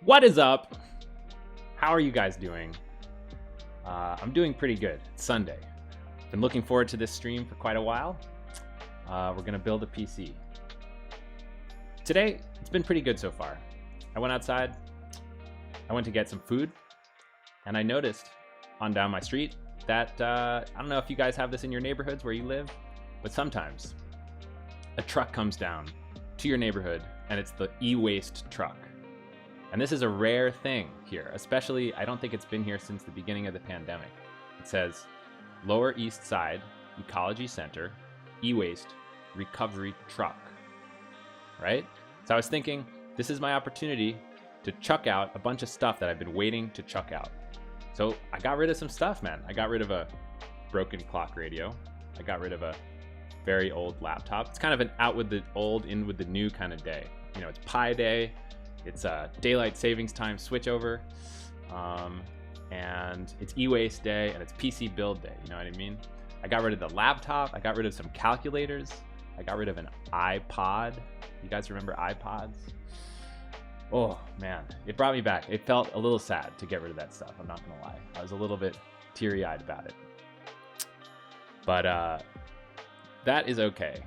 What is up? How are you guys doing? I'm doing pretty good. It's Sunday. Been looking forward to this stream for quite a while. We're gonna build a PC. Today, it's been pretty good so far. I went outside, I went to get some food, and I noticed on down my street that, I don't know if you guys have this in your neighborhoods where you live, but sometimes a truck comes down to your neighborhood and it's the e-waste truck. And this is a rare thing here, especially, I don't think it's been here since the beginning of the pandemic. It says, Lower East Side Ecology Center, e-waste recovery truck, right? So I was thinking, this is my opportunity to chuck out a bunch of stuff that I've been waiting to chuck out. So I got rid of some stuff, man. I got rid of a broken clock radio. I got rid of a very old laptop. It's kind of an out with the old, in with the new kind of day. You know, it's Pi Day. It's a daylight savings time switchover, and it's e-waste day, and it's PC build day. You know what I mean? I got rid of the laptop. I got rid of some calculators. I got rid of an iPod. You guys remember iPods? Oh man, it brought me back. It felt a little sad to get rid of that stuff. I'm not gonna lie. I was a little bit teary-eyed about it, but that is okay.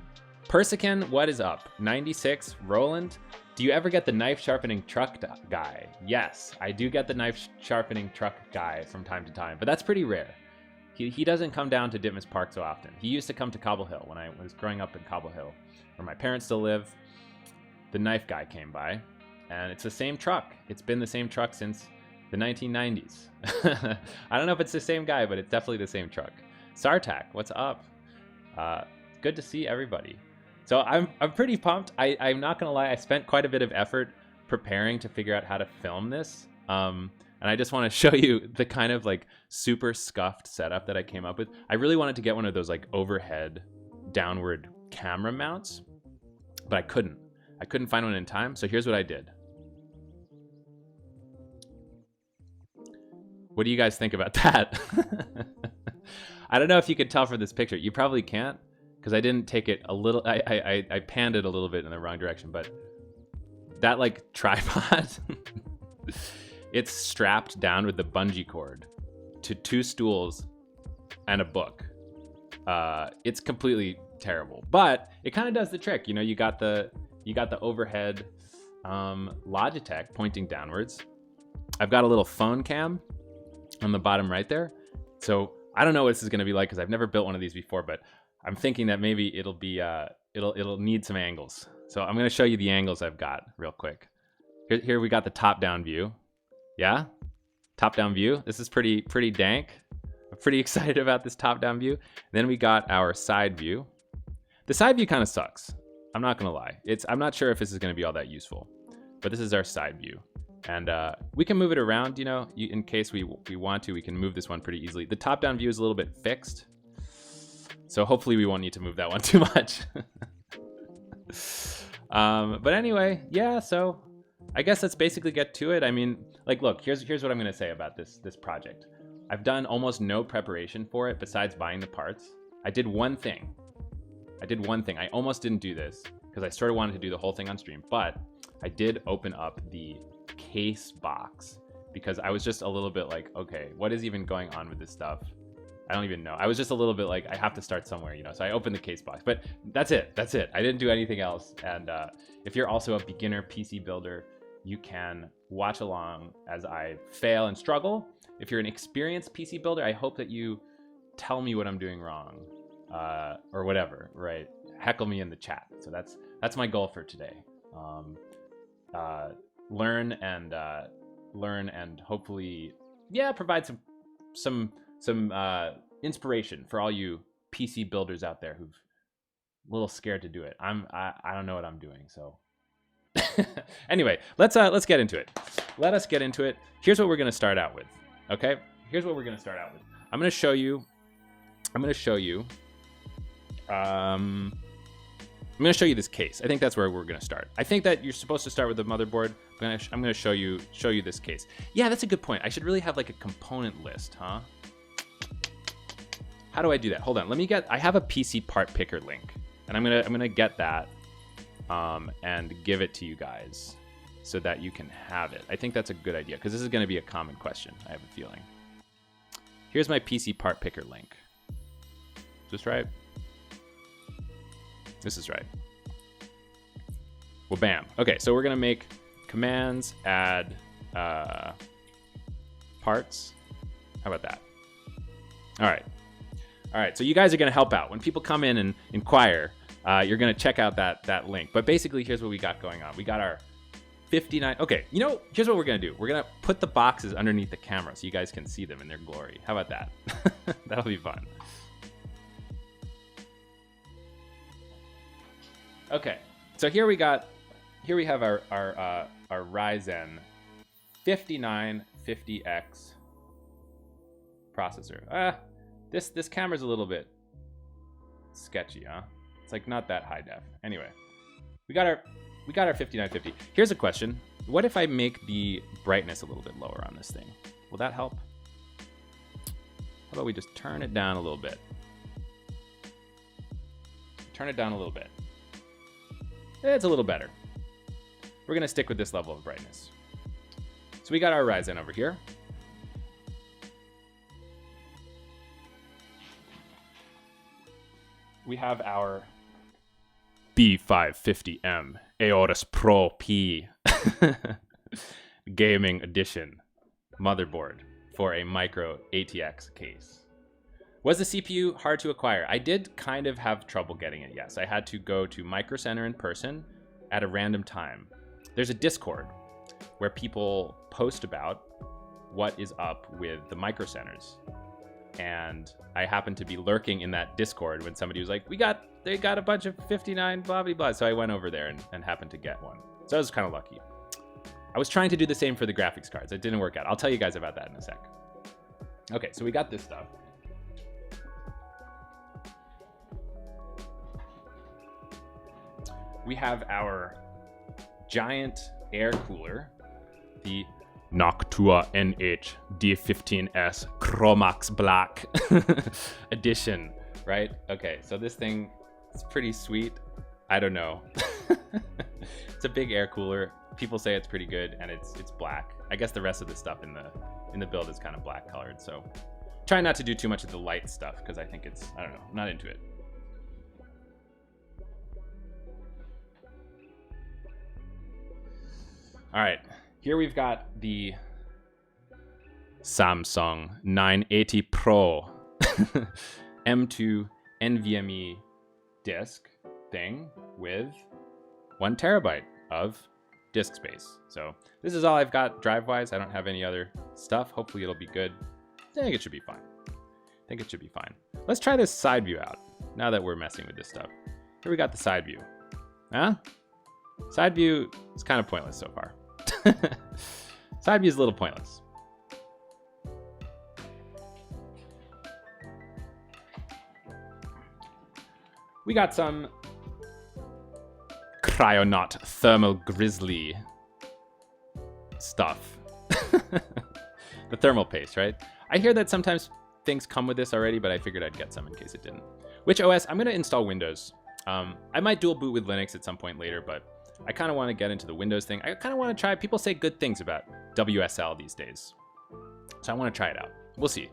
Persican, what is up? 96, Roland. Do you ever get the knife sharpening truck guy? Yes, I do get the knife sharpening truck guy from time to time, but that's pretty rare. He doesn't come down to Ditmas Park so often. He used to come to Cobble Hill when I was growing up in Cobble Hill, where my parents still live. The knife guy came by, and it's the same truck. It's been the same truck since the 1990s. I don't know if it's the same guy, but it's definitely the same truck. Sartak, what's up? Good to see everybody. So I'm pretty pumped. I'm not gonna lie, I spent quite a bit of effort preparing to figure out how to film this. And I just want to show you the kind of like super scuffed setup that I came up with. I really wanted to get one of those like overhead downward camera mounts, but I couldn't. I couldn't find one in time. So here's what I did. What do you guys think about that? I don't know if you could tell from this picture. You probably can't, because I didn't take it a little, I panned it a little bit in the wrong direction, but that like tripod, it's strapped down with the bungee cord to 2 stools and a book. It's completely terrible, but it kind of does the trick. You know, you got the overhead Logitech pointing downwards. I've got a little phone cam on the bottom right there. So I don't know what this is going to be like, because I've never built one of these before, but I'm thinking that maybe it'll be it'll need some angles. So I'm going to show you the angles I've got real quick. Here we got the top-down view. Yeah, top-down view. This is pretty dank. I'm pretty excited about this top-down view. Then we got our side view. The side view kind of sucks. I'm not going to lie. I'm not sure if this is going to be all that useful, but this is our side view. And we can move it around, you know, in case we want to. We can move this one pretty easily. The top-down view is a little bit fixed, so hopefully we won't need to move that one too much. But anyway, yeah, so I guess let's basically get to it. I mean, like, look, here's what I'm going to say about this project. I've done almost no preparation for it besides buying the parts. I did one thing. I almost didn't do this because I sort of wanted to do the whole thing on stream, but I did open up the case box because I was just a little bit like, okay, what is even going on with this stuff? I don't even know. I was just a little bit like, I have to start somewhere, you know? So I opened the case box, but that's it. I didn't do anything else. And if you're also a beginner PC builder, you can watch along as I fail and struggle. If you're an experienced PC builder, I hope that you tell me what I'm doing wrong, or whatever, right? Heckle me in the chat. So that's my goal for today. Learn and hopefully, yeah, provide some inspiration for all you PC builders out there who've a little scared to do it. I don't know what I'm doing, so anyway, let's get into it. Let us get into it. Here's what we're gonna start out with. Okay, here's what we're gonna start out with. I'm gonna show you this case. I think that's where we're gonna start. I think that you're supposed to start with the motherboard. I'm gonna show you this case. Yeah, that's a good point. I should really have like a component list, huh? How do I do that? Hold on. I have a PC part picker link, and I'm gonna get that and give it to you guys. so that you can have it. I think that's a good idea because this is going to be a common question, I have a feeling. Here's my PC part picker link. Is this right? This is right. Well, bam. Okay, so we're going to make commands, add parts. How about that? All right. All right, so you guys are going to help out. When people come in and inquire, you're going to check out that link. But basically, here's what we got going on. We got our 59. Okay, you know, here's what we're going to do. We're going to put the boxes underneath the camera so you guys can see them in their glory. How about that? That'll be fun. Okay, so here we have our Ryzen 5950X processor. This camera's a little bit sketchy, huh? It's like not that high def. Anyway, we got our 5950. Here's a question. What if I make the brightness a little bit lower on this thing? Will that help? How about we just turn it down a little bit? Turn it down a little bit. It's a little better. We're gonna stick with this level of brightness. So we got our Ryzen over here. We have our B550M Aorus Pro P Gaming Edition motherboard for a micro ATX case. Was the CPU hard to acquire? I did kind of have trouble getting it, yes. I had to go to Micro Center in person at a random time. There's a Discord where people post about what is up with the Micro Centers. And I happened to be lurking in that Discord when somebody was like, they got a bunch of 59 blah, blah, blah. So I went over there and happened to get one. So I was kind of lucky. I was trying to do the same for the graphics cards. It didn't work out. I'll tell you guys about that in a sec. Okay, so we got this stuff. We have our giant air cooler, the Noctua NH D15S Chromax Black edition, right? Okay, so this thing is pretty sweet. I don't know. It's a big air cooler. People say it's pretty good, and it's black. I guess the rest of the stuff in the build is kind of black colored. So try not to do too much of the light stuff because I think I don't know, I'm not into it. All right, here we've got the Samsung 980 Pro M2 NVMe disk thing with 1 terabyte of disk space. So this is all I've got drive-wise. I don't have any other stuff. Hopefully it'll be good. I think it should be fine. Let's try this side view out now that we're messing with this stuff. Here we got the side view. Huh? Side view is kind of pointless so far. Side view is a little pointless. We got some Cryonaut Thermal Grizzly stuff. The thermal paste, right? I hear that sometimes things come with this already, but I figured I'd get some in case it didn't. Which OS? I'm going to install Windows. I might dual boot with Linux at some point later, but I kind of want to get into the Windows thing. I kind of want to try. People say good things about WSL these days, so I want to try it out. We'll see.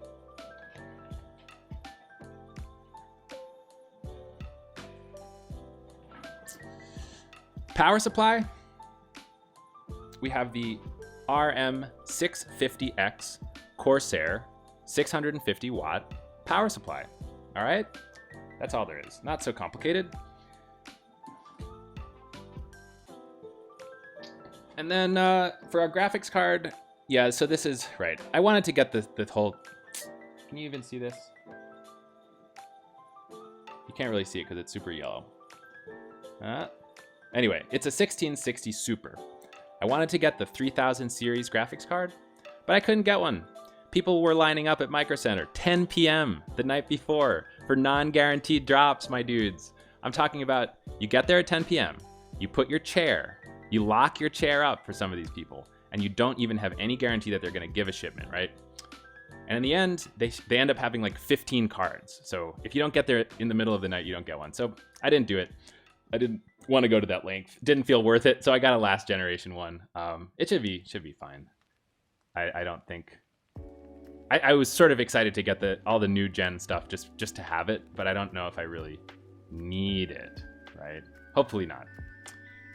Power supply. We have the RM650X Corsair 650 watt power supply. All right, that's all there is. Not so complicated. And then for our graphics card, yeah, so this is, right. I wanted to get the whole, can you even see this? You can't really see it because it's super yellow. Anyway, it's a 1660 Super. I wanted to get the 3000 series graphics card, but I couldn't get one. People were lining up at Micro Center 10 p.m. the night before for non-guaranteed drops, my dudes. I'm talking about, you get there at 10 p.m., you put your chair, you lock your chair up for some of these people, and you don't even have any guarantee that they're gonna give a shipment, right? And in the end, they end up having like 15 cards. So if you don't get there in the middle of the night, you don't get one. So I didn't do it. I want to go to that length. Didn't feel worth it, so I got a last generation one. It should be fine. I don't think. I was sort of excited to get all the new gen stuff just to have it, but I don't know if I really need it, right? Hopefully not.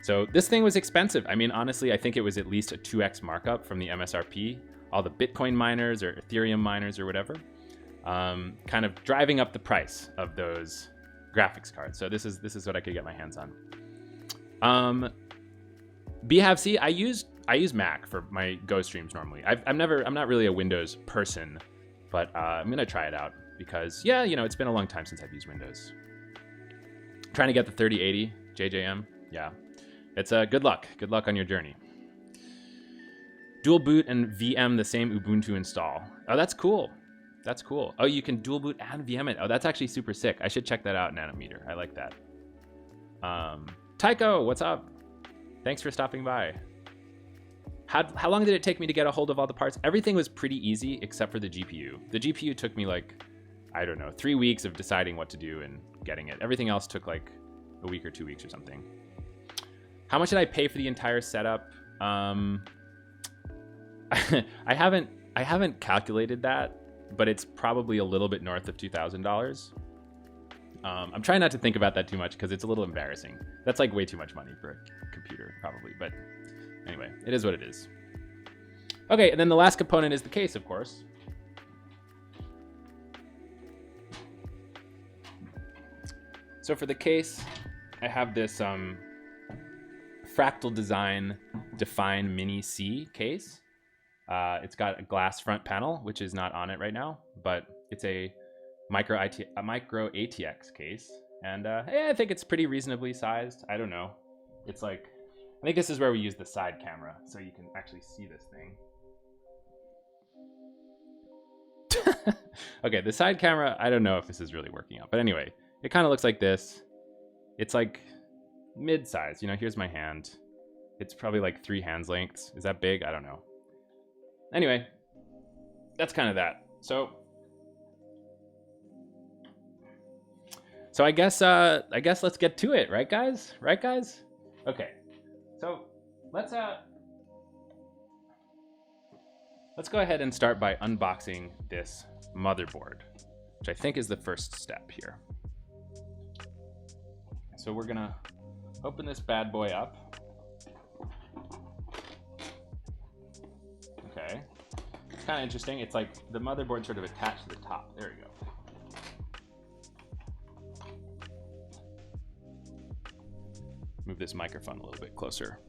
So this thing was expensive. I mean, honestly, I think it was at least a 2x markup from the MSRP. All the Bitcoin miners or Ethereum miners or whatever, kind of driving up the price of those graphics cards. So this is what I could get my hands on. BHAVC, I use Mac for my Go streams normally. I'm not really a Windows person, but I'm gonna try it out because yeah, you know, it's been a long time since I've used Windows. Trying to get the 3080 JJM, yeah. It's good luck. Good luck on your journey. Dual boot and VM the same Ubuntu install. Oh, that's cool. That's cool. Oh, you can dual boot and VM it. Oh, that's actually super sick. I should check that out, Nanometer. I like that. Tycho, what's up? Thanks for stopping by. How long did it take me to get a hold of all the parts? Everything was pretty easy except for the GPU. The GPU took me like, I don't know, 3 weeks of deciding what to do and getting it. Everything else took like a week or 2 weeks or something. How much did I pay for the entire setup? I haven't calculated that, but it's probably a little bit north of $2,000. I'm trying not to think about that too much because it's a little embarrassing. That's like way too much money for a computer, probably. But anyway, it is what it is. Okay, and then the last component is the case, of course. So for the case, I have this Fractal Design Define Mini C case. It's got a glass front panel, which is not on it right now, but it's a micro ATX case. And I think it's pretty reasonably sized. I don't know. It's like, I think this is where we use the side camera, so you can actually see this thing. Okay, the side camera, I don't know if this is really working out. But anyway, it kind of looks like this. It's like mid-size. You know, here's my hand. It's probably like 3 hands lengths. Is that big? I don't know. Anyway, that's kind of that. So I guess let's get to it, right guys? Right guys? Okay. So let's go ahead and start by unboxing this motherboard, which I think is the first step here. So we're gonna open this bad boy up. Okay. It's kind of interesting. It's like the motherboard sort of attached to the top. There we go. Move this microphone a little bit closer.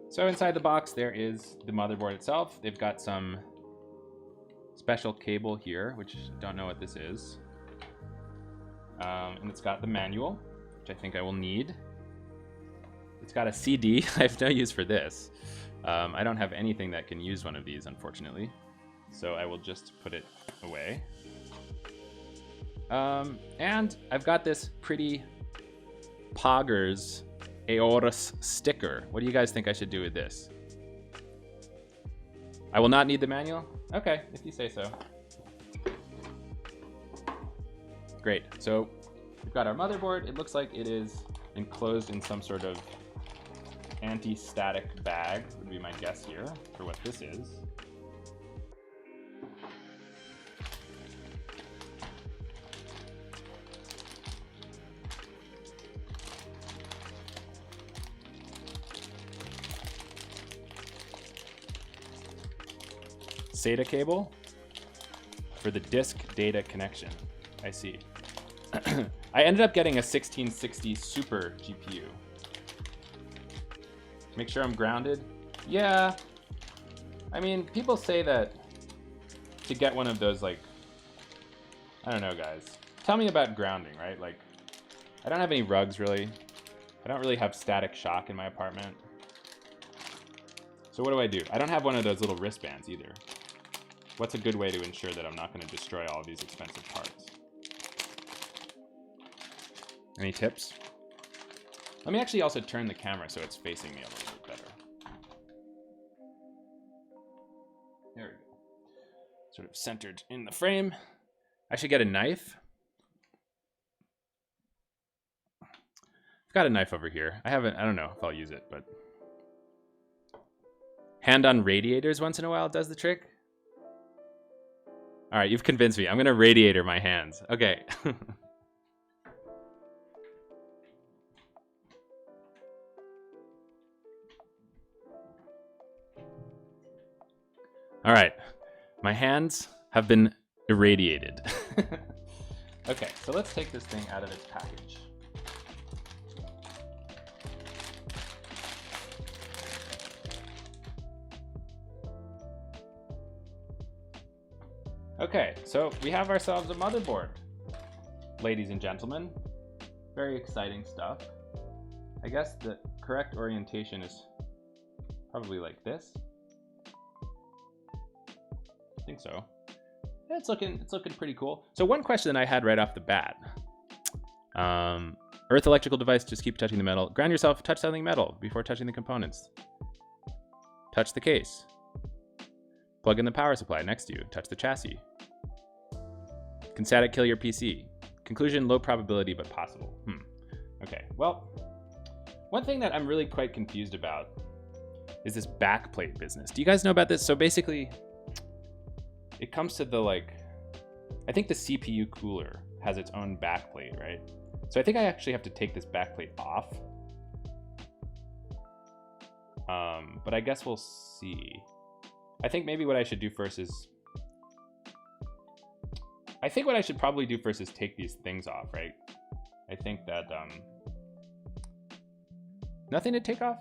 So inside the box, there is the motherboard itself. They've got some special cable here, which I don't know what this is. And it's got the manual, which I think I will need. It's got a CD. I have no use for this. I don't have anything that can use one of these, unfortunately. So I will just put it away. And I've got this pretty Poggers Aorus sticker. What do you guys think I should do with this? I will not need the manual? Okay, if you say so. Great, so we've got our motherboard. It looks like it is enclosed in some sort of anti-static bag, would be my guess here for what this is. SATA cable for the disk data connection. I see. I ended up getting a 1660 Super GPU. Make sure I'm grounded. Yeah. I mean, people say that to get one of those, like, I don't know, guys. Tell me about grounding, right? Like, I don't have any rugs, really. I don't really have static shock in my apartment. So what do? I don't have one of those little wristbands either. What's a good way to ensure that I'm not going to destroy all of these expensive parts? Any tips? Let me actually also turn the camera so it's facing me a little bit better. of centered in the frame. I should get a knife. I've got a knife over here. I don't know if I'll use it, but hand on radiators once in a while does the trick. All right, you've convinced me. I'm gonna radiator my hands. Okay. All right, my hands have been irradiated. Okay, so let's take this thing out of its package. Okay, so we have ourselves a motherboard, ladies and gentlemen. Very exciting stuff. I guess the correct orientation is probably like this. I think so. Yeah, it's looking pretty cool. So one question that I had right off the bat. Earth electrical device, just keep touching the metal. Ground yourself, touch something metal before touching the components. Touch the case. Plug in the power supply next to you. Touch the chassis. Can static kill your PC? Conclusion, low probability, but possible. Okay, well, one thing that I'm really quite confused about is this backplate business. Do you guys know about this? So basically, it comes to the, I think the CPU cooler has its own backplate, right? So I think I actually have to take this backplate off. But I guess we'll see. I think maybe what I should do first is, I think what I should probably do first is take these things off, right? I think that, nothing to take off?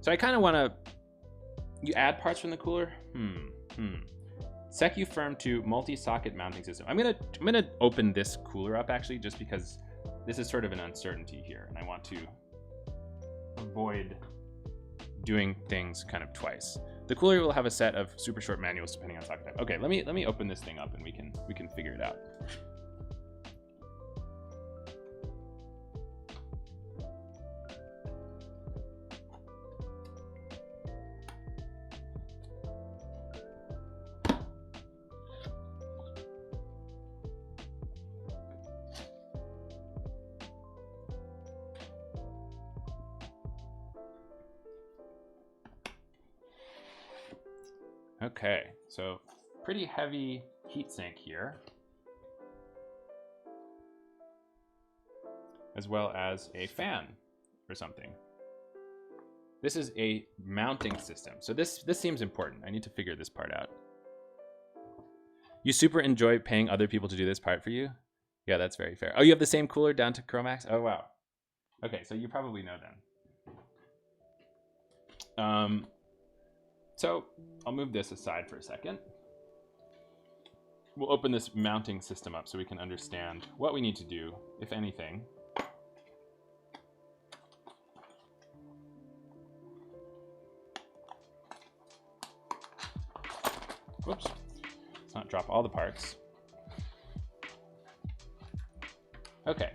So I kind of want to, you add parts from the cooler? Secu firm to multi-socket mounting system. I'm gonna open this cooler up actually, just because this is sort of an uncertainty here, and I want to avoid doing things kind of twice. The cooler will have a set of super short manuals depending on socket type. Okay, let me open this thing up and we can figure it out. Okay, so pretty heavy heatsink here, as well as a fan or something. This is a mounting system. So this seems important. I need to figure this part out. You super enjoy paying other people to do this part for you? Yeah, that's very fair. Oh, you have the same cooler down to Chromax? Oh, wow. Okay, so you probably know then. So I'll move this aside for a second. We'll open this mounting system up so we can understand what we need to do, if anything. Whoops, let's not drop all the parts. Okay.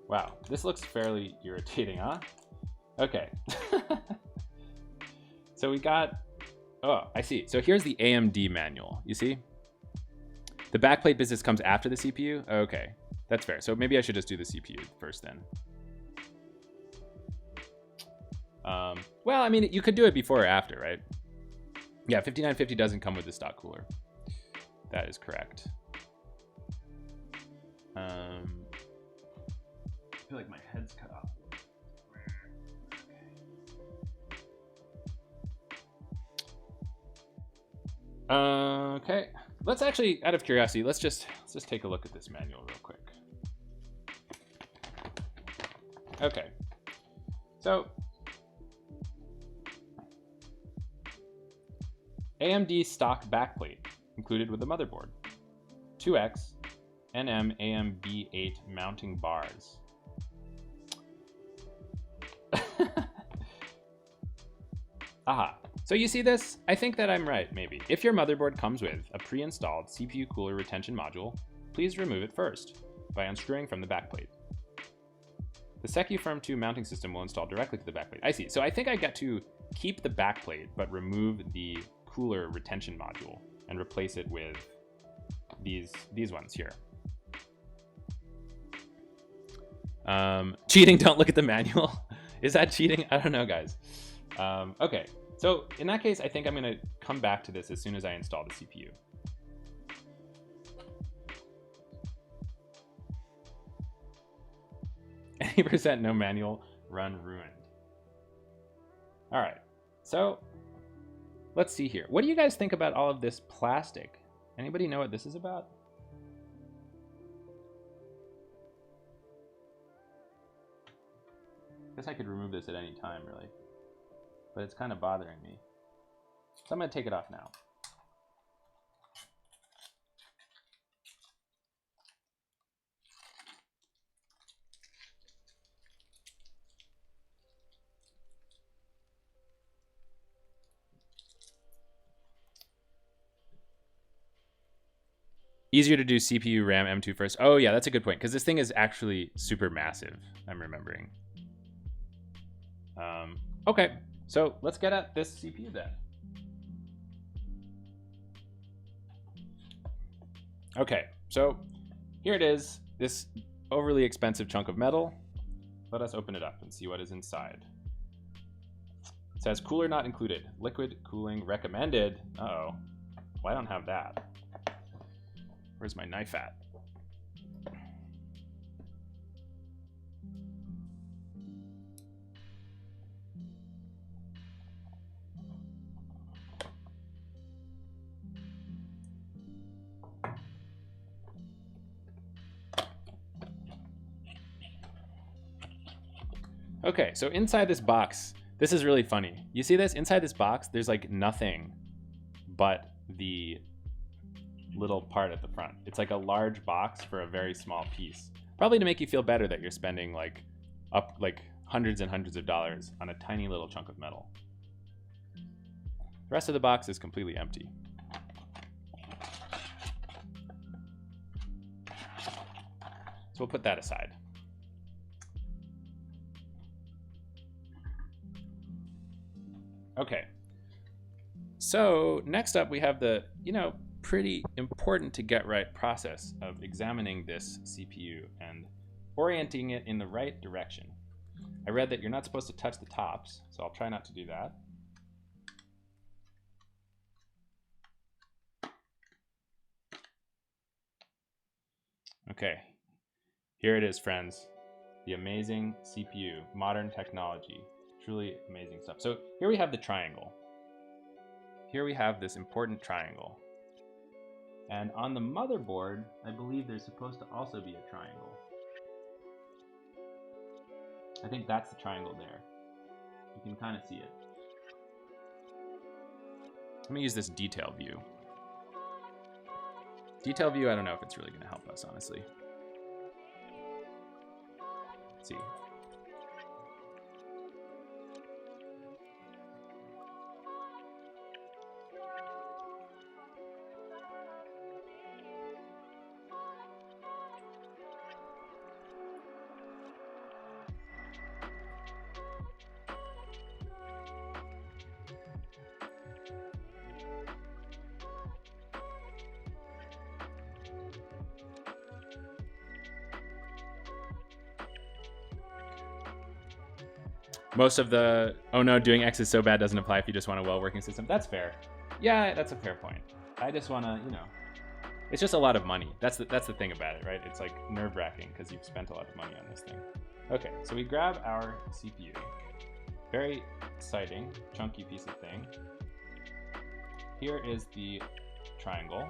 Wow, this looks fairly irritating, huh? Okay. So we got, oh, I see. So here's the AMD manual, you see? The backplate business comes after the CPU? Okay, that's fair. So maybe I should just do the CPU first then. Well, I mean, you could do it before or after, right? Yeah, 5950 doesn't come with the stock cooler. That is correct. I feel like my head's cut off. Okay, let's actually, out of curiosity, let's just take a look at this manual real quick. Okay, so AMD stock backplate included with the motherboard. 2X NM AMB8 mounting bars. Aha. So you see this? I think that I'm right, maybe. If your motherboard comes with a pre-installed CPU cooler retention module, please remove it first by unscrewing from the backplate. The Secufirm 2 mounting system will install directly to the backplate. I see. So I think I get to keep the backplate, but remove the cooler retention module and replace it with these ones here. Cheating, don't look at the manual. Is that cheating? I don't know, guys. Okay, so in that case, I think I'm gonna come back to this as soon as I install the CPU. 80% no manual, run ruined. All right, so let's see here. What do you guys think about all of this plastic? Anybody know what this is about? I guess I could remove this at any time, really, but it's kind of bothering me. So I'm gonna take it off now. Easier to do CPU, RAM, M2 first. Oh yeah, that's a good point, because this thing is actually super massive, I'm remembering. Okay, so let's get at this CPU then. Okay, so here it is, this overly expensive chunk of metal. Let us open it up and see what is inside. It says cooler not included, liquid cooling recommended. Uh-oh, well, I don't have that. Where's my knife at? Okay, so inside this box, this is really funny. You see this? Inside this box, there's like nothing but the little part at the front. It's like a large box for a very small piece. Probably to make you feel better that you're spending like hundreds and hundreds of dollars on a tiny little chunk of metal. The rest of the box is completely empty. So we'll put that aside. Okay. So next up we have the, pretty important to get right process of examining this CPU and orienting it in the right direction. I read that you're not supposed to touch the tops, so I'll try not to do that. Okay, here it is, friends. The amazing CPU, modern technology, truly amazing stuff. So here we have the triangle. Here we have this important triangle. And on the motherboard, I believe there's supposed to also be a triangle. I think that's the triangle there. You can kind of see it. Let me use this detail view. Detail view, I don't know if it's really going to help us, honestly. Let's see. Most of the, oh no, doing X is so bad doesn't apply if you just want a well-working system. That's fair. Yeah, that's a fair point. I just want to, it's just a lot of money. That's the thing about it, right? It's like nerve-wracking because you've spent a lot of money on this thing. Okay, so we grab our CPU. Very exciting, chunky piece of thing. Here is the triangle,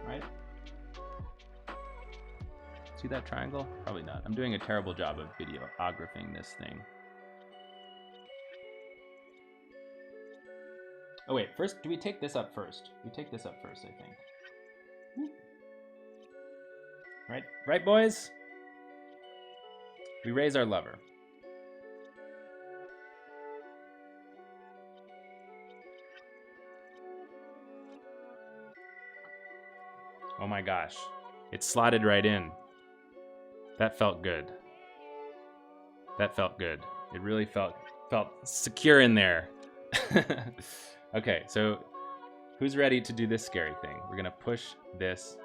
right? See that triangle? Probably not. I'm doing a terrible job of videographing this thing. Oh wait, first, do we take this up first? We take this up first, I think. Right, boys? We raise our lever. Oh my gosh, it's slotted right in. That felt good. That felt good. It really felt secure in there. Okay, so who's ready to do this scary thing? We're gonna push this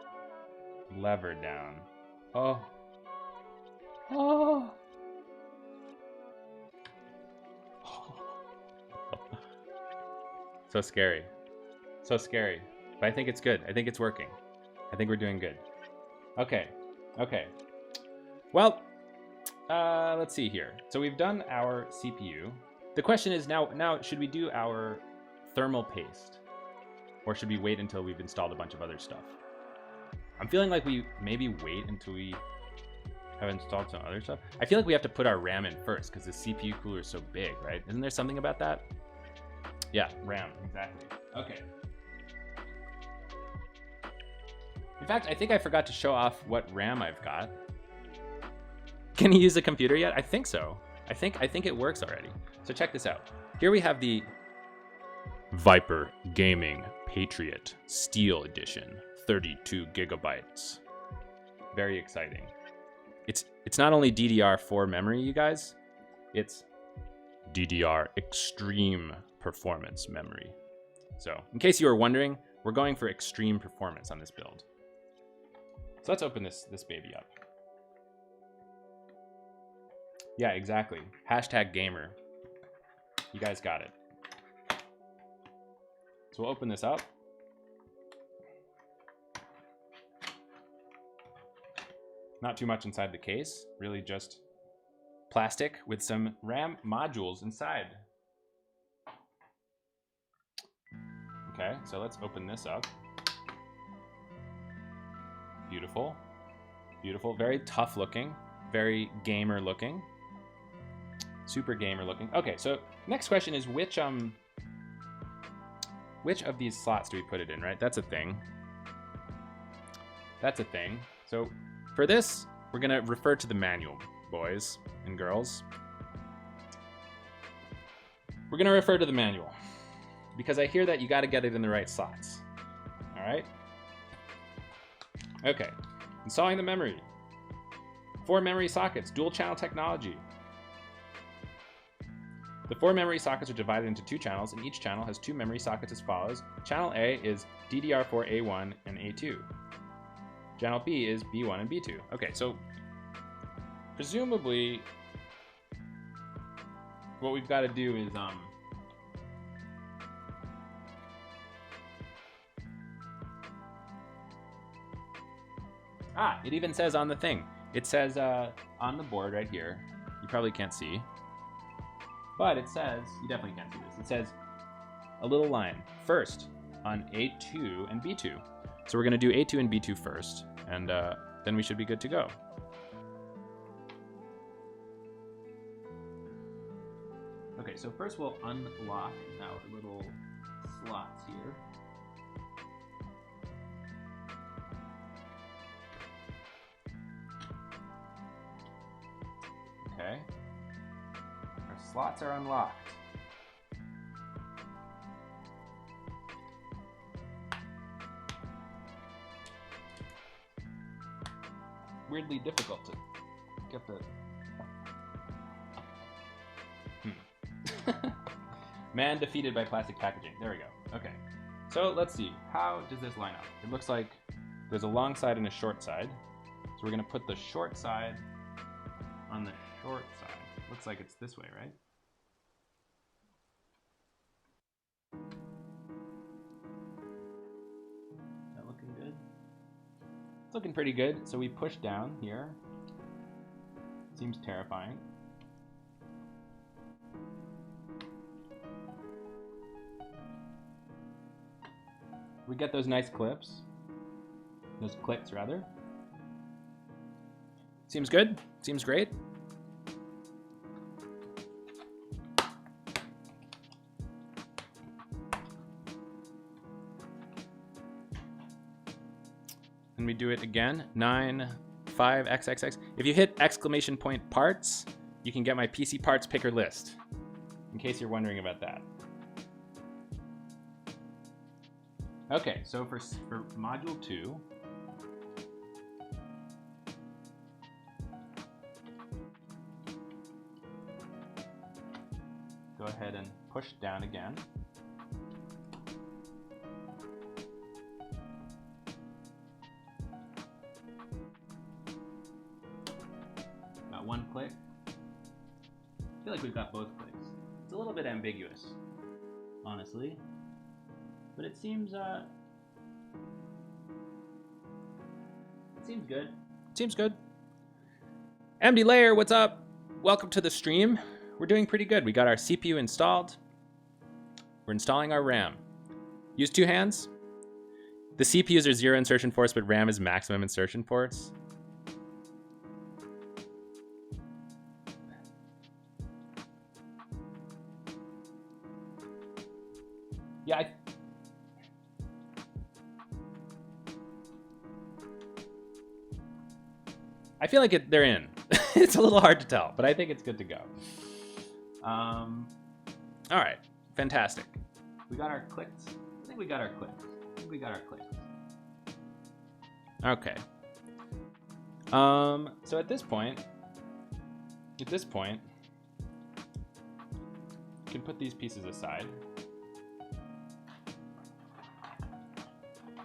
lever down. Oh. Oh. So scary. So scary. But I think it's good. I think it's working. I think we're doing good. Okay. Okay. Well, let's see here. So we've done our CPU. The question is now should we do our thermal paste? Or should we wait until we've installed a bunch of other stuff? I'm feeling like we maybe wait until we have installed some other stuff. I feel like we have to put our RAM in first because the CPU cooler is so big, right? Isn't there something about that? Yeah, RAM, exactly. Okay. In fact, I think I forgot to show off what RAM I've got. Can you use a computer yet? I think so. I think it works already. So check this out. Here we have the Viper Gaming Patriot Steel Edition, 32 gigabytes. Very exciting. It's not only DDR4 memory, you guys. It's DDR Extreme Performance memory. So, in case you were wondering, we're going for extreme performance on this build. So let's open this baby up. Yeah, exactly. Hashtag gamer. You guys got it. So we'll open this up. Not too much inside the case, really just plastic with some RAM modules inside. Okay, so let's open this up. Beautiful. Beautiful. Very tough looking. Very gamer looking. Super gamer looking. Okay, so next question is which of these slots do we put it in, right? That's a thing. That's a thing. So for this, we're gonna refer to the manual, boys and girls. We're gonna refer to the manual because I hear that you gotta get it in the right slots. All right? Okay, installing the memory. 4 memory sockets, dual channel technology. The 4 memory sockets are divided into 2 channels, and each channel has 2 memory sockets as follows. Channel A is DDR4 A1 and A2. Channel B is B1 and B2. Okay, so presumably what we've got to do is it even says on the thing. It says on the board right here. You probably can't see. But it says, you definitely can't see this. It says a little line. First on A2 and B2. So we're going to do A2 and B2 first, and then we should be good to go. Okay, so first we'll unlock our little slots here. Okay. Our slots are unlocked. Weirdly difficult to get the... Man defeated by plastic packaging. There we go. Okay. So let's see. How does this line up? It looks like there's a long side and a short side. So we're going to put the short side on the short side. Looks like it's this way, right? Is that looking good? It's looking pretty good. So we push down here. Seems terrifying. We get those nice clips. Those clicks, rather. Seems good. Seems great. And we do it again. 95XXX. If you hit exclamation point parts, you can get my PC parts picker list. In case you're wondering about that. Okay, so for module 2, go ahead and push down again. Got one click. I feel like we've got both clicks. It's a little bit ambiguous, honestly, but it seems good. Seems good. MD Layer, what's up? Welcome to the stream. We're doing pretty good. We got our CPU installed. We're installing our RAM. Use two hands. The CPUs are 0 insertion force, but RAM is maximum insertion force. Yeah, I feel like they're in. It's a little hard to tell, but I think it's good to go. All right, fantastic. We got our clicks. I think we got our clicks. Okay. So at this point, you can put these pieces aside.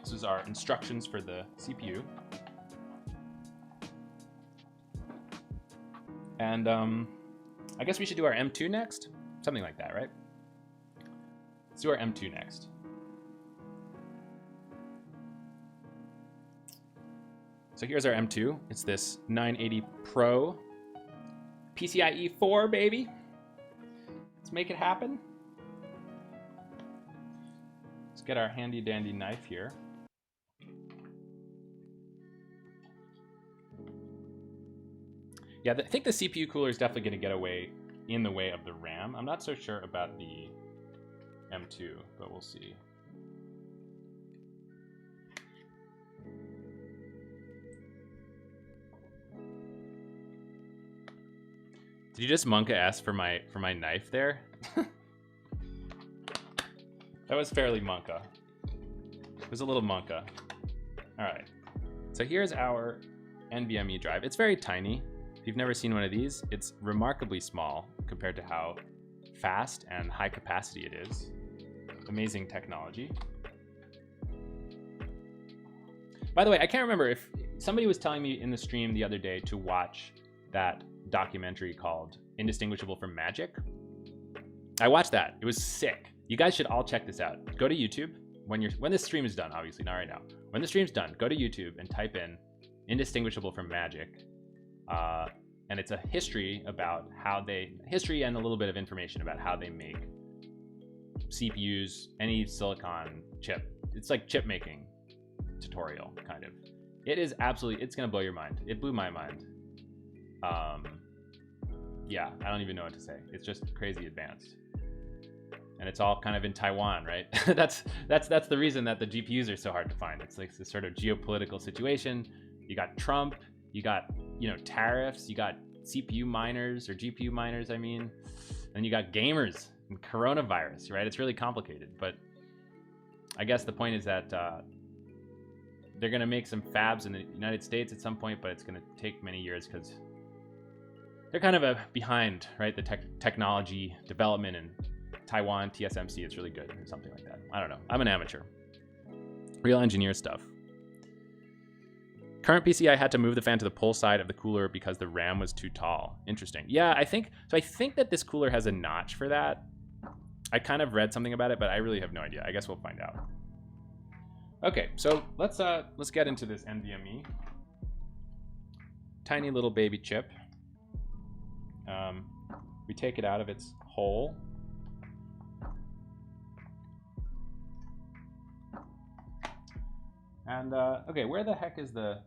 This is our instructions for the CPU. And I guess we should do our M2 next? Something like that, right? Let's do our M2 next. So here's our M2. It's this 980 Pro PCIe 4, baby. Let's make it happen. Let's get our handy dandy knife here. Yeah, I think the CPU cooler is definitely going to get in the way of the RAM. I'm not so sure about the M2, but we'll see. Did you just Monka ask for my knife there? That was fairly Monka. It was a little Monka. All right. So here's our NVMe drive. It's very tiny. If you've never seen one of these, it's remarkably small compared to how fast and high capacity it is. Amazing technology. By the way, I can't remember if somebody was telling me in the stream the other day to watch that documentary called Indistinguishable from Magic. I watched that. It was sick. You guys should all check this out. Go to YouTube when this stream is done, obviously not right now. When the stream's done, go to YouTube and type in Indistinguishable from Magic. And it's a history about history and a little bit of information about how they make CPUs, any silicon chip. It's like chip making tutorial, kind of. It is absolutely, it's gonna blow your mind. It blew my mind. Yeah, I don't even know what to say. It's just crazy advanced. And it's all kind of in Taiwan, right? that's the reason that the GPUs are so hard to find. It's like this sort of geopolitical situation. You got Trump, you got, tariffs, you got CPU miners, or GPU miners, I mean, and you got gamers and coronavirus, right? It's really complicated, but I guess the point is that they're gonna make some fabs in the United States at some point, but it's gonna take many years because they're kind of behind, right? The technology development in Taiwan, TSMC, it's really good, or something like that. I don't know, I'm an amateur. Real engineer stuff. Current PCI had to move the fan to the pull side of the cooler because the RAM was too tall. Interesting. Yeah, I think that this cooler has a notch for that. I kind of read something about it, but I really have no idea. I guess we'll find out. Okay, so let's get into this NVMe. Tiny little baby chip. We take it out of its hole. And okay, where the heck is the?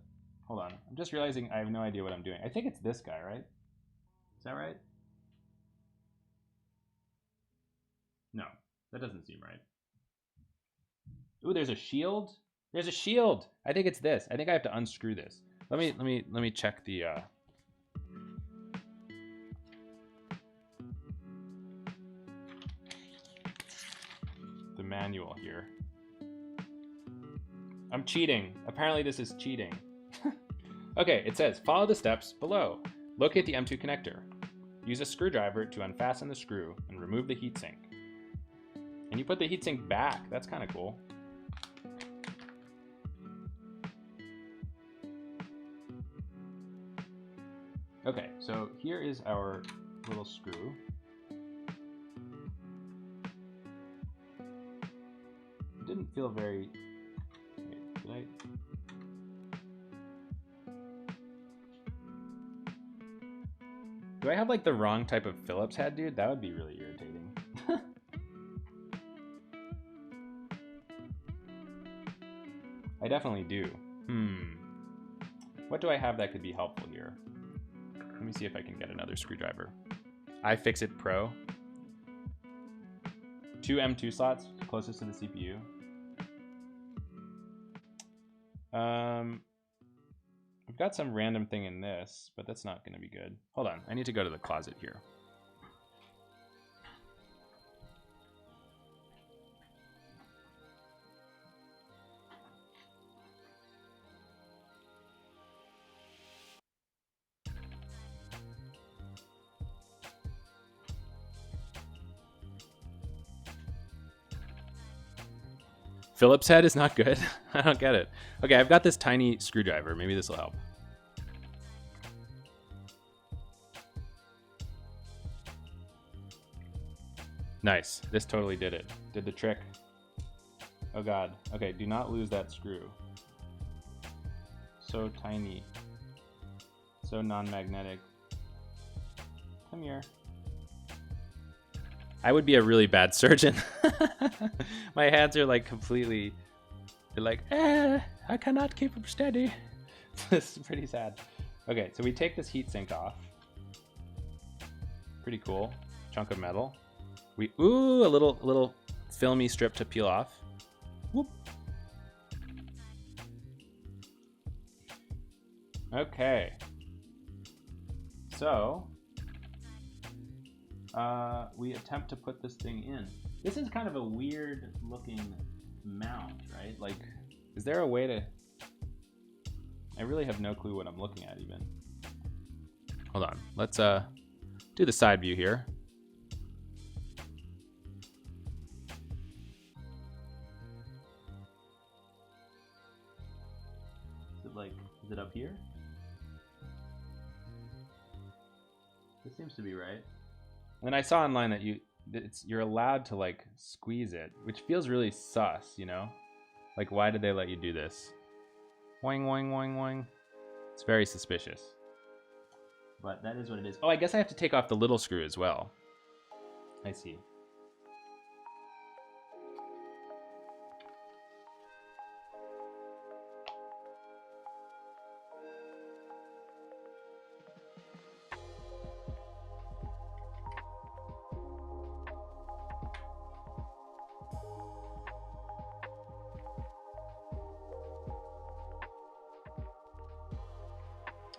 Hold on, I'm just realizing I have no idea what I'm doing. I think it's this guy, right? Is that right? No, that doesn't seem right. Ooh, there's a shield. There's a shield. I think it's this. I think I have to unscrew this. Let me check the. The manual here. I'm cheating. Apparently this is cheating. Okay, it says, follow the steps below. Locate the M2 connector. Use a screwdriver to unfasten the screw and remove the heatsink. And you put the heatsink back. That's kind of cool. Okay, so here is our little screw. It didn't feel very... Wait, did I... Do I have like the wrong type of Phillips head, dude? That would be really irritating. I definitely do. What do I have that could be helpful here? Let me see if I can get another screwdriver. iFixit Pro. 2 M2 slots, closest to the CPU. I've got some random thing in this, but that's not going to be good. Hold on, I need to go to the closet here. Phillips head is not good. I don't get it. Okay, I've got this tiny screwdriver. Maybe this will help. Nice. This totally did it. Did the trick. Oh god. Okay, do not lose that screw. So tiny. So non-magnetic. Come here. I would be a really bad surgeon. My hands are like completely, they're like, I cannot keep them steady. This is pretty sad. Okay, so we take this heatsink off. Pretty cool. Chunk of metal. Ooh, a little filmy strip to peel off. Whoop. Okay. So, we attempt to put this thing in. This is kind of a weird looking mount, right? Like, is there a way to... I really have no clue what I'm looking at even. Hold on, let's do the side view here. Is it up here? This seems to be right. And then I saw online that you're allowed to like squeeze it, which feels really sus, you know? Like, why did they let you do this? Boing, boing, boing, boing. It's very suspicious. But that is what it is. Oh, I guess I have to take off the little screw as well. I see.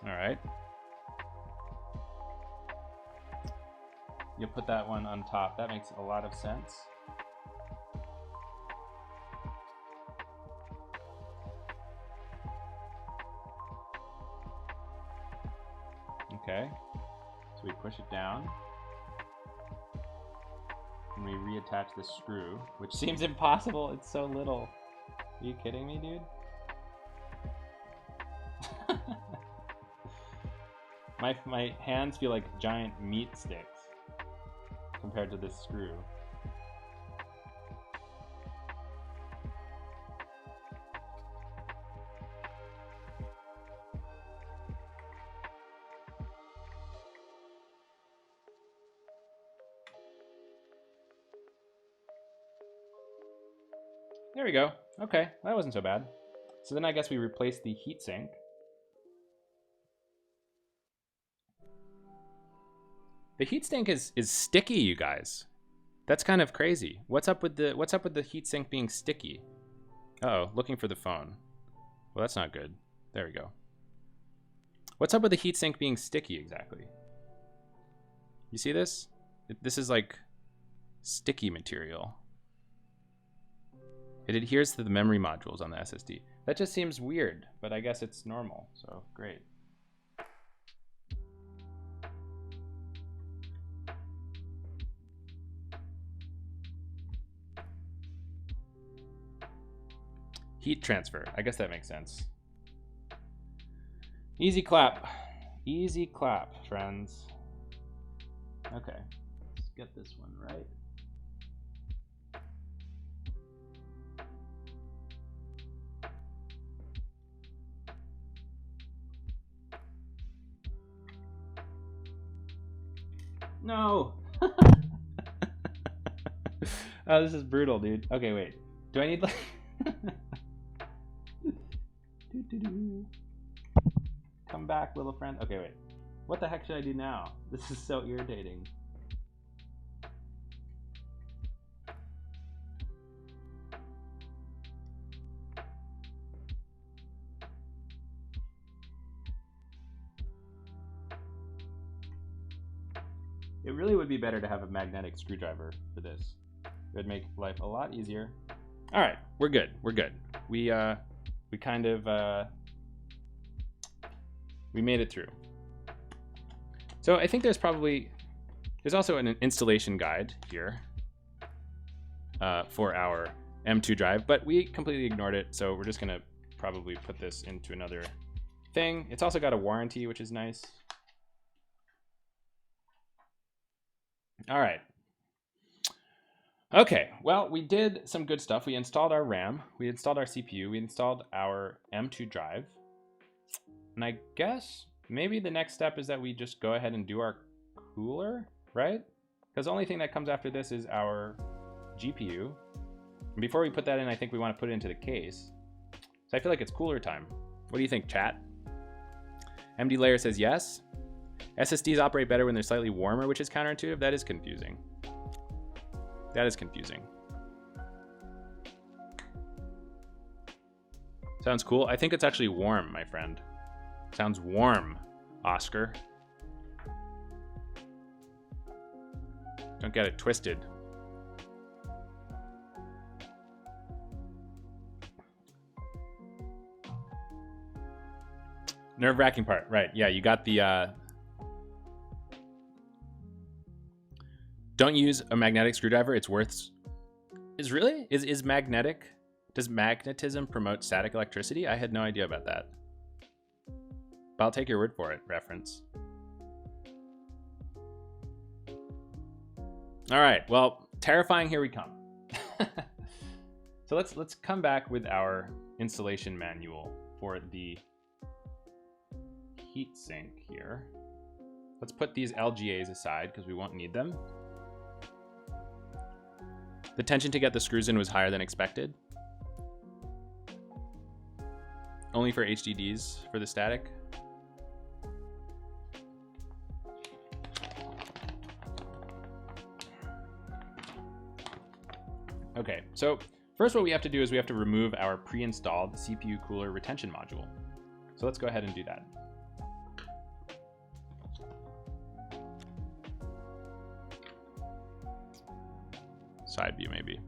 All right. You'll put that one on top. That makes a lot of sense. Okay. So we push it down. And we reattach the screw, which seems impossible. It's so little. Are you kidding me, dude? My hands feel like giant meat sticks compared to this screw. There we go. Okay, that wasn't so bad. So then I guess we replace the heatsink. The heatsink is sticky, you guys. That's kind of crazy. What's up with the heatsink being sticky? Uh-oh, looking for the phone. Well, that's not good. There we go. What's up with the heatsink being sticky exactly? You see this? This is like sticky material. It adheres to the memory modules on the SSD. That just seems weird, but I guess it's normal, so great. Heat transfer. I guess that makes sense. Easy clap. Easy clap, friends. Okay, let's get this one right. No. Oh, this is brutal, dude. Okay, wait. Do I need like Come back, little friend. Okay, wait. What the heck should I do now? This is so irritating. It really would be better to have a magnetic screwdriver for this. It would make life a lot easier. All right, we're good. We're good. We kind of we made it through. So I think there's also an installation guide here for our M2 drive, but we completely ignored it. So we're just gonna probably put this into another thing. It's also got a warranty, which is nice. All right. Okay, well, we did some good stuff. We installed our RAM, we installed our CPU, we installed our M2 drive. And I guess maybe the next step is that we just go ahead and do our cooler, right? Because the only thing that comes after this is our GPU. And before we put that in, I think we want to put it into the case. So I feel like it's cooler time. What do you think, chat? MD Layer says yes. SSDs operate better when they're slightly warmer, which is counterintuitive. That is confusing. That is confusing. Sounds cool. I think it's actually warm, my friend. Sounds warm, Oscar. Don't get it twisted. Nerve-wracking part, right? Yeah, you got the. Don't use a magnetic screwdriver. It's worth. Is magnetic? Does magnetism promote static electricity? I had no idea about that. But I'll take your word for it. Reference. All right. Well, terrifying. Here we come. So let's come back with our installation manual for the heatsink here. Let's put these LGAs aside because we won't need them. The tension to get the screws in was higher than expected. Only for HDDs for the static. Okay, so first what we have to do is we have to remove our pre-installed CPU cooler retention module. So let's go ahead and do that. Side view maybe.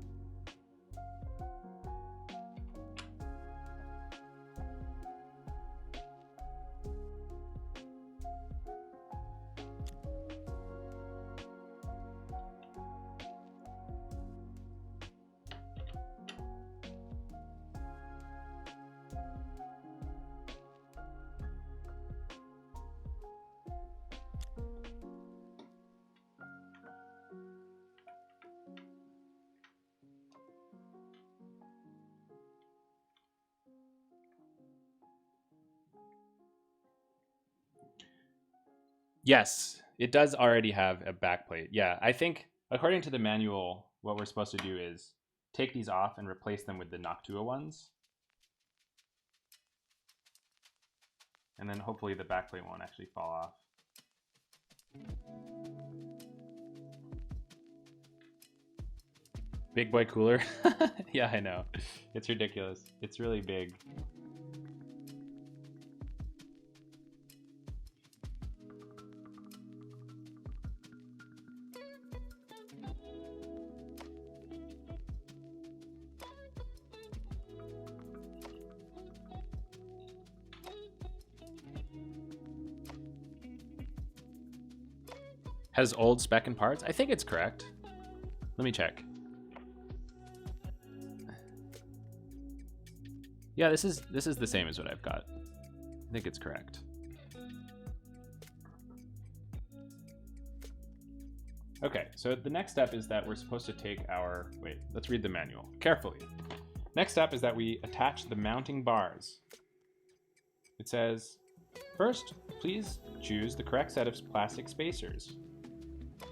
Yes, it does already have a backplate. Yeah, I think according to the manual, what we're supposed to do is take these off and replace them with the Noctua ones. And then hopefully the backplate won't actually fall off. Big boy cooler. Yeah, I know. It's ridiculous. It's really big. Has old spec and parts? I think it's correct. Let me check. Yeah, this is the same as what I've got. I think it's correct. Okay, so the next step is that we're supposed to take our, wait, let's read the manual carefully. Next step is that we attach the mounting bars. It says, first, please choose the correct set of plastic spacers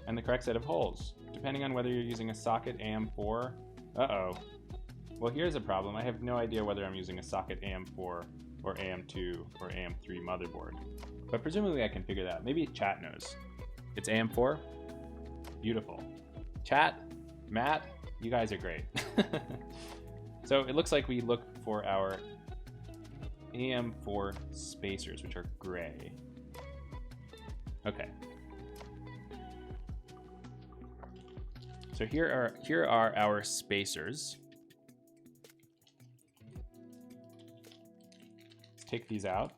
and the correct set of holes, depending on whether you're using a socket AM4. Uh-oh. Well, here's a problem. I have no idea whether I'm using a socket AM4 or AM2 or AM3 motherboard, but presumably I can figure that out. Maybe chat knows. It's AM4? Beautiful. Chat, Matt, you guys are great. So it looks like we look for our AM4 spacers, which are gray. Okay. So here are our spacers. Let's take these out.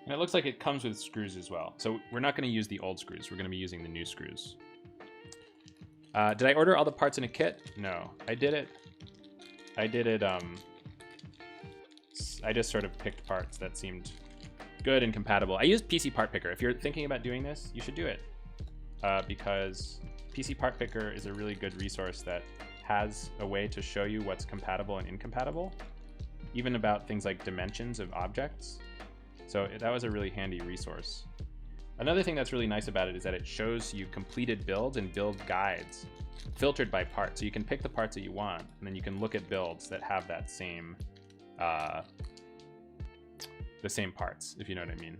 And it looks like it comes with screws as well. So we're not going to use the old screws. We're going to be using the new screws. Did I order all the parts in a kit? No, I did it. I just sort of picked parts that seemed good and compatible. I used PC Part Picker. If you're thinking about doing this, you should do it. Because PC Part Picker is a really good resource that has a way to show you what's compatible and incompatible, even about things like dimensions of objects. So that was a really handy resource. Another thing that's really nice about it is that it shows you completed builds and build guides filtered by part. So you can pick the parts that you want, and then you can look at builds that have that same, the same parts, if you know what I mean.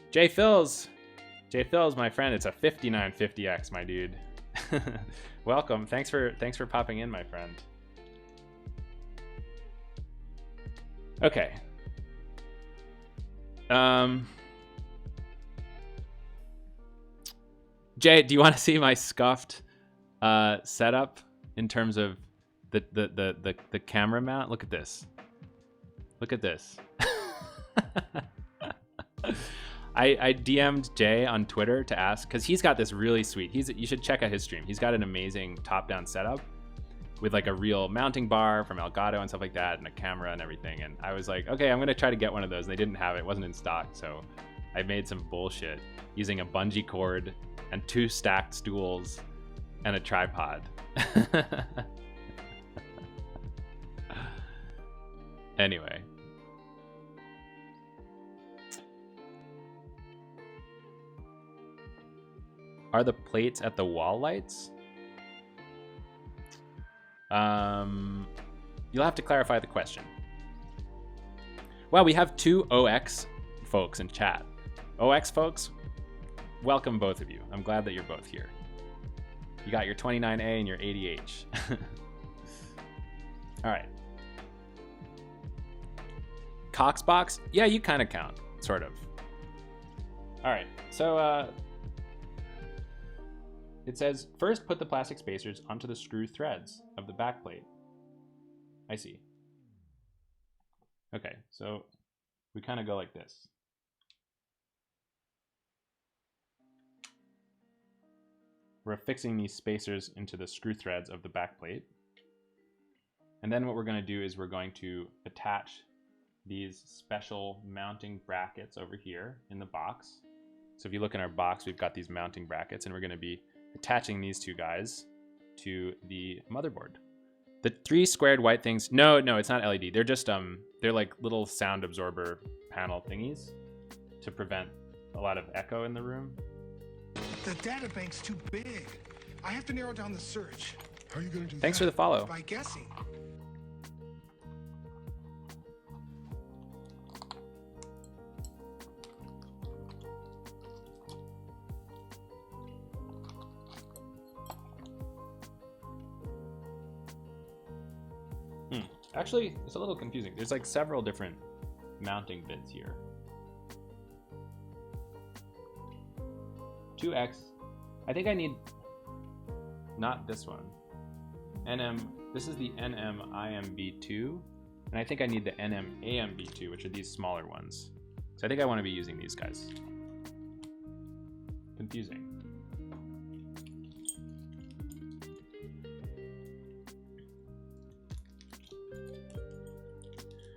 Jay Phils, my friend, it's a 5950X, my dude. Welcome, thanks for popping in, my friend. Okay. Jay, do you want to see my scuffed setup in terms of the camera mount? Look at this. Look at this. I DM'd Jay on Twitter to ask, because he's got this really sweet. You should check out his stream. He's got an amazing top-down setup with like a real mounting bar from Elgato and stuff like that, and a camera and everything. And I was like, okay, I'm gonna try to get one of those. And they didn't have it. It wasn't in stock, so I made some bullshit using a bungee cord and 2 stacked stools and a tripod. Anyway. Are the plates at the wall lights? You'll have to clarify the question. Well, we have 2 OX folks in chat. OX folks, welcome both of you. I'm glad that you're both here. You got your 29A and your 80H. All right. Coxbox? Yeah, you kind of count, sort of. All right, so it says, first put the plastic spacers onto the screw threads of the backplate. I see. Okay, so we kind of go like this. We're affixing these spacers into the screw threads of the backplate. And then what we're going to do is we're going to attach these special mounting brackets over here in the box. So if you look in our box, we've got these mounting brackets, and we're going to be attaching these 2 guys to the motherboard. The 3 squared white things, no, it's not LED. They're just they're like little sound absorber panel thingies to prevent a lot of echo in the room. The data bank's too big. I have to narrow down the search. How are you going to do that? Thanks for the follow. By guessing. Actually, it's a little confusing. There's like several different mounting bits here. 2x. I think I need not this one. NM, this is the NM-IMB2, and I think I need the NM-AMB2, which are these smaller ones. So I think I want to be using these guys. Confusing.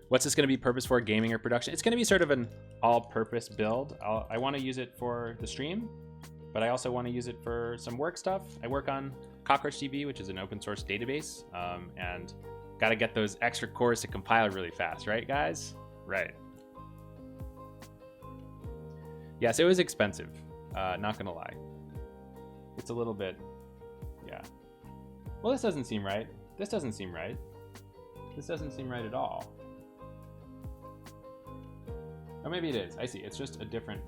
What's this going to be purpose for, gaming or production? It's going to be sort of an all-purpose build. I want to use it for the stream, but I also want to use it for some work stuff. I work on CockroachDB, which is an open source database, and got to get those extra cores to compile really fast, right, guys? Right. Yes, it was expensive. Not going to lie. It's a little bit, yeah. Well, this doesn't seem right. This doesn't seem right. This doesn't seem right at all. Or maybe it is. I see. It's just a different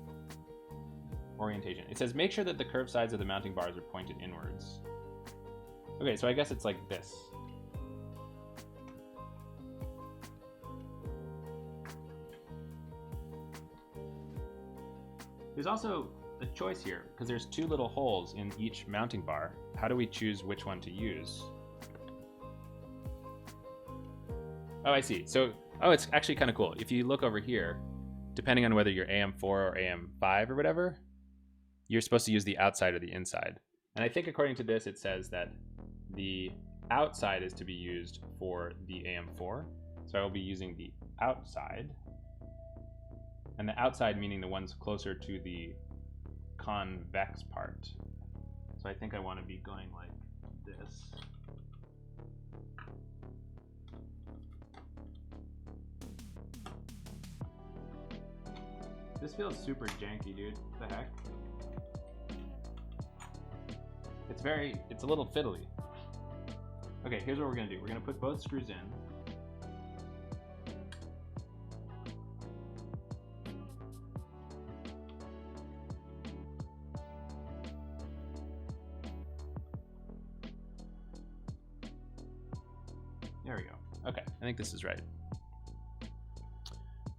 orientation. It says make sure that the curved sides of the mounting bars are pointed inwards. Okay, so I guess it's like this. There's also a choice here because there's two little holes in each mounting bar. How do we choose which one to use? Oh, I see. So, oh, it's actually kind of cool. If you look over here, depending on whether you're AM4 or AM5 or whatever, you're supposed to use the outside or the inside. And I think according to this, it says that the outside is to be used for the AM4. So I will be using the outside. And the outside meaning the ones closer to the convex part. So I think I want to be going like this. This feels super janky, dude. What the heck? It's a little fiddly. Okay, here's what we're gonna do. We're gonna put both screws in. There we go. Okay, I think this is right.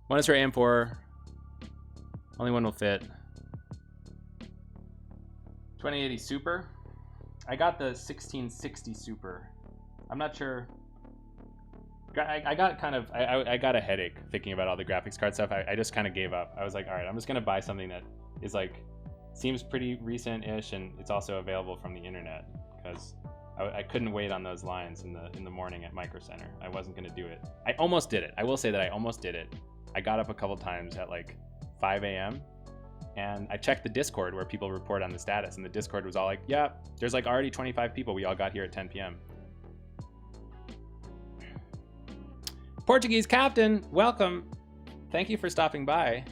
One is for AM4. Only one will fit. 2080 Super. I got the 1660 Super. I'm not sure. I got kind of, I got a headache thinking about all the graphics card stuff. I just kind of gave up. I was like, all right, I'm just gonna buy something that is like, seems pretty recent-ish, and it's also available from the internet, because I couldn't wait on those lines in the morning at Micro Center. I wasn't gonna do it. I almost did it. I will say that I almost did it. I got up a couple times at like 5 a.m. and I checked the Discord where people report on the status, and the Discord was all like, yeah, there's like already 25 people. We all got here at 10 p.m. Portuguese Captain, welcome. Thank you for stopping by.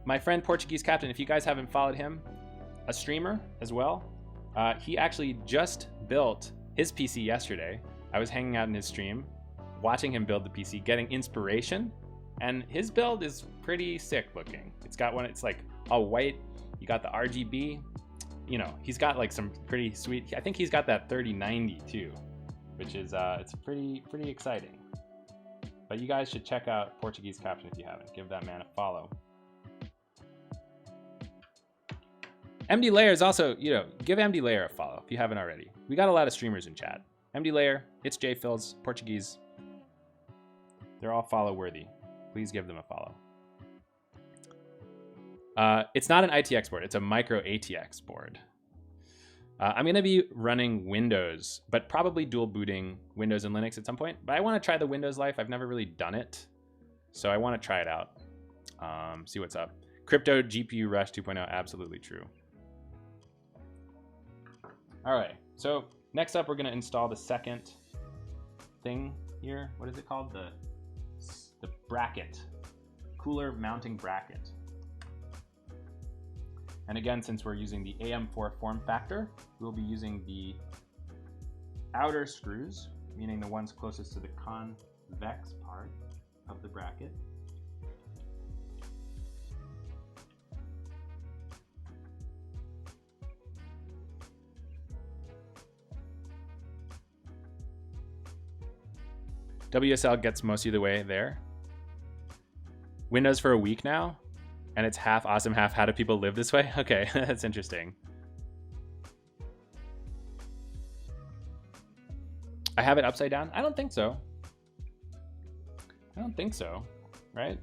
My friend Portuguese Captain, if you guys haven't followed him, a streamer as well. He actually just built his PC yesterday. I was hanging out in his stream, watching him build the PC, getting inspiration, and his build is pretty sick looking. It's got one, it's like all white. You got the RGB. You know, he's got like some pretty sweet, I think he's got that 3090 too, which is, it's pretty exciting. But you guys should check out Portuguese Captain if you haven't. Give that man a follow. MD Layer is also, you know, give MD Layer a follow if you haven't already. We got a lot of streamers in chat. MD Layer, it's JFills, Portuguese. They're all follow worthy. Please give them a follow. It's not an ITX board, it's a micro ATX board. I'm gonna be running Windows, but probably dual booting Windows and Linux at some point. But I wanna try the Windows life. I've never really done it. So I wanna try it out. See what's up. Crypto GPU Rush 2.0, absolutely true. All right, so next up, we're gonna install the second thing here. What is it called? The bracket, cooler mounting bracket. And again, since we're using the AM4 form factor, we'll be using the outer screws, meaning the ones closest to the convex part of the bracket. WSL gets most of the way there. Windows for a week now. And it's half awesome, half how do people live this way? Okay, that's interesting. I have it upside down? I don't think so. I don't think so, right?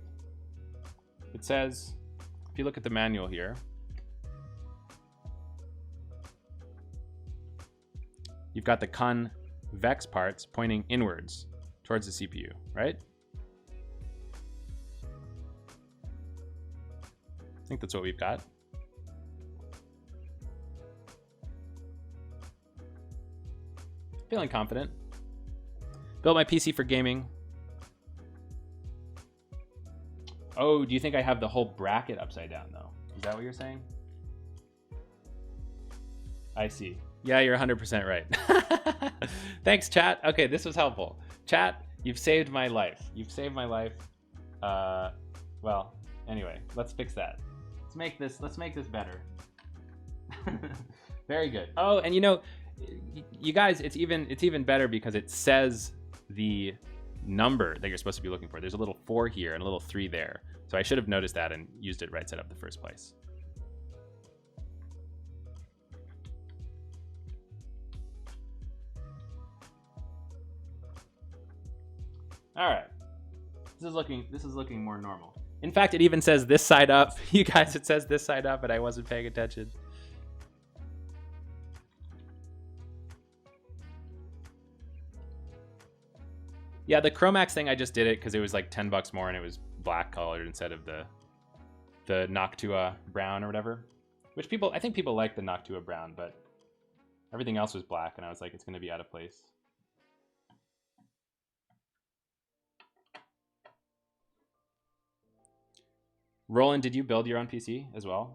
It says, if you look at the manual here, you've got the convex parts pointing inwards towards the CPU, right? I think that's what we've got. Feeling confident. Built my PC for gaming. Oh, do you think I have the whole bracket upside down though? Is that what you're saying? I see. Yeah, you're 100% right. Thanks, chat. Okay, this was helpful. Chat, you've saved my life. You've saved my life. Well, anyway, let's fix that. Let's make this better. Very good. Oh, and you know, you guys, it's even better because it says the number that you're supposed to be looking for. There's a little 4 here and a little 3 there. So I should have noticed that and used it right side up the first place. All right. This is looking more normal. In fact, it even says this side up. You guys, it says this side up, but I wasn't paying attention. Yeah, the Chromax thing, I just did it because it was like $10 more and it was black colored instead of the Noctua brown or whatever. Which I think people like the Noctua brown, but everything else was black and I was like, it's gonna be out of place. Roland, did you build your own PC as well?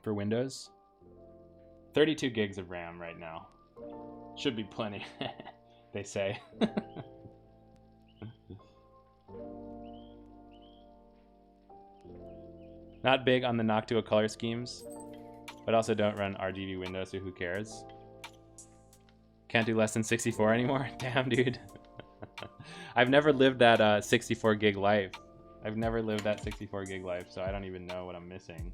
For Windows? 32 gigs of RAM right now. Should be plenty, they say. Not big on the Noctua color schemes, but also don't run RGB Windows, so who cares? Can't do less than 64 anymore? Damn, dude. I've never lived that 64 gig life. I've never lived that 64 gig life, so I don't even know what I'm missing.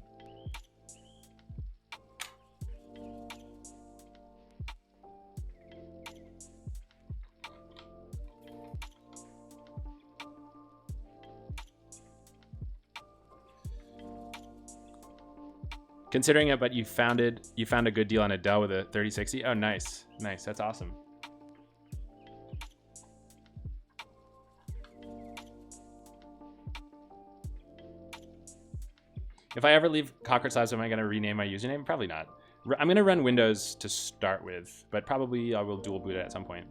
Considering it, but you found a good deal on a Dell with a 3060. Oh, nice, nice. That's awesome. If I ever leave Cockroach Labs, am I going to rename my username? Probably not. I'm going to run Windows to start with, but probably I will dual boot it at some point.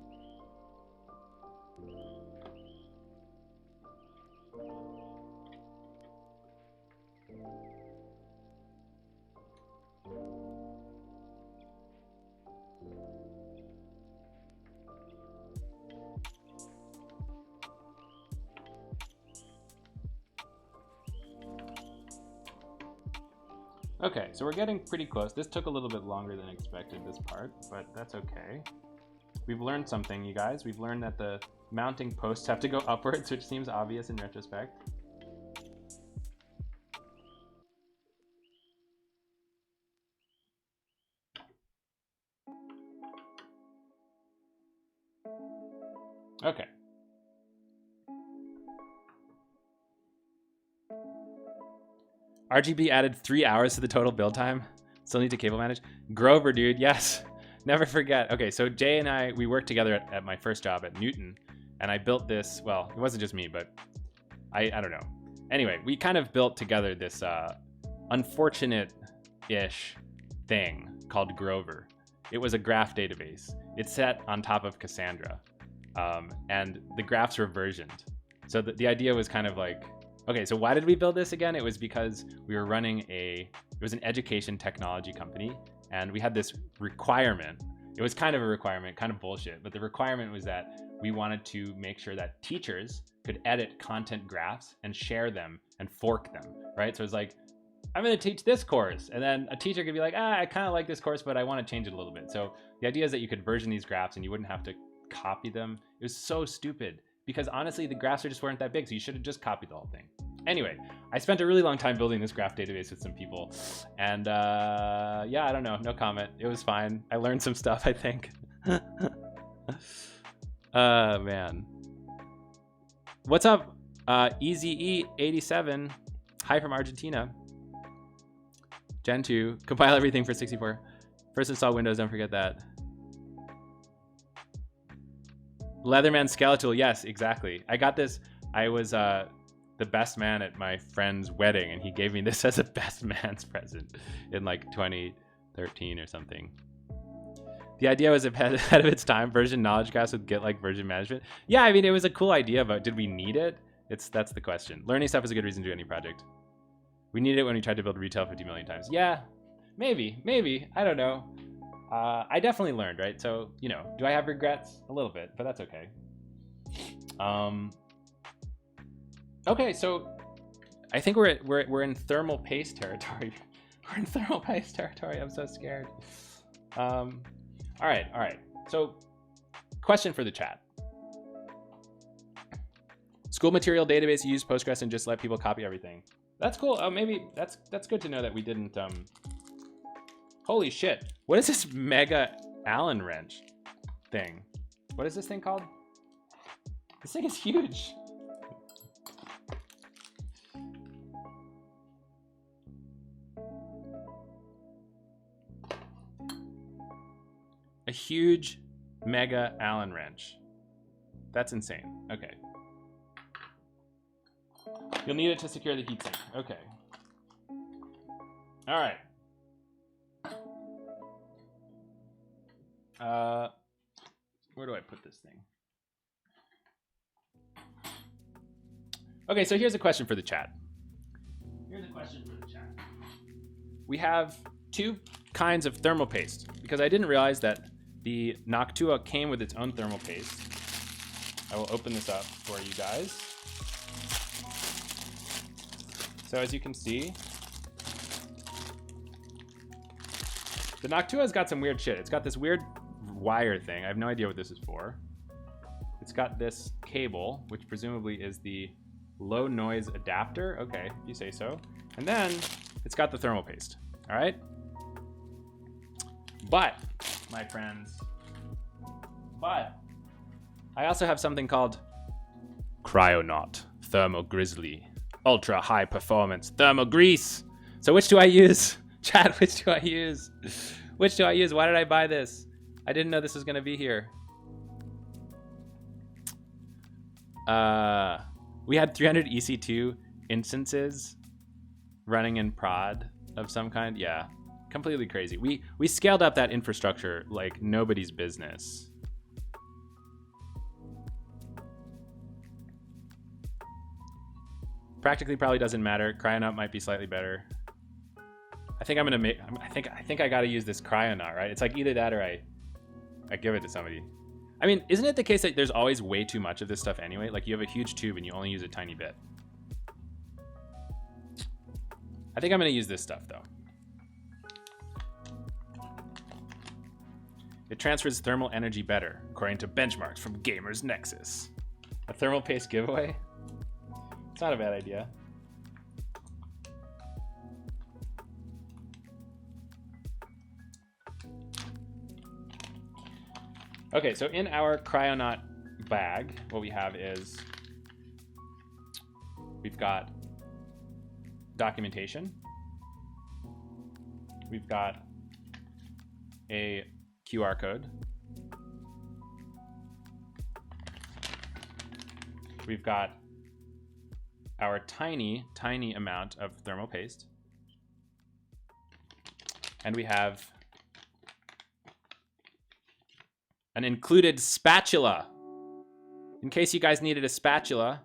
Okay, so we're getting pretty close. This took a little bit longer than expected, this part, but that's okay. We've learned something, you guys. We've learned that the mounting posts have to go upwards, which seems obvious in retrospect. Okay. RGB added 3 hours to the total build time. Still need to cable manage. Grover, dude, yes. Never forget. Okay, so Jay and I, we worked together at my first job at Newton, and I built this, well, it wasn't just me, but I don't know. Anyway, we kind of built together this unfortunate-ish thing called Grover. It was a graph database. It's set on top of Cassandra, and the graphs were versioned. So the idea was kind of like, okay, so why did we build this again? It was because we were running it was an education technology company, and we had this requirement. It was kind of a requirement, kind of bullshit, but the requirement was that we wanted to make sure that teachers could edit content graphs and share them and fork them, right? So it's like, I'm gonna teach this course, and then a teacher could be like, I kind of like this course, but I want to change it a little bit. So the idea is that you could version these graphs and you wouldn't have to copy them. It was so stupid because honestly, the graphs just weren't that big, so you should have just copied the whole thing. Anyway, I spent a really long time building this graph database with some people, and yeah, I don't know, no comment. It was fine. I learned some stuff, I think. Man. What's up, EZE87? Hi from Argentina. Gen 2, compile everything for 64. First install Windows, don't forget that. Leatherman Skeletal, yes, exactly. I got this. I was the best man at my friend's wedding, and he gave me this as a best man's present in like 2013 or something. The idea was ahead of its time. Version knowledge graphs with Git like version management. Yeah, I mean, it was a cool idea, but did we need it? That's the question. Learning stuff is a good reason to do any project. We needed it when we tried to build retail 50 million times. Yeah, maybe. I don't know. I definitely learned, right? So, you know, do I have regrets? A little bit, but that's okay. Okay, so I think we're in thermal paste territory. We're in thermal paste territory. I'm so scared. All right. So, question for the chat. School material database, use Postgres and just let people copy everything. That's cool. Maybe that's good to know that we didn't. Holy shit! What is this mega Allen wrench thing? What is this thing called? This thing is huge. A huge mega Allen wrench. That's insane. Okay. You'll need it to secure the heatsink. Okay. All right. Where do I put this thing? Okay, so here's a question for the chat. We have two kinds of thermal paste because I didn't realize that the Noctua came with its own thermal paste. I will open this up for you guys. So as you can see, the Noctua's got some weird shit. It's got this weird wire thing. I have no idea what this is for. It's got this cable, which presumably is the low noise adapter. Okay, if you say so. And then it's got the thermal paste. All right. But, my friends, I also have something called Cryonaut Thermal Grizzly Ultra High Performance Thermal Grease. So which do I use? Chat, which do I use? Which do I use? Why did I buy this? I didn't know this was gonna be here. We had 300 EC2 instances running in prod of some kind. Yeah, completely crazy. We scaled up that infrastructure like nobody's business. Practically probably doesn't matter. Cryonaut might be slightly better. I think I'm gonna make. I think I gotta use this Cryonaut, right? It's like either that or I give it to somebody. I mean, isn't it the case that there's always way too much of this stuff anyway? Like you have a huge tube and you only use a tiny bit. I think I'm gonna use this stuff though. It transfers thermal energy better, according to benchmarks from Gamers Nexus. A thermal paste giveaway? It's not a bad idea. Okay, so in our Cryonaut bag, what we have is we've got documentation. We've got a QR code. We've got our tiny amount of thermal paste. And we have an included spatula. In case you guys needed a spatula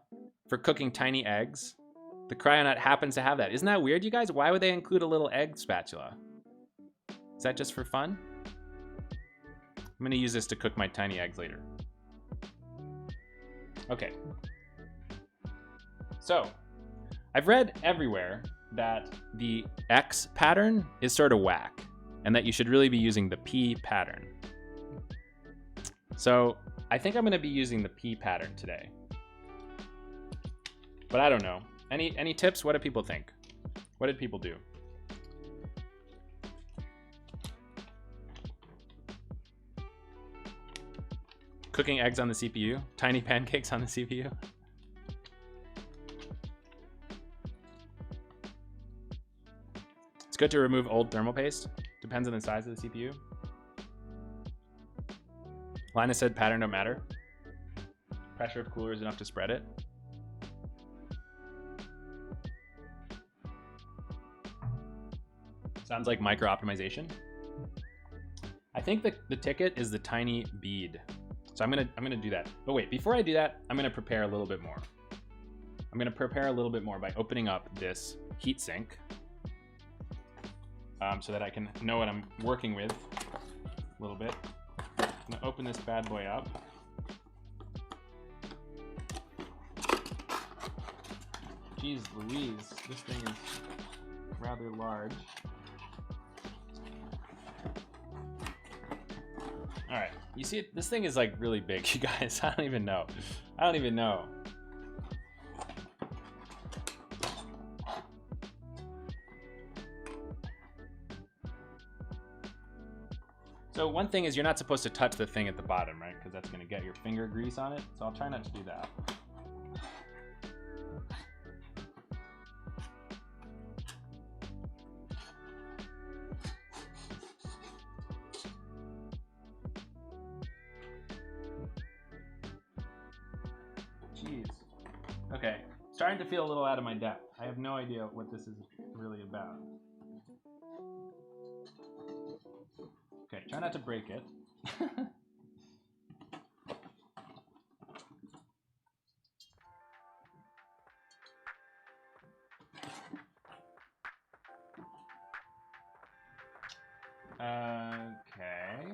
for cooking tiny eggs, the Cryonaut happens to have that. Isn't that weird, you guys? Why would they include a little egg spatula? Is that just for fun? I'm gonna use this to cook my tiny eggs later. Okay. So, I've read everywhere that the X pattern is sort of whack and that you should really be using the P pattern. So, I think I'm gonna be using the P pattern today. But I don't know. Any tips? What do people think? What did people do? Cooking eggs on the CPU? Tiny pancakes on the CPU? It's good to remove old thermal paste. Depends on the size of the CPU. Linus said pattern don't matter. Pressure of cooler is enough to spread it. Sounds like micro optimization. I think the ticket is the tiny bead. So I'm gonna do that. But wait, before I do that, I'm gonna prepare a little bit more. I'm gonna prepare a little bit more by opening up this heatsink, so that I can know what I'm working with a little bit. I'm gonna open this bad boy up. Jeez Louise, this thing is rather large. All right, you see, this thing is like really big, you guys. I don't even know. So one thing is you're not supposed to touch the thing at the bottom, right? Because that's gonna get your finger grease on it. So I'll try not to do that. Jeez. Okay, starting to feel a little out of my depth. I have no idea what this is really about. Okay, try not to break it. Okay.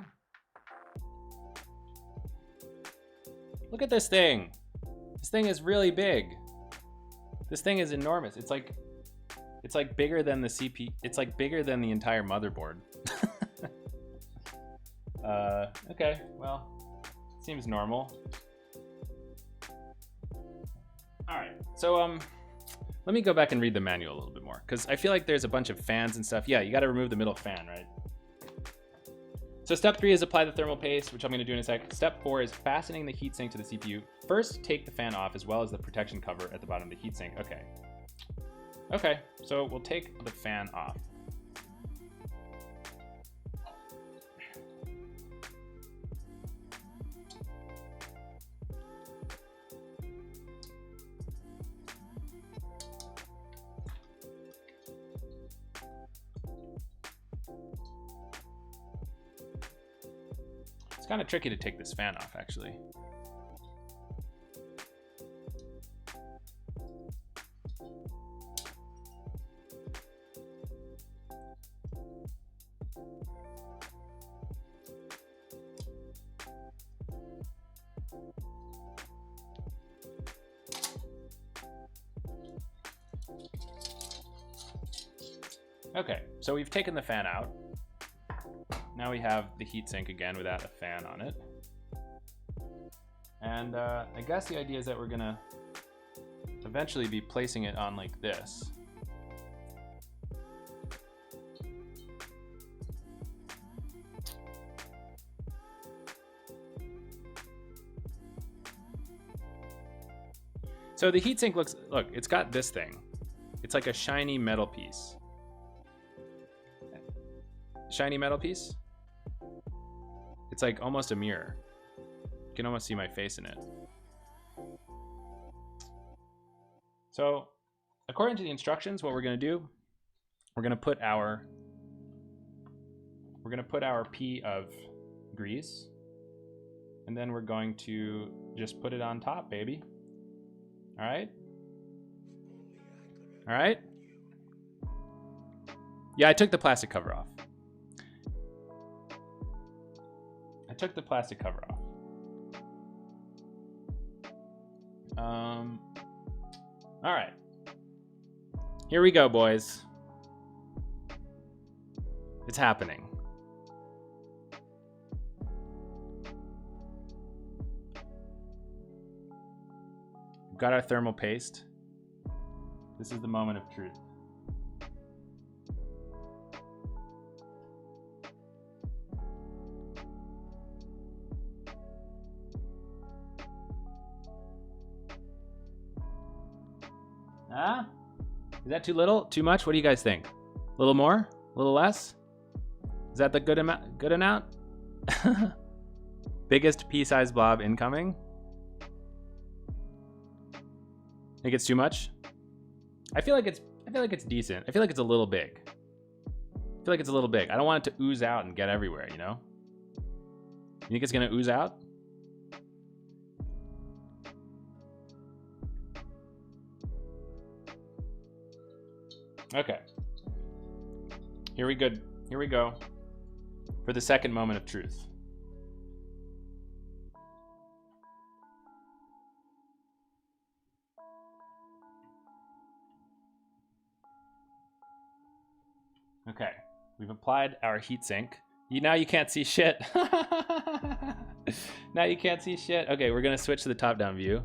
Look at this thing. This thing is really big. This thing is enormous. It's like bigger than the CPU. It's like bigger than the entire motherboard. Okay, well, seems normal. All right, so let me go back and read the manual a little bit more, because I feel like there's a bunch of fans and stuff. Yeah, you got to remove the middle fan, right? So step 3 is apply the thermal paste, which I'm going to do in a sec. Step 4 is fastening the heatsink to the CPU. First, take the fan off as well as the protection cover at the bottom of the heatsink. Okay. Okay, so we'll take the fan off. It's kind of tricky to take this fan off, actually. Okay, so we've taken the fan out. Now we have the heatsink again without a fan on it. And I guess the idea is that we're gonna eventually be placing it on like this. So the heatsink looks, look, it's got this thing. It's like a shiny metal piece. Shiny metal piece. It's like almost a mirror. You can almost see my face in it. So according to the instructions, what we're going to do, we're going to put our P of grease, and then we're going to just put it on top, baby. All right. All right. Yeah, I took the plastic cover off. Took the plastic cover off. All right. Here we go, boys. It's happening. We've got our thermal paste. This is the moment of truth. Ah? Is that too little? Too much? What do you guys think? A little more? A little less? Is that the good amount? Good amount? Biggest pea-sized blob incoming? Think it's too much? I feel like it's decent. I feel like it's a little big. I feel like it's a little big. I don't want it to ooze out and get everywhere, you know? You think it's gonna ooze out? Okay. Here we go. For the second moment of truth. Okay, we've applied our heatsink. Now you can't see shit. Now you can't see shit. Okay, we're gonna switch to the top-down view.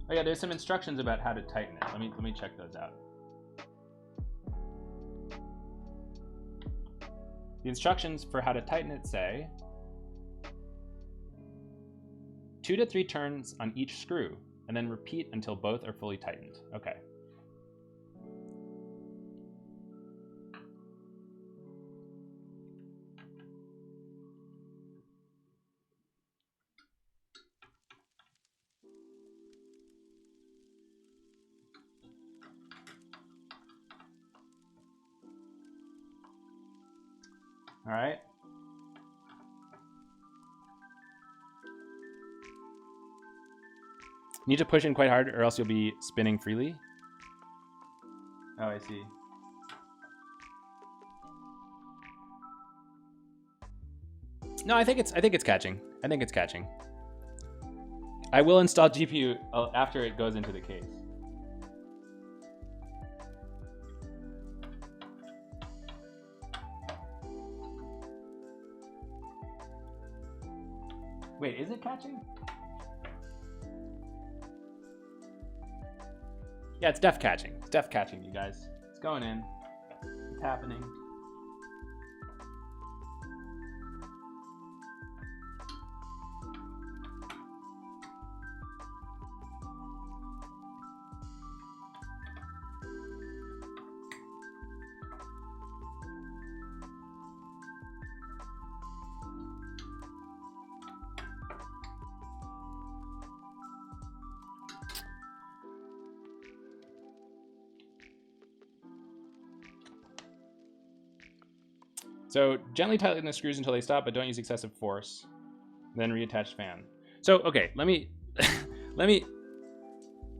Oh yeah, there's some instructions about how to tighten it. Let me check those out. The instructions for how to tighten it say 2 to 3 turns on each screw, and then repeat until both are fully tightened. Okay. All right. Need to push in quite hard or else you'll be spinning freely. Oh, I see. No, I think it's catching. I think it's catching. I will install GPU after it goes into the case. Wait, is it catching? Yeah, it's def catching. It's def catching, you guys. It's going in. It's happening. So gently tighten the screws until they stop, but don't use excessive force. Then reattach fan. So, okay, let me,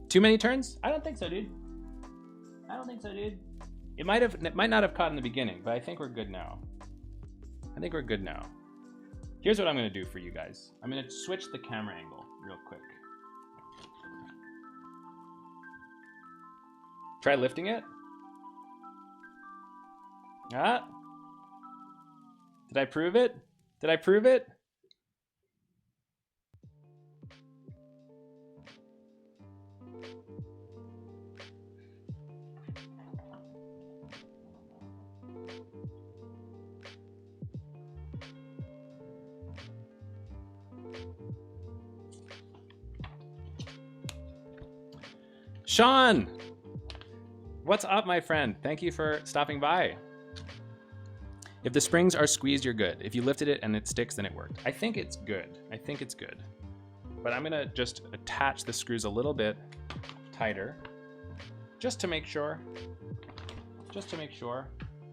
too many turns? I don't think so, dude. I don't think so, dude. It might not have caught in the beginning, but I think we're good now. I think we're good now. Here's what I'm gonna do for you guys. I'm gonna switch the camera angle real quick. Try lifting it. Ah. Did I prove it? Did I prove it? Sean! What's up, my friend? Thank you for stopping by. If the springs are squeezed, you're good. If you lifted it and it sticks, then it worked. I think it's good. I think it's good. But I'm gonna just attach the screws a little bit tighter, just to make sure. Just to make sure.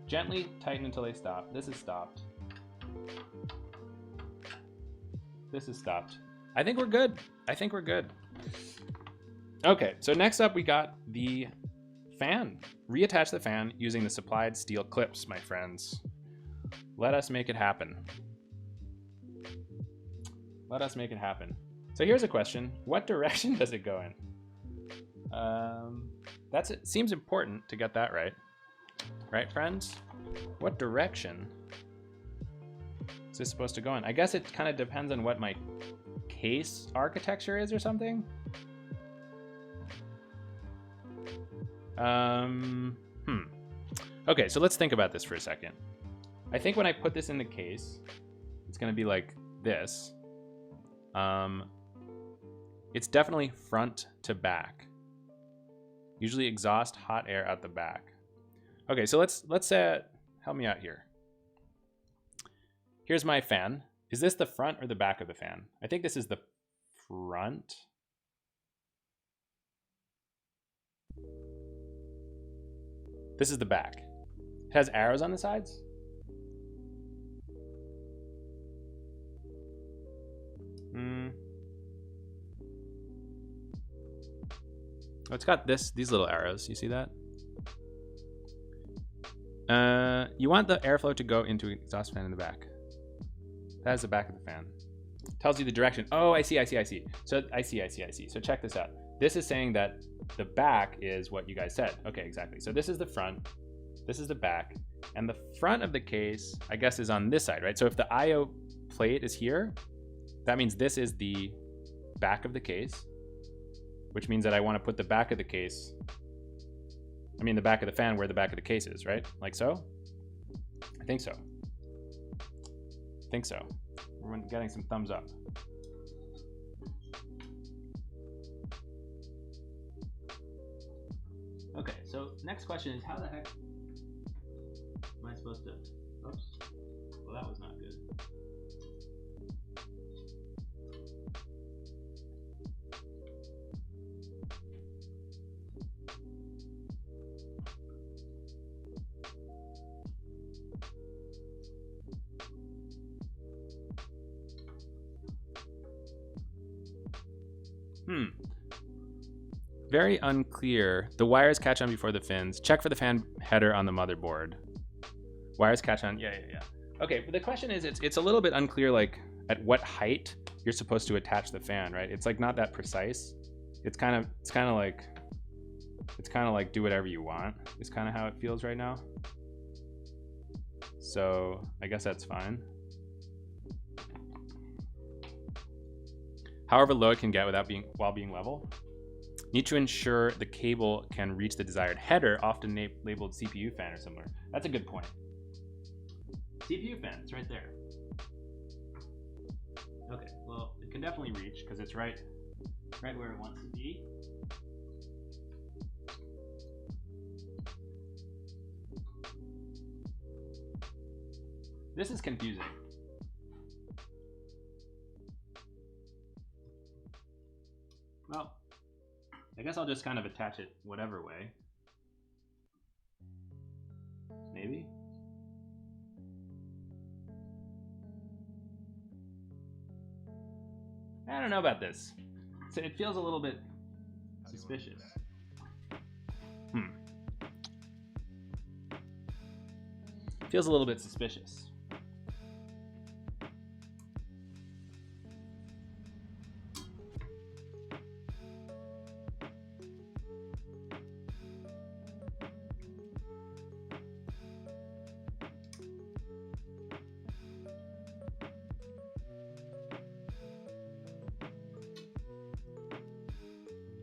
Gently tighten until they stop. This is stopped. This is stopped. I think we're good. I think we're good. Okay, so next up we got the fan. Reattach the fan using the supplied steel clips, my friends. Let us make it happen. Let us make it happen. So here's a question. What direction does it go in? It seems important to get that right. Right, friends? What direction is this supposed to go in? I guess it kind of depends on what my case architecture is or something. Okay, so let's think about this for a second. I think when I put this in the case, it's gonna be like this. It's definitely front to back. Usually exhaust hot air out the back. Okay, so let's help me out here. Here's my fan. Is this the front or the back of the fan? I think this is the front. This is the back. It has arrows on the sides. Oh, it's got these little arrows. You see that? You want the airflow to go into an exhaust fan in the back. That is the back of the fan. Tells you the direction. Oh, I see. So I see. So check this out. This is saying that the back is what you guys said. Okay, exactly. So this is the front. This is the back. And the front of the case, I guess, is on this side, right? So if the IO plate is here, that means this is the back of the case, which means that I want to put the back of the case, the back of the fan where the back of the case is, right? Like so? I think so. We're getting some thumbs up. Okay, so next question is, how the heck am I supposed to... Oops. Well, that was not good. Very unclear. The wires catch on before the fins. Check for the fan header on the motherboard. Wires catch on. Yeah. Okay, but the question is, it's a little bit unclear, like at what height you're supposed to attach the fan, right? It's like not that precise. It's kind of like do whatever you want. Is kind of how it feels right now. So I guess that's fine. However low it can get while being level. Need to ensure the cable can reach the desired header, often labeled CPU fan or similar. That's a good point. CPU fan, it's right there. Okay, well, it can definitely reach because it's right where it wants to be. This is confusing. Well, I guess I'll just kind of attach it whatever way. Maybe. I don't know about this. So it feels a little bit suspicious. Feels a little bit suspicious.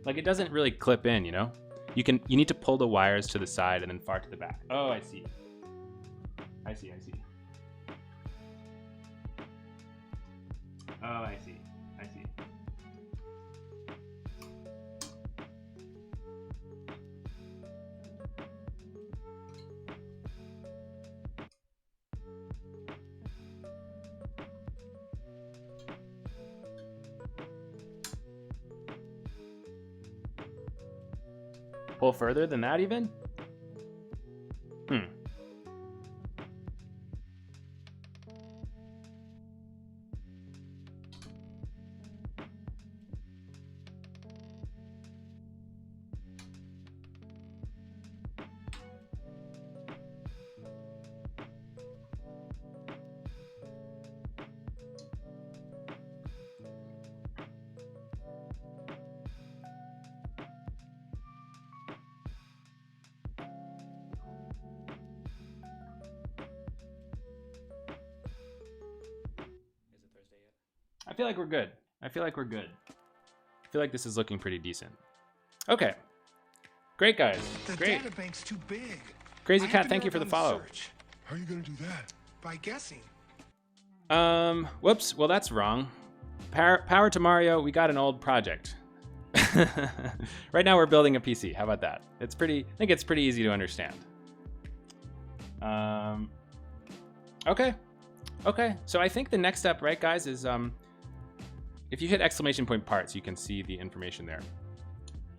Like it doesn't really clip in, you know? You need to pull the wires to the side and then far to the back. Oh, I see. I see. Oh, I see. Pull further than that even? I feel like we're good. I feel like we're good. I feel like this is looking pretty decent. Okay. Great, guys. The Great. data bank's too big. Crazy I have Cat, to thank you narrow for the down follow. search. How are you gonna do that? By guessing. Whoops. Well, that's wrong. Power to Mario, we got an old project. Right now we're building a PC. How about that? It's pretty, I think it's pretty easy to understand. Okay. Okay. So I think the next step, right, guys, is if you hit exclamation point parts, you can see the information there.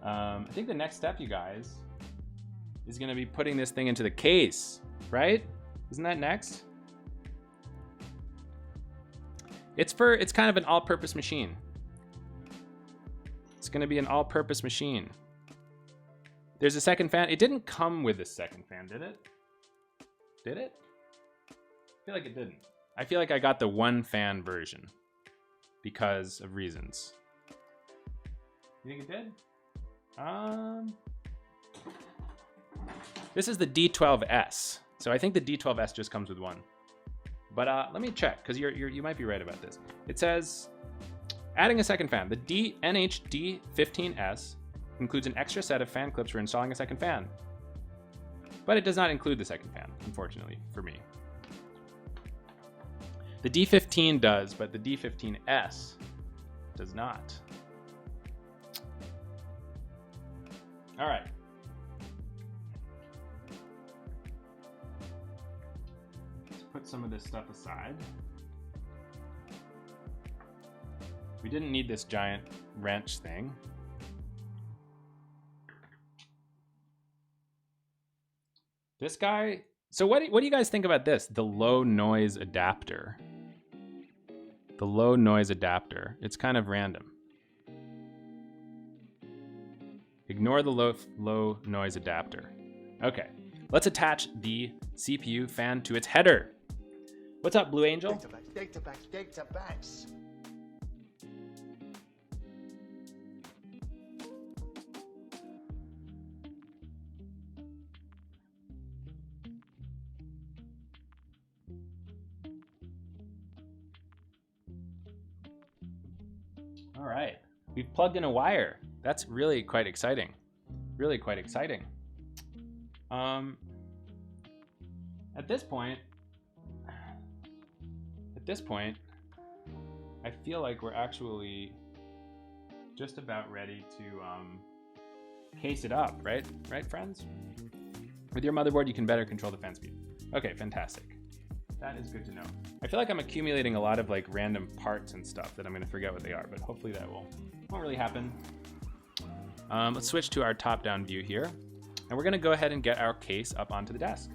I think the next step, you guys, is going to be putting this thing into the case, right? Isn't that next? It's kind of an all-purpose machine. It's going to be an all-purpose machine. There's a second fan. It didn't come with a second fan, did it? Did it? I feel like it didn't. I feel like I got the one fan version because of reasons. You think it did? This is the D12S. So I think the D12S just comes with one. But let me check, because you might be right about this. It says, adding a second fan. The NHD15S includes an extra set of fan clips for installing a second fan. But it does not include the second fan, unfortunately, for me. The D15 does, but the D15S does not. All right. Let's put some of this stuff aside. We didn't need this giant wrench thing. This guy, so what do you guys think about this? The low noise adapter. The low noise adapter. It's kind of random. Ignore the low noise adapter. Okay, let's attach the CPU fan to its header. What's up, Blue Angel? Data backs. All right, we've plugged in a wire. That's really quite exciting. Really quite exciting. At this point, I feel like we're actually just about ready to case it up, right? Right, friends? With your motherboard, you can better control the fan speed. Okay, fantastic. That is good to know. I feel like I'm accumulating a lot of like random parts and stuff that I'm gonna forget what they are, but hopefully that won't really happen. Let's switch to our top-down view here. And we're gonna go ahead and get our case up onto the desk.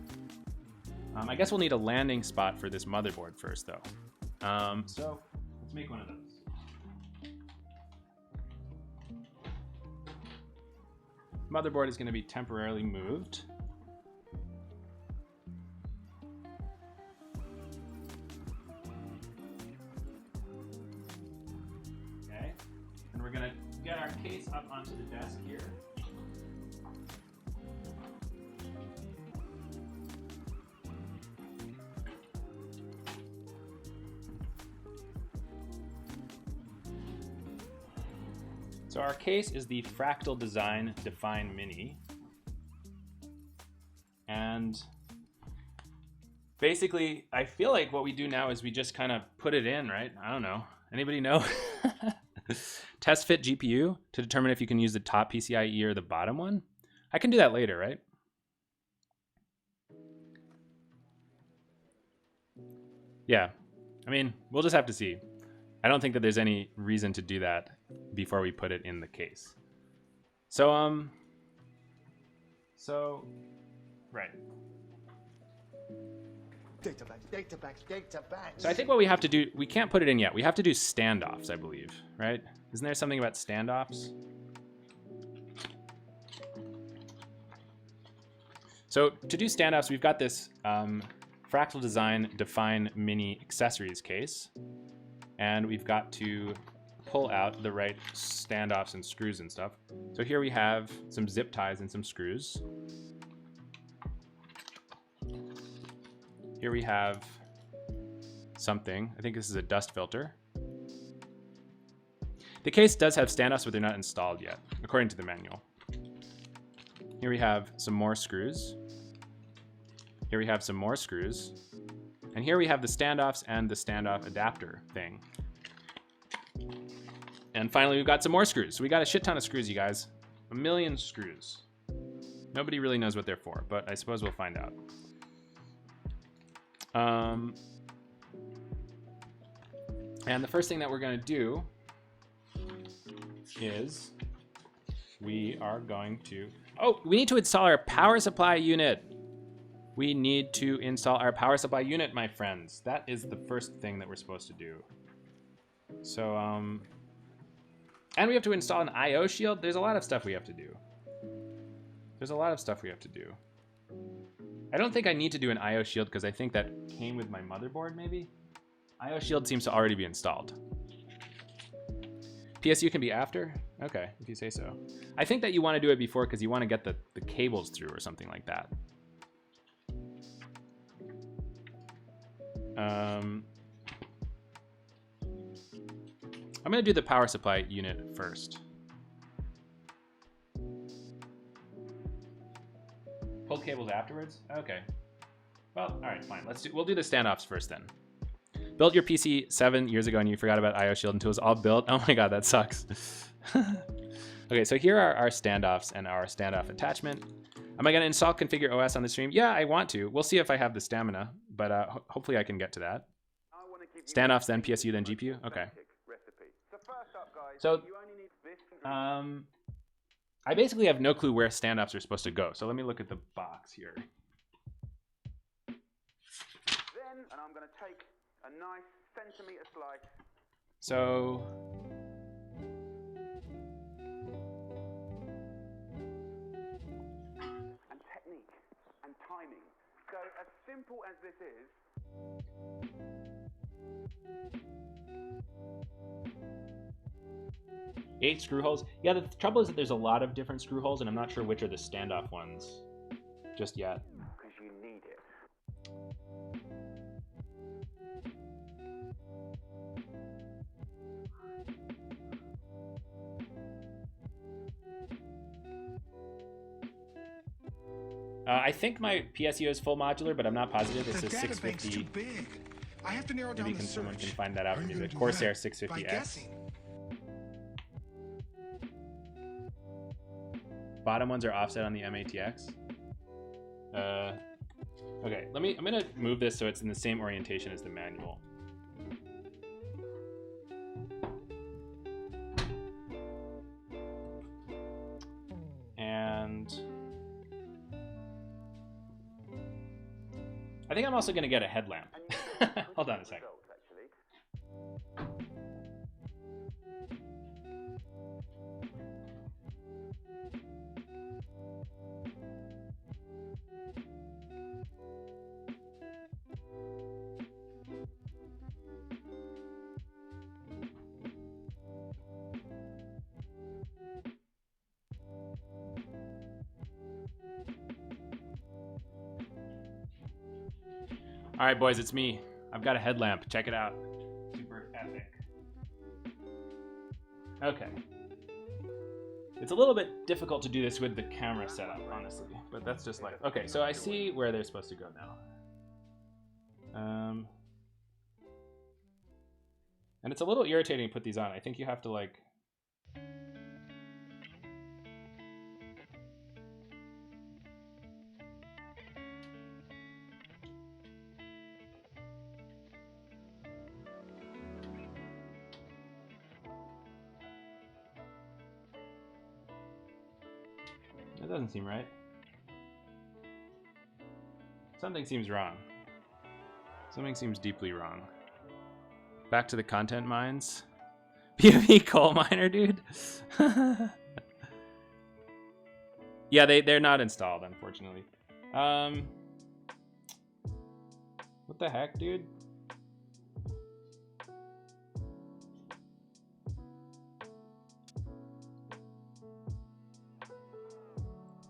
I guess we'll need a landing spot for this motherboard first though. So let's make one of those. Motherboard is gonna be temporarily moved. Okay, and we're gonna get our case up onto the desk here. So our case is the Fractal Design Define Mini. And basically, I feel like what we do now is we just kind of put it in, right? I don't know. Anybody know? Test fit GPU to determine if you can use the top PCIe or the bottom one. I can do that later, right? Yeah, I mean, we'll just have to see. I don't think that there's any reason to do that before we put it in the case. So, right. Data backs. So I think what we have to do, we can't put it in yet. We have to do standoffs, I believe, right? Isn't there something about standoffs? So to do standoffs, we've got this Fractal Design Define Mini accessories case. And we've got to pull out the right standoffs and screws and stuff. So here we have some zip ties and some screws. Here we have something. I think this is a dust filter. The case does have standoffs, but they're not installed yet, according to the manual. Here we have some more screws. Here we have some more screws. And here we have the standoffs and the standoff adapter thing. And finally, we've got some more screws. So we got a shit ton of screws, you guys. 1 million screws. Nobody really knows what they're for, but I suppose we'll find out. And the first thing that we're going to do is we are going to... Oh, we need to install our power supply unit. We need to install our power supply unit, my friends. That is the first thing that we're supposed to do. So, and we have to install an IO shield. There's a lot of stuff we have to do. There's a lot of stuff we have to do. I don't think I need to do an IO shield because I think that came with my motherboard, maybe? IO shield seems to already be installed. PSU can be after? Okay, if you say so. I think that you want to do it before because you want to get the cables through or something like that. I'm going to do the power supply unit first. Pull cables afterwards? Okay. Well, all right, fine. We'll do the standoffs first then. Built your PC 7 years ago and you forgot about IO Shield until it was all built. Oh my god, that sucks. Okay, so here are our standoffs and our standoff attachment. Am I going to install Configure OS on the stream? Yeah, I want to. We'll see if I have the stamina, but hopefully I can get to that. Standoffs, then PSU, then GPU? Okay. So, I basically have no clue where standoffs are supposed to go. So let me look at the box here. Then, and I'm going to take a nice centimeter slice. So, and technique and timing. So as simple as this is. 8 screw holes. Yeah, the trouble is that there's a lot of different screw holes, and I'm not sure which are the standoff ones just yet. Because you need it. I think my PSU is full modular, but I'm not positive. It says The data bank's 650. too big. I have to narrow down Maybe the someone search. can find that out How for are me. you The gonna do Corsair that? By 650X. guessing. Bottom ones are offset on the MATX. Okay, I'm gonna move this so it's in the same orientation as the manual. And I think I'm also gonna get a headlamp. Hold on a second. All right, boys, it's me. I've got a headlamp. Check it out. Super epic. Okay. It's a little bit difficult to do this with the camera setup, honestly, but that's just like, okay, so I see where they're supposed to go now. And it's a little irritating to put these on. I think you have to like, that doesn't seem right. Something seems wrong. Something seems deeply wrong. Back to the content mines. POV coal miner, dude. Yeah, they're not installed, unfortunately. What the heck, dude?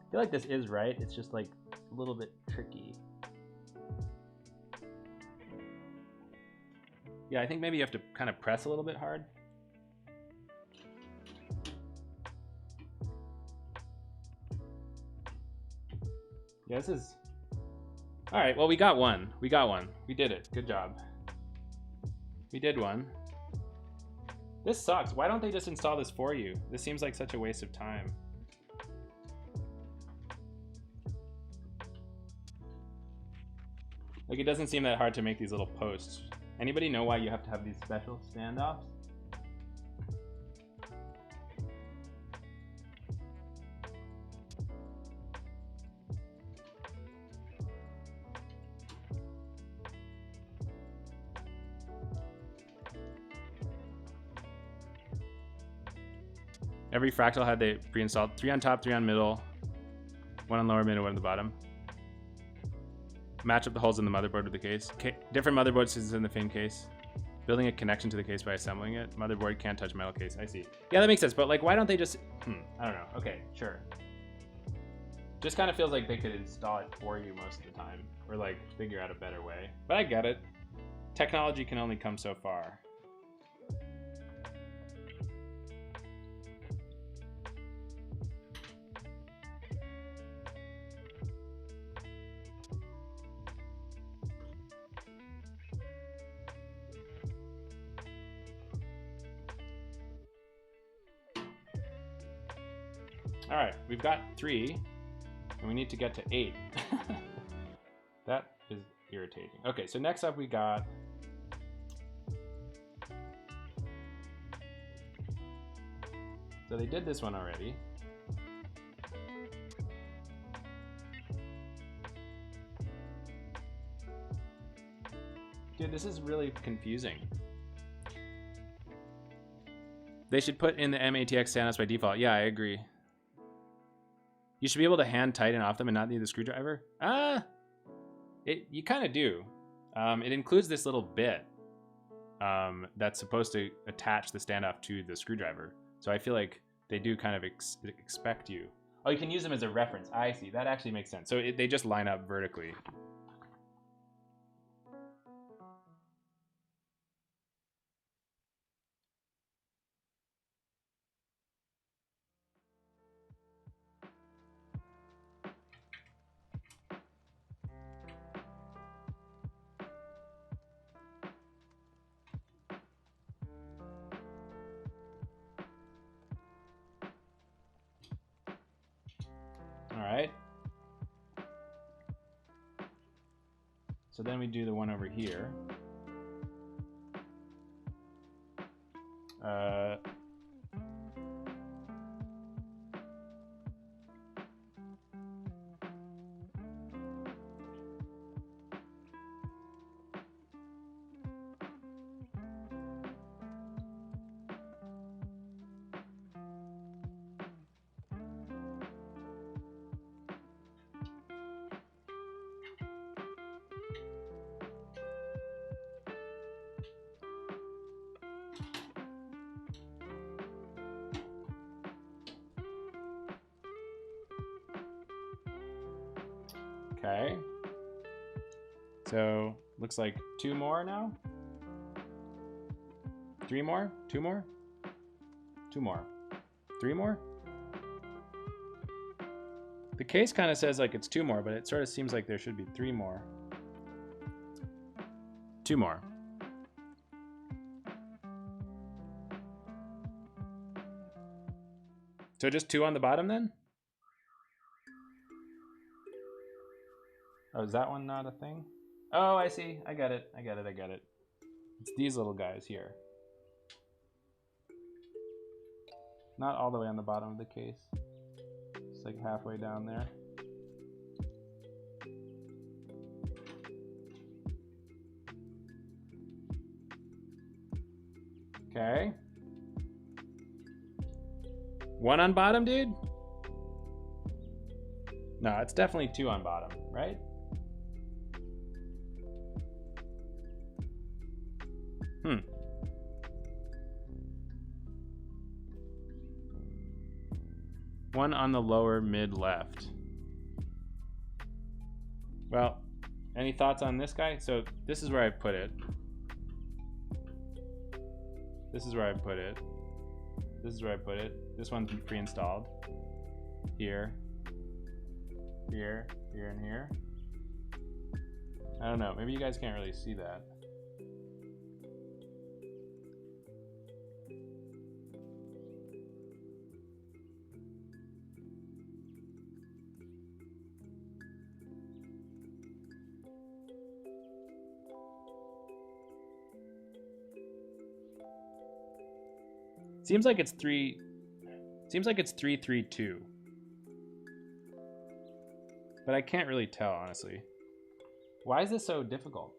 I feel like this is right. It's just like a little bit tricky. Yeah, I think maybe you have to kind of press a little bit hard. Yeah, this is... All right, well, we got one. We got one. We did it. Good job. We did one. This sucks. Why don't they just install this for you? This seems like such a waste of time. Like, it doesn't seem that hard to make these little posts. Anybody know why you have to have these special standoffs? Every fractal had they pre-installed. 3 on top, 3 on middle, 1 on lower, middle, 1 on the bottom. Match up the holes in the motherboard with the case. Different motherboard systems in the same case. Building a connection to the case by assembling it. Motherboard can't touch metal case. I see. Yeah, that makes sense. But like, why don't they just... I don't know. Okay, sure. Just kind of feels like they could install it for you most of the time. Or like, figure out a better way. But I get it. Technology can only come so far. All right, we've got 3, and we need to get to 8. That is irritating. Okay, so next up we got... So they did this one already. Dude, this is really confusing. They should put in the MATX standoffs by default. Yeah, I agree. You should be able to hand tighten off them and not need the screwdriver. You kind of do. It includes this little bit that's supposed to attach the standoff to the screwdriver. So I feel like they do kind of expect you. Oh, you can use them as a reference. I see. That actually makes sense. So they just line up vertically. All right. So then we do the one over here. Okay. So looks like 2 more now. 3 more? 2 more? 2 more. 3 more? The case kind of says like it's 2 more, but it sort of seems like there should be 3 more. 2 more. So just 2 on the bottom then? Oh, is that one not a thing? Oh, I see. I get it. I get it. I get it. It's these little guys here. Not all the way on the bottom of the case. It's like halfway down there. Okay. 1 on bottom, dude? No, it's definitely 2 on bottom, right? One on the lower mid left. Well, any thoughts on this guy? So this is where I put it. This is where I put it. This is where I put it. This one's pre-installed. Here. here, here, and here. I don't know. Maybe you guys can't really see that. Seems like it's 332. But I can't really tell, honestly. Why is this so difficult?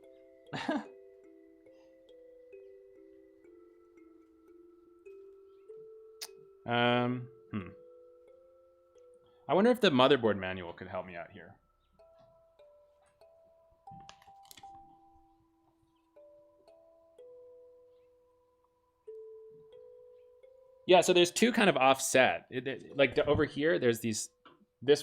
I wonder if the motherboard manual could help me out here. Yeah, so there's two kind of offset. Like over here, there's this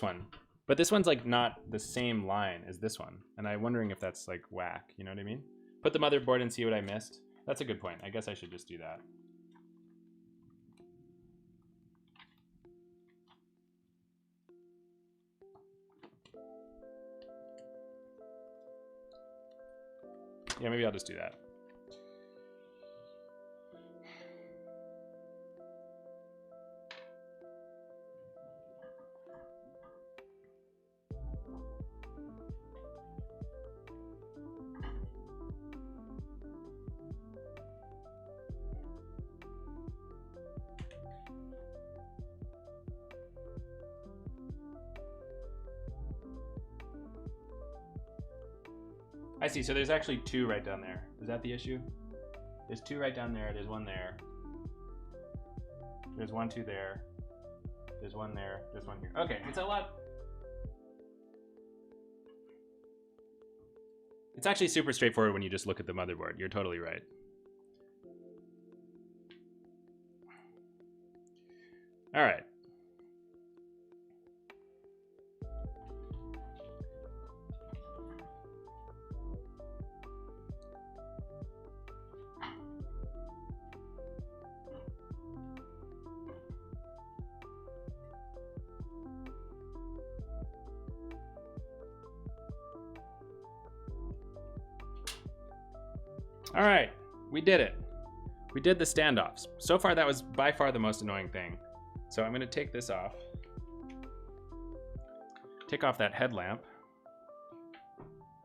one. But this one's like not the same line as this one. And I'm wondering if that's like whack, you know what I mean? Put the motherboard and see what I missed. That's a good point. I guess I should just do that. Yeah, maybe I'll just do that. I see, so there's actually two right down there. Is that the issue? There's two right down there, there's one there. There's one, two there. There's one there, there's one here. Okay, it's a lot. It's actually super straightforward when you just look at the motherboard. You're totally right. All right. All right, we did it. We did the standoffs. So far, that was by far the most annoying thing. So I'm gonna take this off. Take off that headlamp.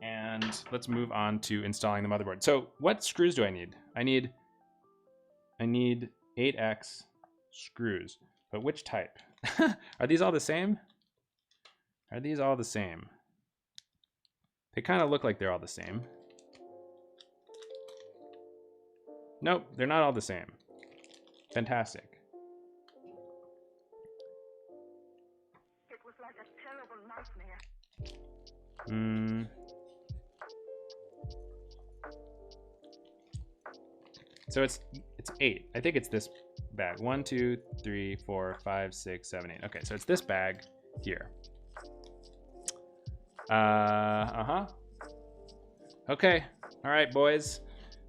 And let's move on to installing the motherboard. So what screws do I need? I need 8x screws, but which type? Are these all the same? Are these all the same? They kind of look like they're all the same. Nope, they're not all the same. Fantastic. It was like a terrible nightmare. So it's 8. I think it's this bag. 1, 2, 3, 4, 5, 6, 7, 8. Okay, so it's this bag here. Okay. All right, boys.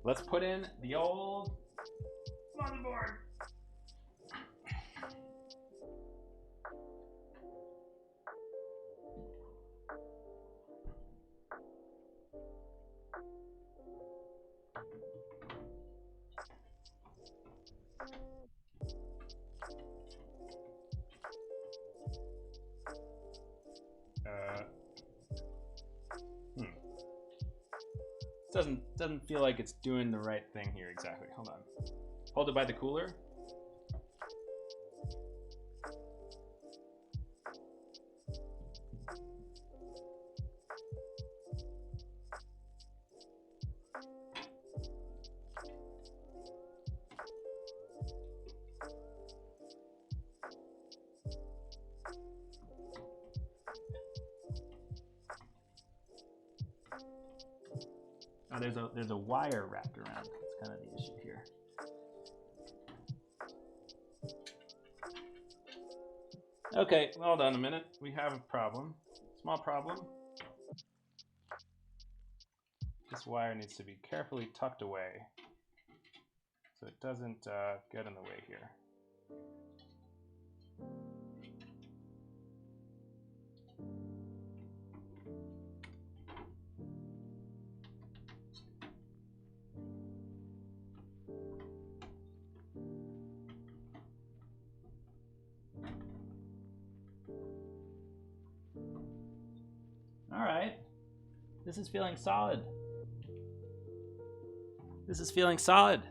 Let's put in the old motherboard. Doesn't feel like it's doing the right thing here exactly. Hold on. Hold it by the cooler. Oh, there's a wire wrapped around. That's kind of the issue here. Okay, hold on a minute. We have a problem. Small problem. This wire needs to be carefully tucked away so it doesn't get in the way here. All right. This is feeling solid. This is feeling solid.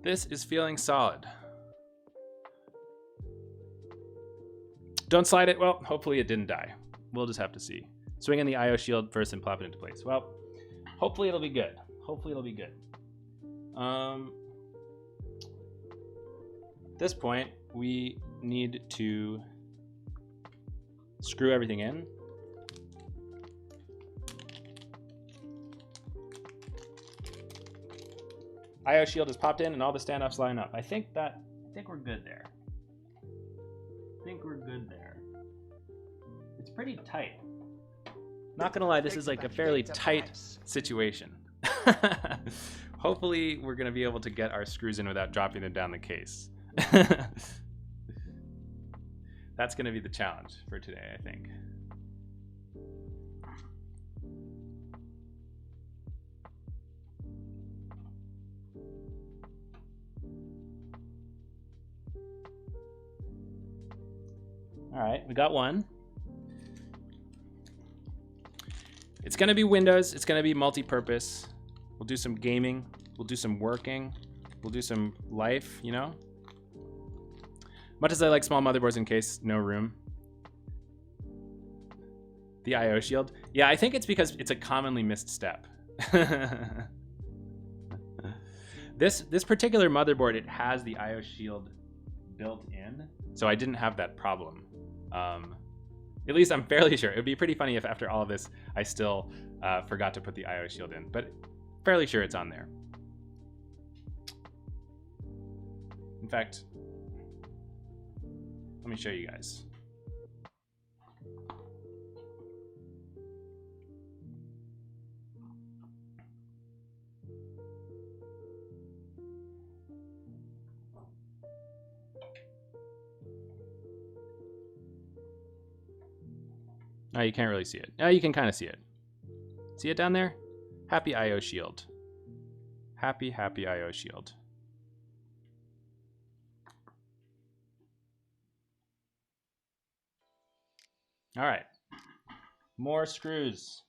This is feeling solid. Don't slide it. Well, hopefully it didn't die. We'll just have to see. Swing in the IO shield first and plop it into place. Well, hopefully it'll be good. Hopefully it'll be good. At this point, we need to screw everything in. IO shield is popped in and all the standoffs line up. I think we're good there. I think we're good there. It's pretty tight. Not gonna lie, this is like a fairly tight situation. Hopefully we're gonna be able to get our screws in without dropping them down the case. That's gonna be the challenge for today, I think. All right, we got one. It's gonna be Windows, it's gonna be multi-purpose. We'll do some gaming, we'll do some working, we'll do some life, you know? Much as I like small motherboards in case no room. The IO shield. Yeah, I think it's because it's a commonly missed step. This particular motherboard, it has the IO shield built in, so I didn't have that problem. At least I'm fairly sure. It would be pretty funny if after all of this, I still forgot to put the IO shield in, but fairly sure it's on there. In fact, let me show you guys. Oh, you can't really see it. Oh, you can kind of see it. See it down there? Happy IO shield. Happy IO shield. All right. More screws.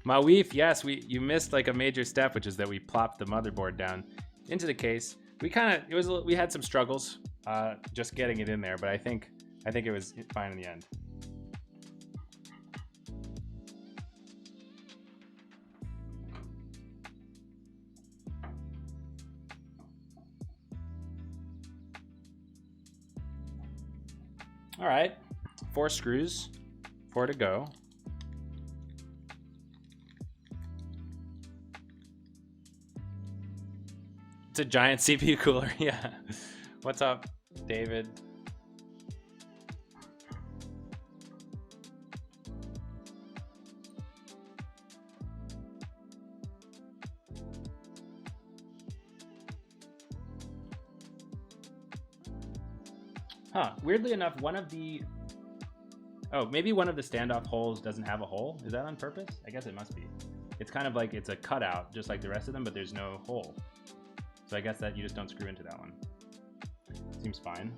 Mawif, yes, you missed like a major step, which is that we plopped the motherboard down into the case. We had some struggles just getting it in there, but I think it was fine in the end. All right, 4 screws, 4 to go. It's a giant CPU cooler, yeah. What's up, David? Huh, weirdly enough, maybe one of the standoff holes doesn't have a hole. Is that on purpose? I guess it must be. It's kind of like it's a cutout, just like the rest of them, but there's no hole. So I guess that you just don't screw into that one. Seems fine.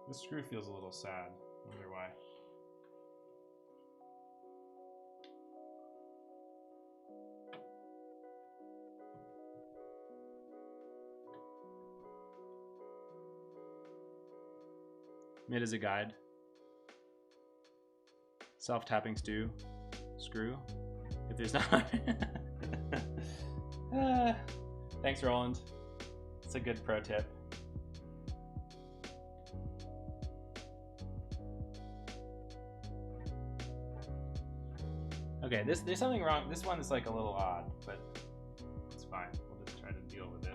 This screw feels a little sad. I wonder why. Mid is a guide. Self-tapping screw. If there's not. Thanks, Roland. It's a good pro tip. Okay, there's something wrong. This one is like a little odd, but it's fine. We'll just try to deal with it.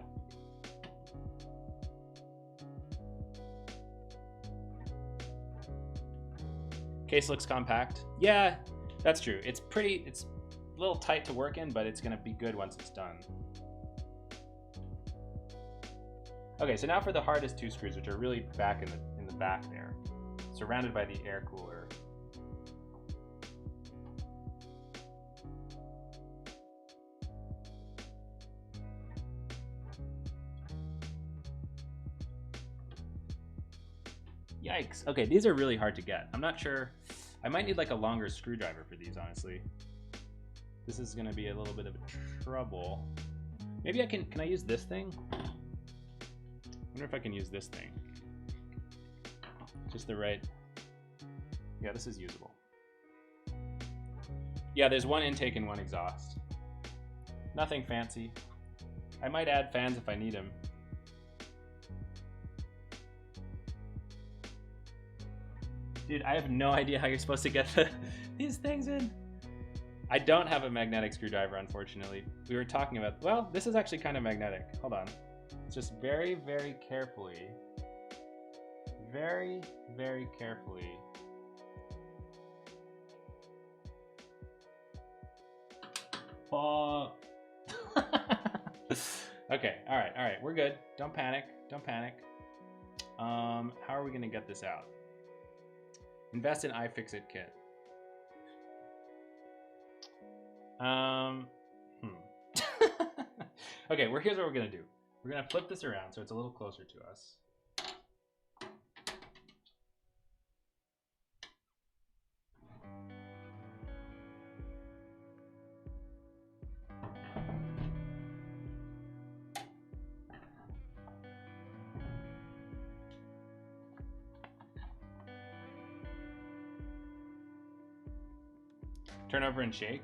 Case looks compact. Yeah, that's true. It's a little tight to work in, but it's gonna be good once it's done. Okay, so now for the hardest two screws, which are really back in the back there, surrounded by the air cooler. Yikes. Okay, these are really hard to get. I'm not sure. I might need like a longer screwdriver for these, honestly. This is gonna be a little bit of a trouble. Maybe I can I use this thing? I wonder if I can use this thing. Just the right, yeah, this is usable. Yeah, there's one intake and one exhaust. Nothing fancy. I might add fans if I need them. Dude, I have no idea how you're supposed to get these things in. I don't have a magnetic screwdriver, unfortunately. We were talking about, well, this is actually kind of magnetic. Hold on. Just very, very carefully. Very, very carefully. Oh. Okay, all right, we're good. Don't panic, don't panic. How are we gonna get this out? Invest in iFixit kit. Okay, here's what we're gonna do. We're gonna flip this around so it's a little closer to us. Turn over and shake.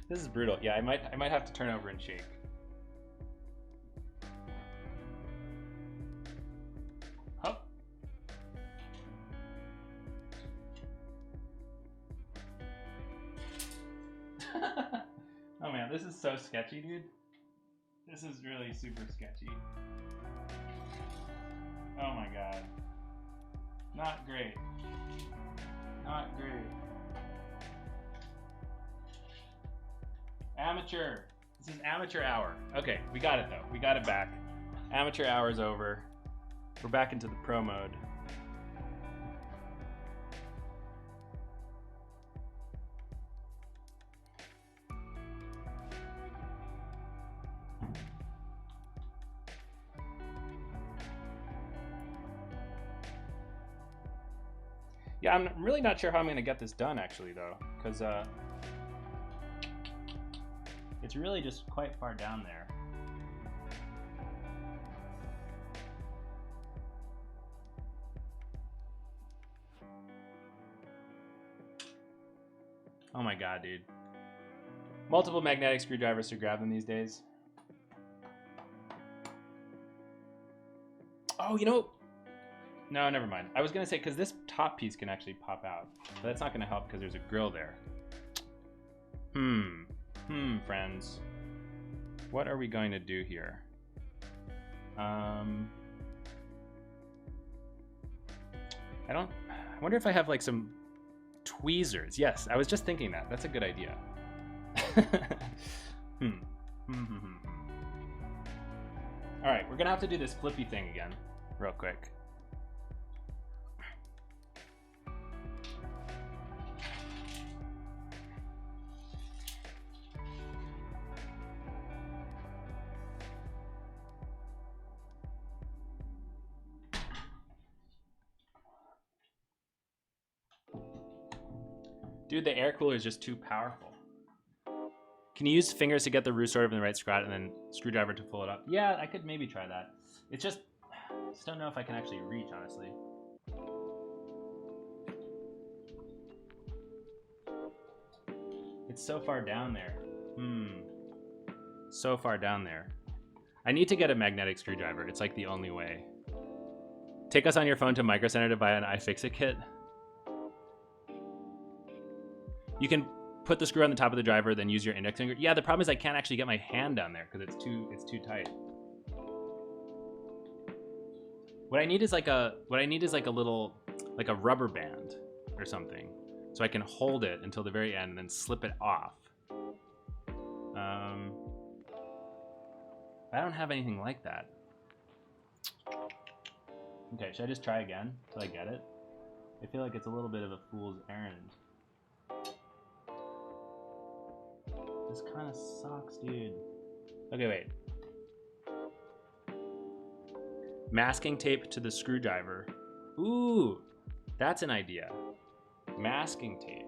This is brutal. Yeah, I might have to turn over and shake. Oh. Oh man, this is so sketchy, dude. This is really super sketchy. Oh my god. Not great. Not great. Amateur. This is amateur hour. Okay, we got it though. We got it back. Amateur hour's over. We're back into the pro mode. Yeah, I'm really not sure how I'm going to get this done actually though, because it's really just quite far down there. Oh my god, dude. Multiple magnetic screwdrivers to grab them these days. Oh, you know, no, never mind. I was gonna say, because this top piece can actually pop out, but that's not gonna help because there's a grill there. Friends. What are we going to do here? I wonder if I have like some tweezers. Yes, I was just thinking that. That's a good idea. All right, we're gonna have to do this flippy thing again, real quick. Dude, the air cooler is just too powerful. Can you use fingers to get the root sort of in the right spot and then screwdriver to pull it up? Yeah, I could maybe try that. It's just don't know if I can actually reach, honestly. It's so far down there. So far down there. I need to get a magnetic screwdriver. It's like the only way. Take us on your phone to Micro Center to buy an iFixit kit. You can put the screw on the top of the driver, then use your index finger. Yeah, the problem is I can't actually get my hand down there because it's too tight. What I need is like a little, like a rubber band or something, so I can hold it until the very end and then slip it off. I don't have anything like that. Okay, should I just try again till I get it? I feel like it's a little bit of a fool's errand. This kind of sucks, dude. Okay, wait. Masking tape to the screwdriver. Ooh, that's an idea. Masking tape.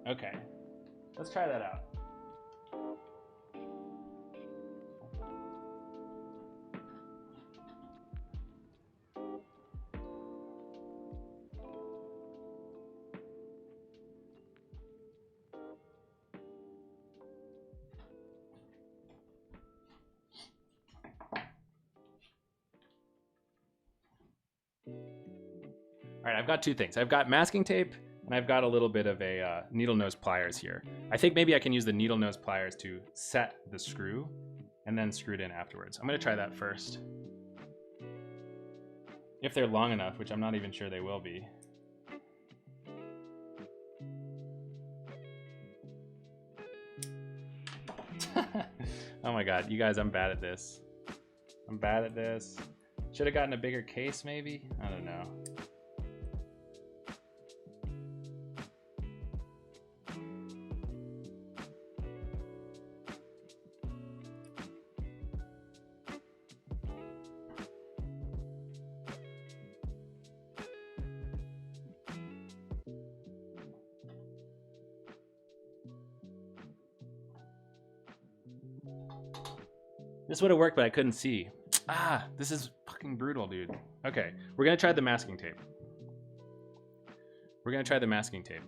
Okay, let's try that out. All right, I've got two things. I've got masking tape, and I've got a little bit of a needle nose pliers here. I think maybe I can use the needle nose pliers to set the screw, and then screw it in afterwards. I'm gonna try that first. If they're long enough, which I'm not even sure they will be. Oh my God, you guys, I'm bad at this. I'm bad at this. Should have gotten a bigger case, maybe? I don't know. This would have worked, but I couldn't see. Ah, this is fucking brutal, dude. Okay, we're gonna try the masking tape. We're gonna try the masking tape.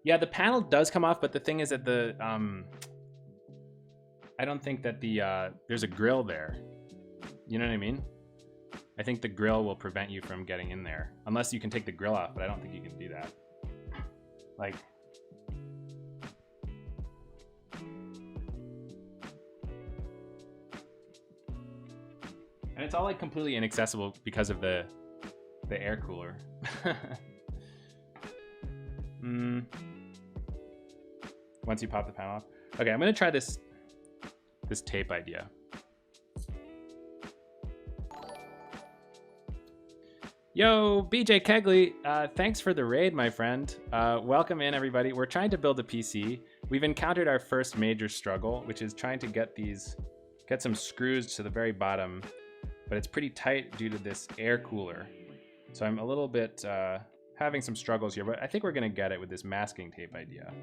Yeah, the panel does come off, but the thing is that the I don't think that the there's a grill there. You know what I mean? I think the grill will prevent you from getting in there, unless you can take the grill off. But I don't think you can do that. Like. And it's all like completely inaccessible because of the air cooler. Once you pop the panel off. Okay, I'm gonna try this tape idea. Yo, BJ Kegley, thanks for the raid, my friend. Welcome in, everybody. We're trying to build a PC. We've encountered our first major struggle, which is trying to get some screws to the very bottom. But it's pretty tight due to this air cooler. So I'm a little bit having some struggles here, but I think we're gonna get it with this masking tape idea.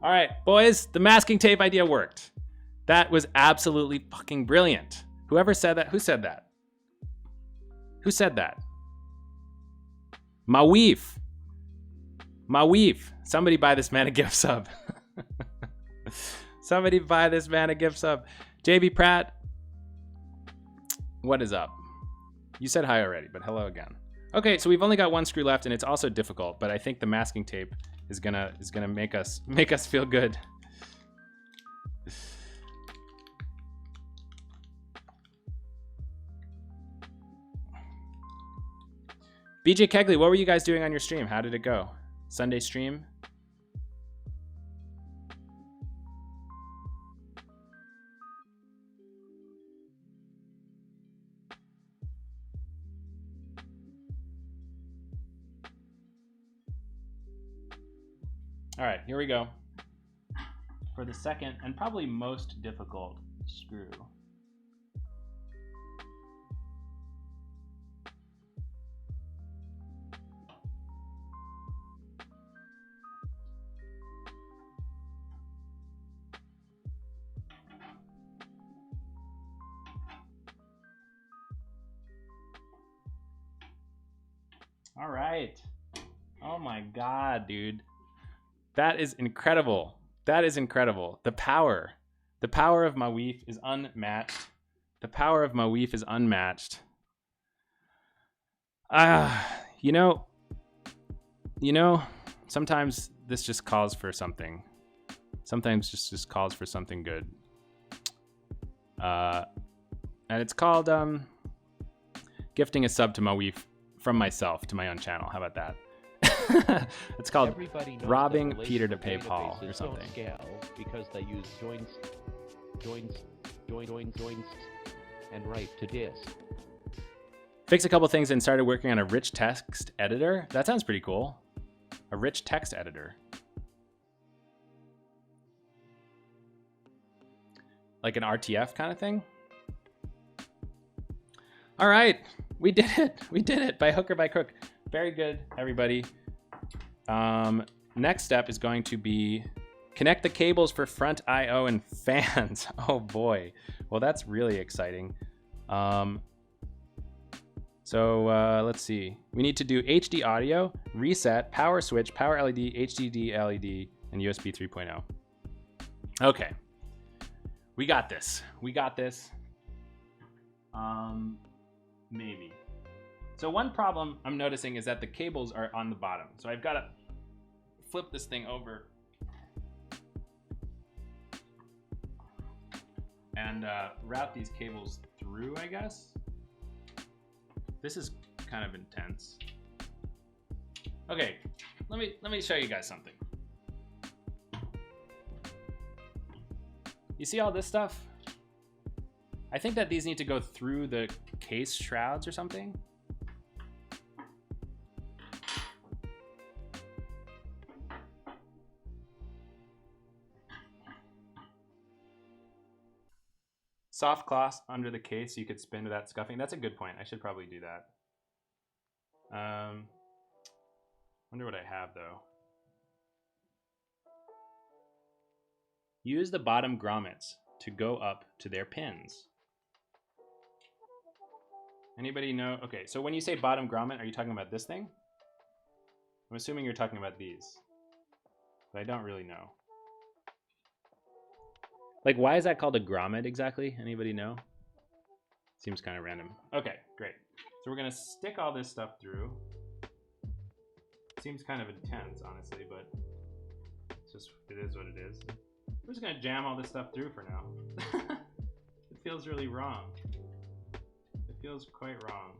All right, boys, the masking tape idea worked. That was absolutely fucking brilliant. Whoever said that, who said that? Who said that? Maweef. Somebody buy this man a gift sub. Somebody buy this man a gift sub. JB Pratt, what is up? You said hi already, but hello again. Okay, so we've only got one screw left, and it's also difficult, but I think the masking tape is gonna make us feel good. BJ Kegley, what were you guys doing on your stream? How did it go? Sunday stream? All right, here we go. For the second and probably most difficult screw. All right. Oh my God, dude. That is incredible. That is incredible. The power of my weave is unmatched. The power of my weave is unmatched. You know, sometimes this just calls for something. Sometimes just calls for something good. And it's called gifting a sub to my weave from myself to my own channel. How about that? It's called robbing Peter to pay Paul or something. Don't scale because they use joins, and write to disk. Fixed a couple things and started working on a rich text editor. That sounds pretty cool. A rich text editor. Like an RTF kind of thing. All right, we did it. We did it by hook or by crook. Very good, everybody. Next step is going to be connect the cables for front I/O and fans. Oh boy. Well, that's really exciting. Let's see. We need to do HD audio, reset, power switch, power LED, HDD LED, and USB 3.0. Okay. We got this. We got this. Maybe. So one problem I'm noticing is that the cables are on the bottom. So I've got to flip this thing over and route these cables through, I guess. This is kind of intense. Okay, let me show you guys something. You see all this stuff? I think that these need to go through the case shrouds or something. Soft cloth under the case so you could spin without scuffing. That's a good point. I should probably do that. Wonder what I have though. Use the bottom grommets to go up to their pins. Anybody know? Okay, so when you say bottom grommet, are you talking about this thing? I'm assuming you're talking about these, but I don't really know. Like, why is that called a grommet exactly? Anybody know? Seems kind of random. Okay, great. So we're gonna stick all this stuff through. Seems kind of intense, honestly, but it's just, it is what it is. We're just gonna jam all this stuff through for now. It feels really wrong. It feels quite wrong.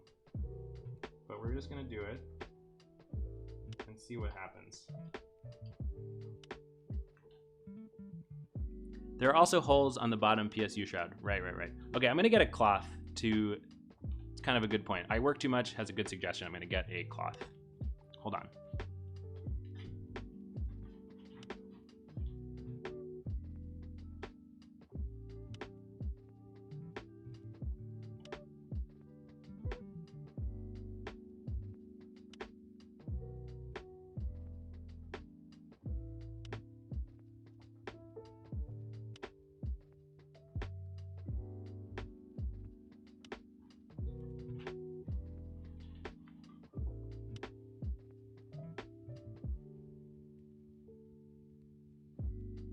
But we're just gonna do it and see what happens. There are also holes on the bottom PSU shroud. Right. Okay, I'm gonna get a cloth to, it's kind of a good point. I work too much has a good suggestion. I'm gonna get a cloth. Hold on.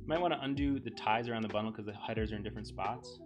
Might want to undo the ties around the bundle because the headers are in different spots.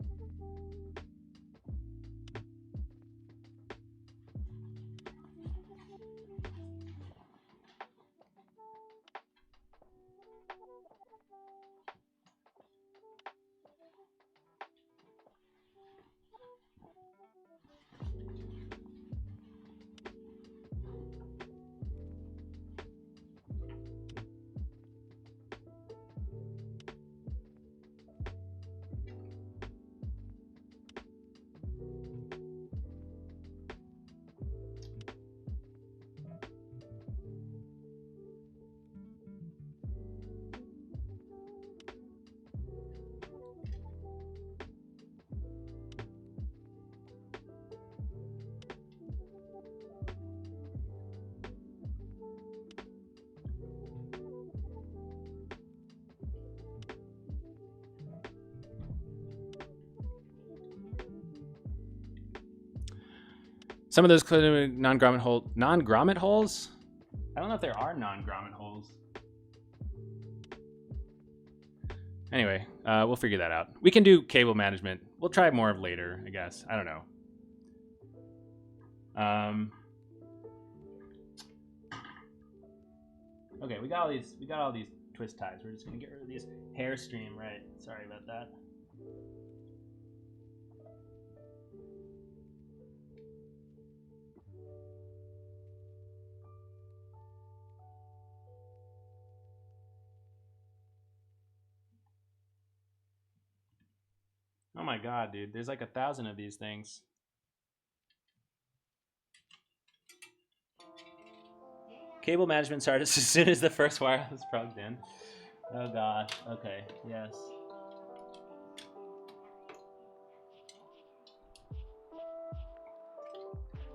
Some of those non-grommet holes. I don't know if there are non-grommet holes. Anyway, we'll figure that out. We can do cable management. We'll try more of later, I guess. I don't know. Okay, we got all these twist ties. We're just gonna get rid of these hair stream, right? Sorry about that. Oh my god, dude. There's like 1,000 of these things. Cable management started as soon as the first wire was plugged in. Oh gosh. Okay. Yes.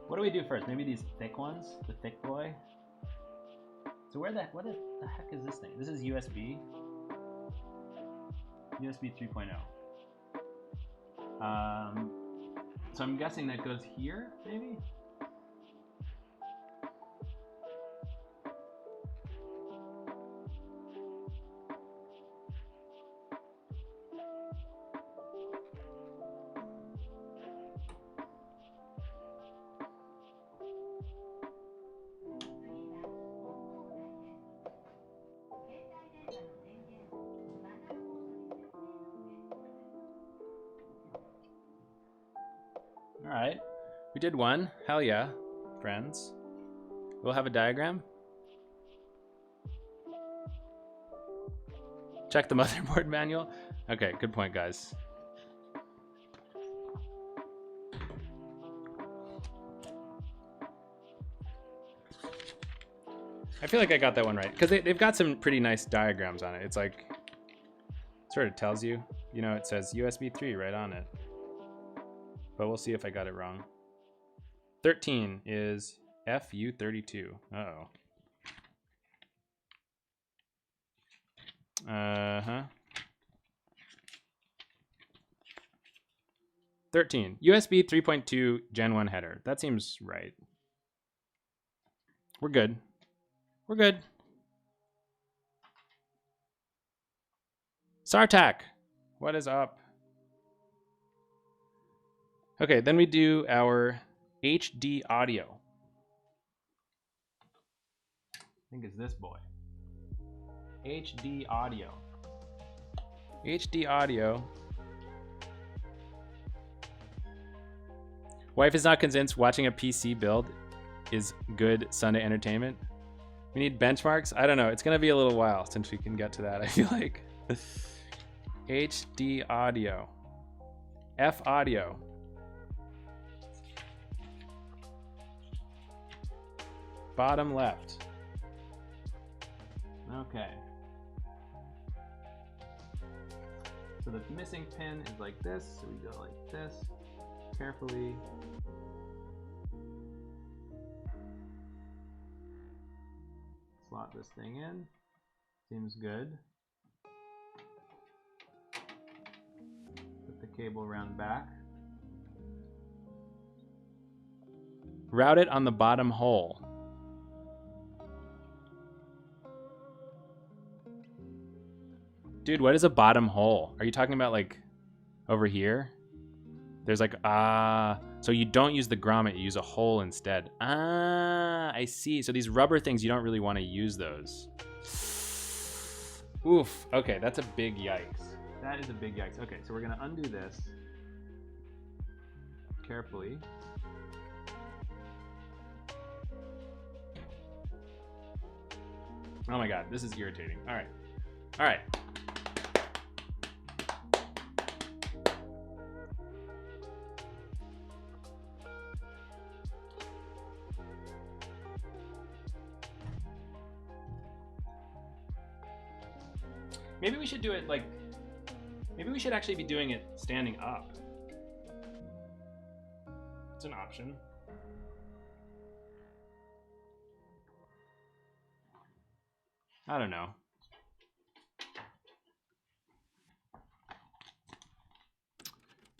What do we do first? Maybe these thick ones? The thick boy? So what the heck is this thing? This is USB. USB 3.0. So I'm guessing that goes here, maybe? All right, we did one. Hell yeah, friends. We'll have a diagram. Check the motherboard manual. Okay, good point, guys. I feel like I got that one right because they've got some pretty nice diagrams on it. It's like, sort of tells you, you know, it says USB 3 right on it. But we'll see if I got it wrong. 13 is FU32. Uh-oh. Uh-huh. 13. USB 3.2 Gen 1 header. That seems right. We're good. We're good. Sartak, what is up? Okay, then we do our HD audio. I think it's this boy. HD audio. HD audio. Wife is not convinced watching a PC build is good Sunday entertainment. We need benchmarks? I don't know. It's going to be a little while since we can get to that, I feel like. HD audio. F audio. Bottom left. Okay. So the missing pin is like this. So we go like this. Carefully. Slot this thing in. Seems good. Put the cable around back. Route it on the bottom hole. Dude, what is a bottom hole? Are you talking about like over here? There's like, so you don't use the grommet, you use a hole instead. I see. So these rubber things, you don't really want to use those. Oof, okay, that's a big yikes. That is a big yikes. Okay, so we're gonna undo this carefully. Oh my God, this is irritating. All right, all right. Maybe we should do it like, maybe we should actually be doing it standing up. It's an option. I don't know.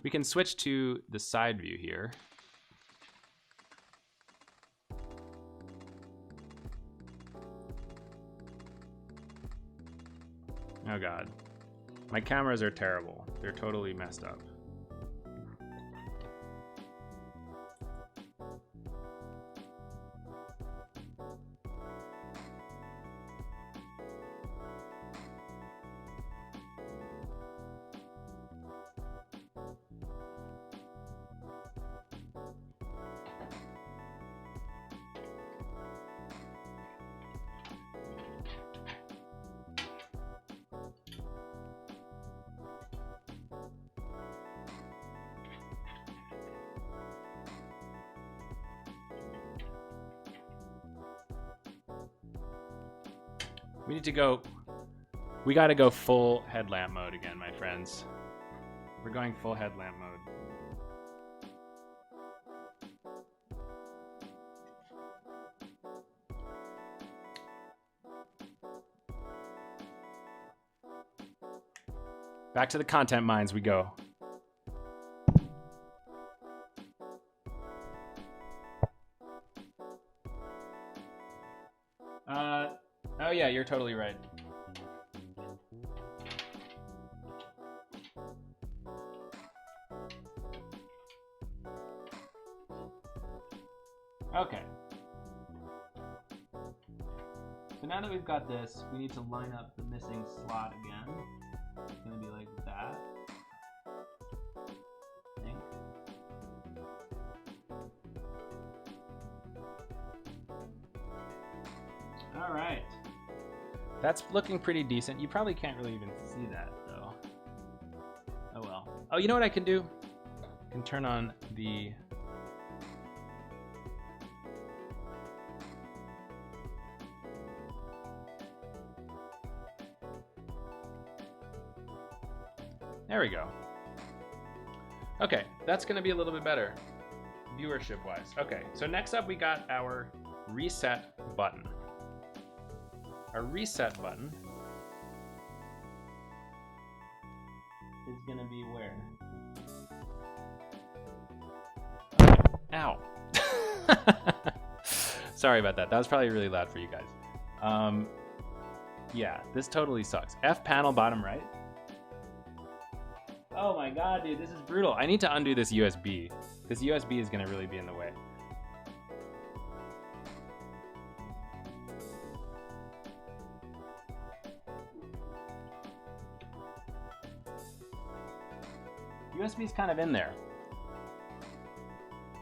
We can switch to the side view here. Oh god. My cameras are terrible. They're totally messed up. We need to go. We got to go full headlamp mode again, my friends. We're going full headlamp mode. Back to the content mines we go. Oh yeah, you're totally right. Okay. So now that we've got this, we need to line up the missing slot again. It's gonna be like that. I think. All right. That's looking pretty decent. You probably can't really even see that though. Oh well. Oh, you know what I can do? I can turn on the There we go. Okay, that's gonna be a little bit better viewership wise. Okay, so next up we got our reset button. Our reset button is gonna be where? Ow. Sorry about that. That was probably really loud for you guys. Yeah, this totally sucks. F panel bottom right. Oh my god, dude, this is brutal. I need to undo this USB. This USB is gonna really be in the way. USB's kind of in there.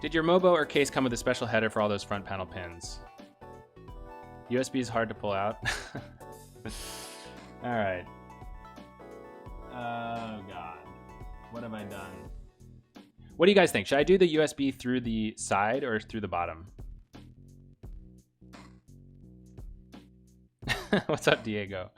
Did your Mobo or case come with a special header for all those front panel pins? USB is hard to pull out. All right. Oh god. What have I done? What do you guys think? Should I do the USB through the side or through the bottom? What's up, Diego?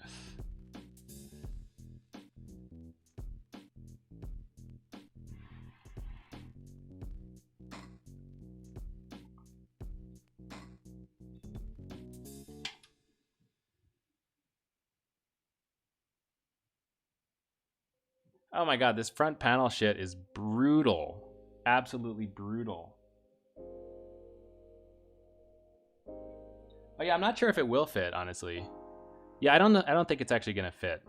Oh my god, this front panel shit is brutal. Absolutely brutal. Oh yeah, I'm not sure if it will fit, honestly. Yeah, I don't think it's actually gonna fit.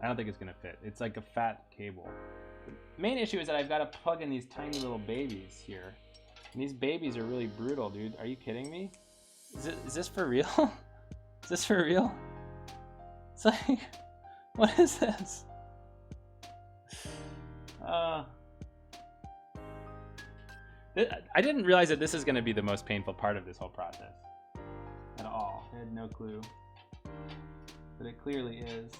I don't think it's gonna fit. It's like a fat cable. The main issue is that I've got to plug in these tiny little babies here. And these babies are really brutal, dude. Are you kidding me? Is this for real? Is this for real? It's like, what is this? I didn't realize that this is going to be the most painful part of this whole process at all. I had no clue, but it clearly is.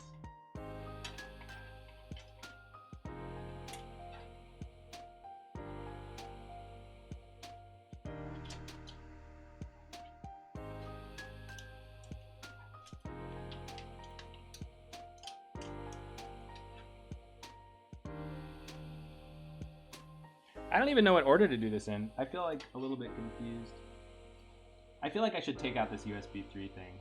I don't even know what order to do this in. I feel like a little bit confused. I feel like I should take out this USB 3 thing.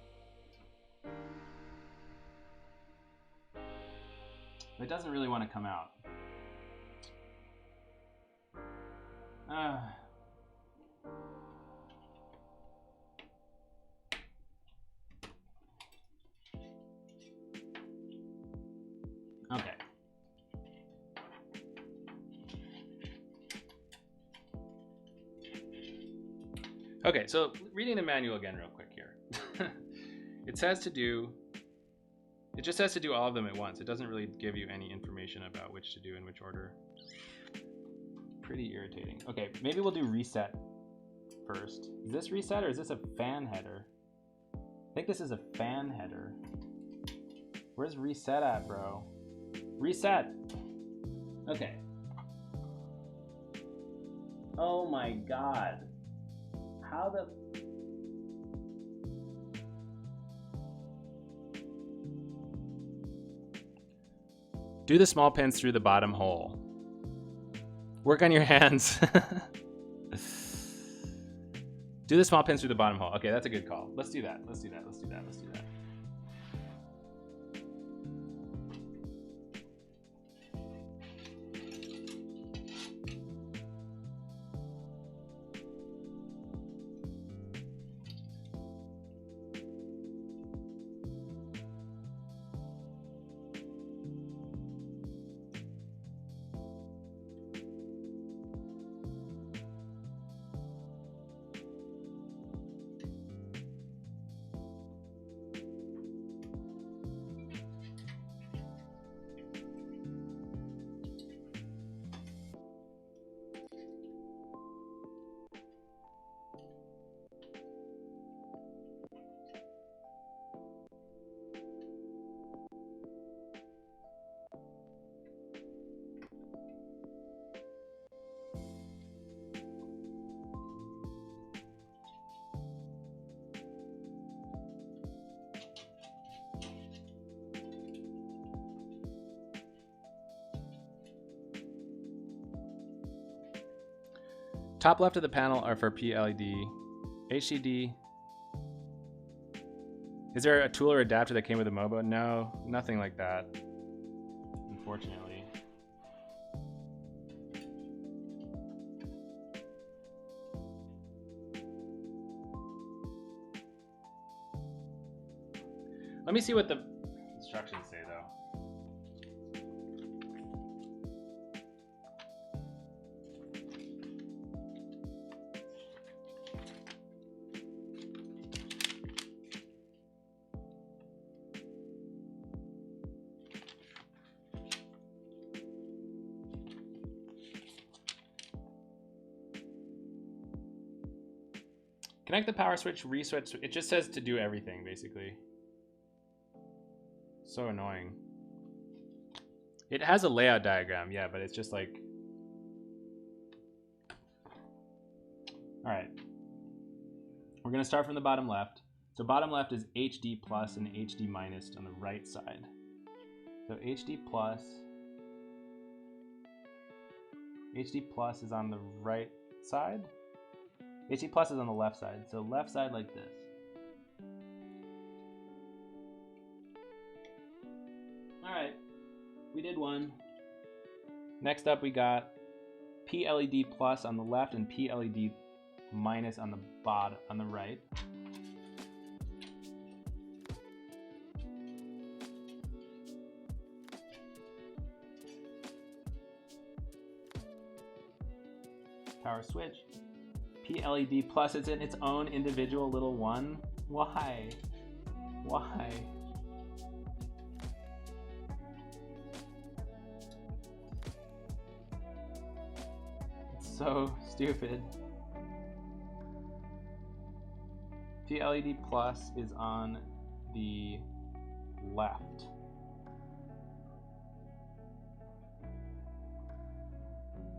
But it doesn't really want to come out. Okay. Okay, so reading the manual again real quick here. It just says to do all of them at once. It doesn't really give you any information about which to do in which order. Pretty irritating. Okay, maybe we'll do reset first. Is this reset or is this a fan header? I think this is a fan header. Where's reset at, bro? Reset! Okay. Oh my god. How the... Do the small pins through the bottom hole. Work on your hands. Do the small pins through the bottom hole. Okay, that's a good call. Let's do that. Let's do that. Let's do that. Let's do that. Top left of the panel are for PLED. HDD. Is there a tool or adapter that came with a MOBO? No, nothing like that, unfortunately. Let me see what the instructions say, though. Connect the power switch, re-switch. It just says to do everything, basically. So annoying. It has a layout diagram, yeah, but it's just like... Alright. We're going to start from the bottom left. So bottom left is HD plus and HD minus on the right side. So HD plus is on the right side. HD plus is on the left side. So left side like this. All right, we did one. Next up, we got PLED plus on the left and PLED minus on the bottom, on the right. Power switch. PLED plus, it's in its own individual little one. Why? Why? It's so stupid. PLED plus is on the left.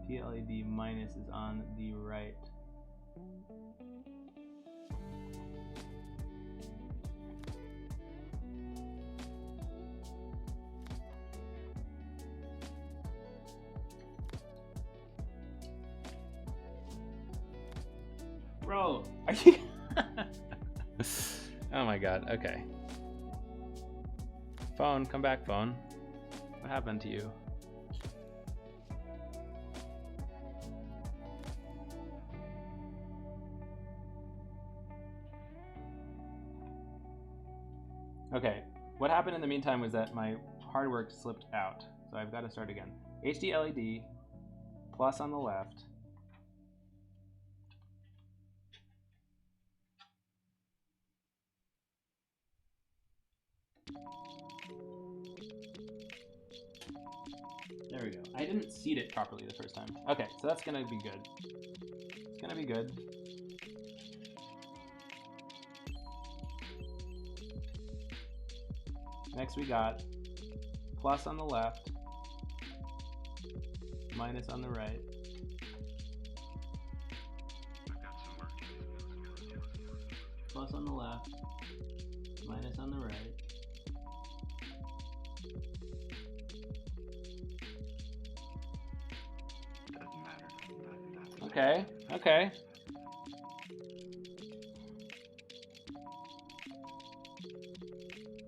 PLED minus is on the right. Bro, are you... Oh my god, okay. Phone, come back, phone. What happened to you? Okay, what happened in the meantime was that my hard work slipped out. So I've got to start again. HD LED, plus on the left. There we go. I didn't seed it properly the first time. Okay, so that's gonna be good. It's gonna be good. Next we got plus on the left, minus on the right. Plus on the left, minus on the right. Okay, okay.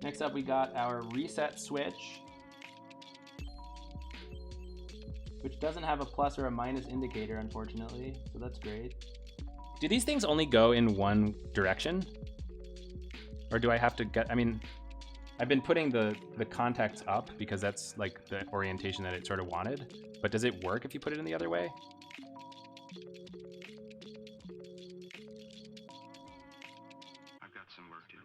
Next up we got our reset switch, which doesn't have a plus or a minus indicator, unfortunately, so that's great. Do these things only go in one direction? Or do I have to get, I mean, I've been putting the contacts up because that's like the orientation that it sort of wanted, but does it work if you put it in the other way? I've got some work to do.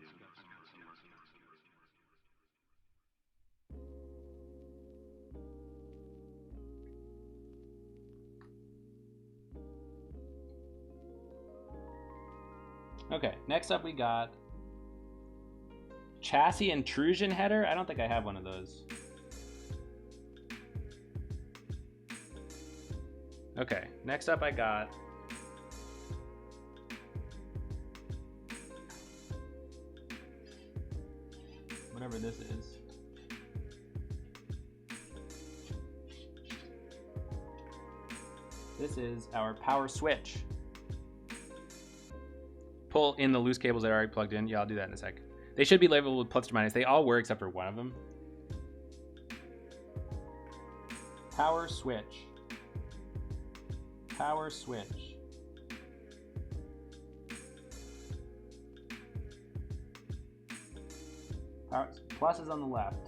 Okay, next up we got chassis intrusion header. I don't think I have one of those. Okay, next up I got whatever this is. This is our power switch. Pull in the loose cables that are already plugged in. Yeah, I'll do that in a sec. They should be labeled with plus or minus. They all were except for one of them. Power switch. Power switch. Power, plus is on the left.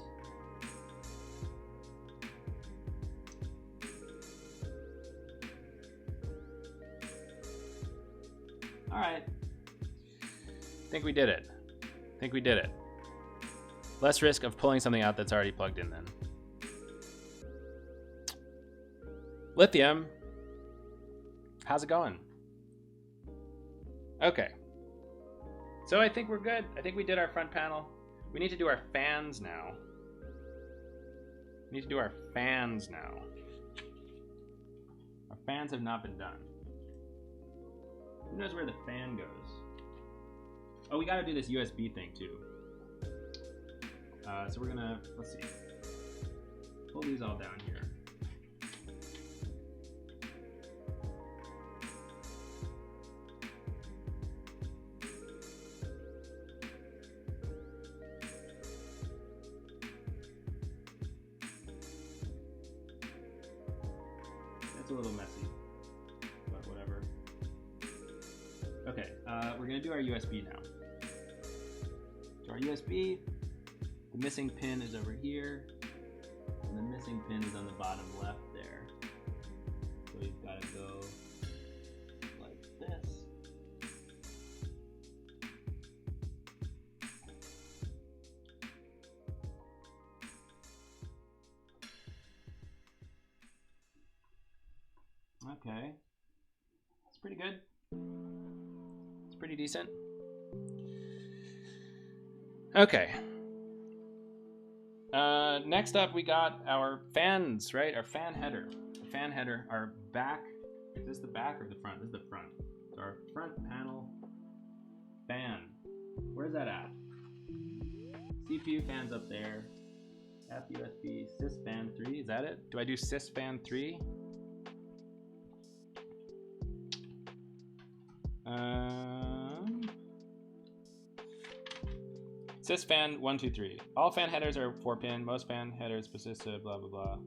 All right. I think we did it. I think we did it. Less risk of pulling something out that's already plugged in then. Lithium. How's it going? Okay. So I think we're good. I think we did our front panel. We need to do our fans now. We need to do our fans now. Our fans have not been done. Who knows where the fan goes? Oh, we gotta do this USB thing too. So we're gonna, let's see. Pull these all down here. That's a little messy, but whatever. Okay, we're gonna do our USB now. So our USB, the missing pin is over here, and the missing pin is on the bottom left there. So we've got to go like this. Okay, it's pretty good. It's pretty decent. Okay. Next up, we got our fans, right? Our fan header. The fan header, our back. Is this the back or the front? This is the front. So our front panel fan. Where's that at? CPU fans up there. FUSB sys fan 3. Is that it? Do I do sys fan 3? Sys fan 1, 2, 3. All fan headers are 4-pin. Most fan headers persist to blah blah blah.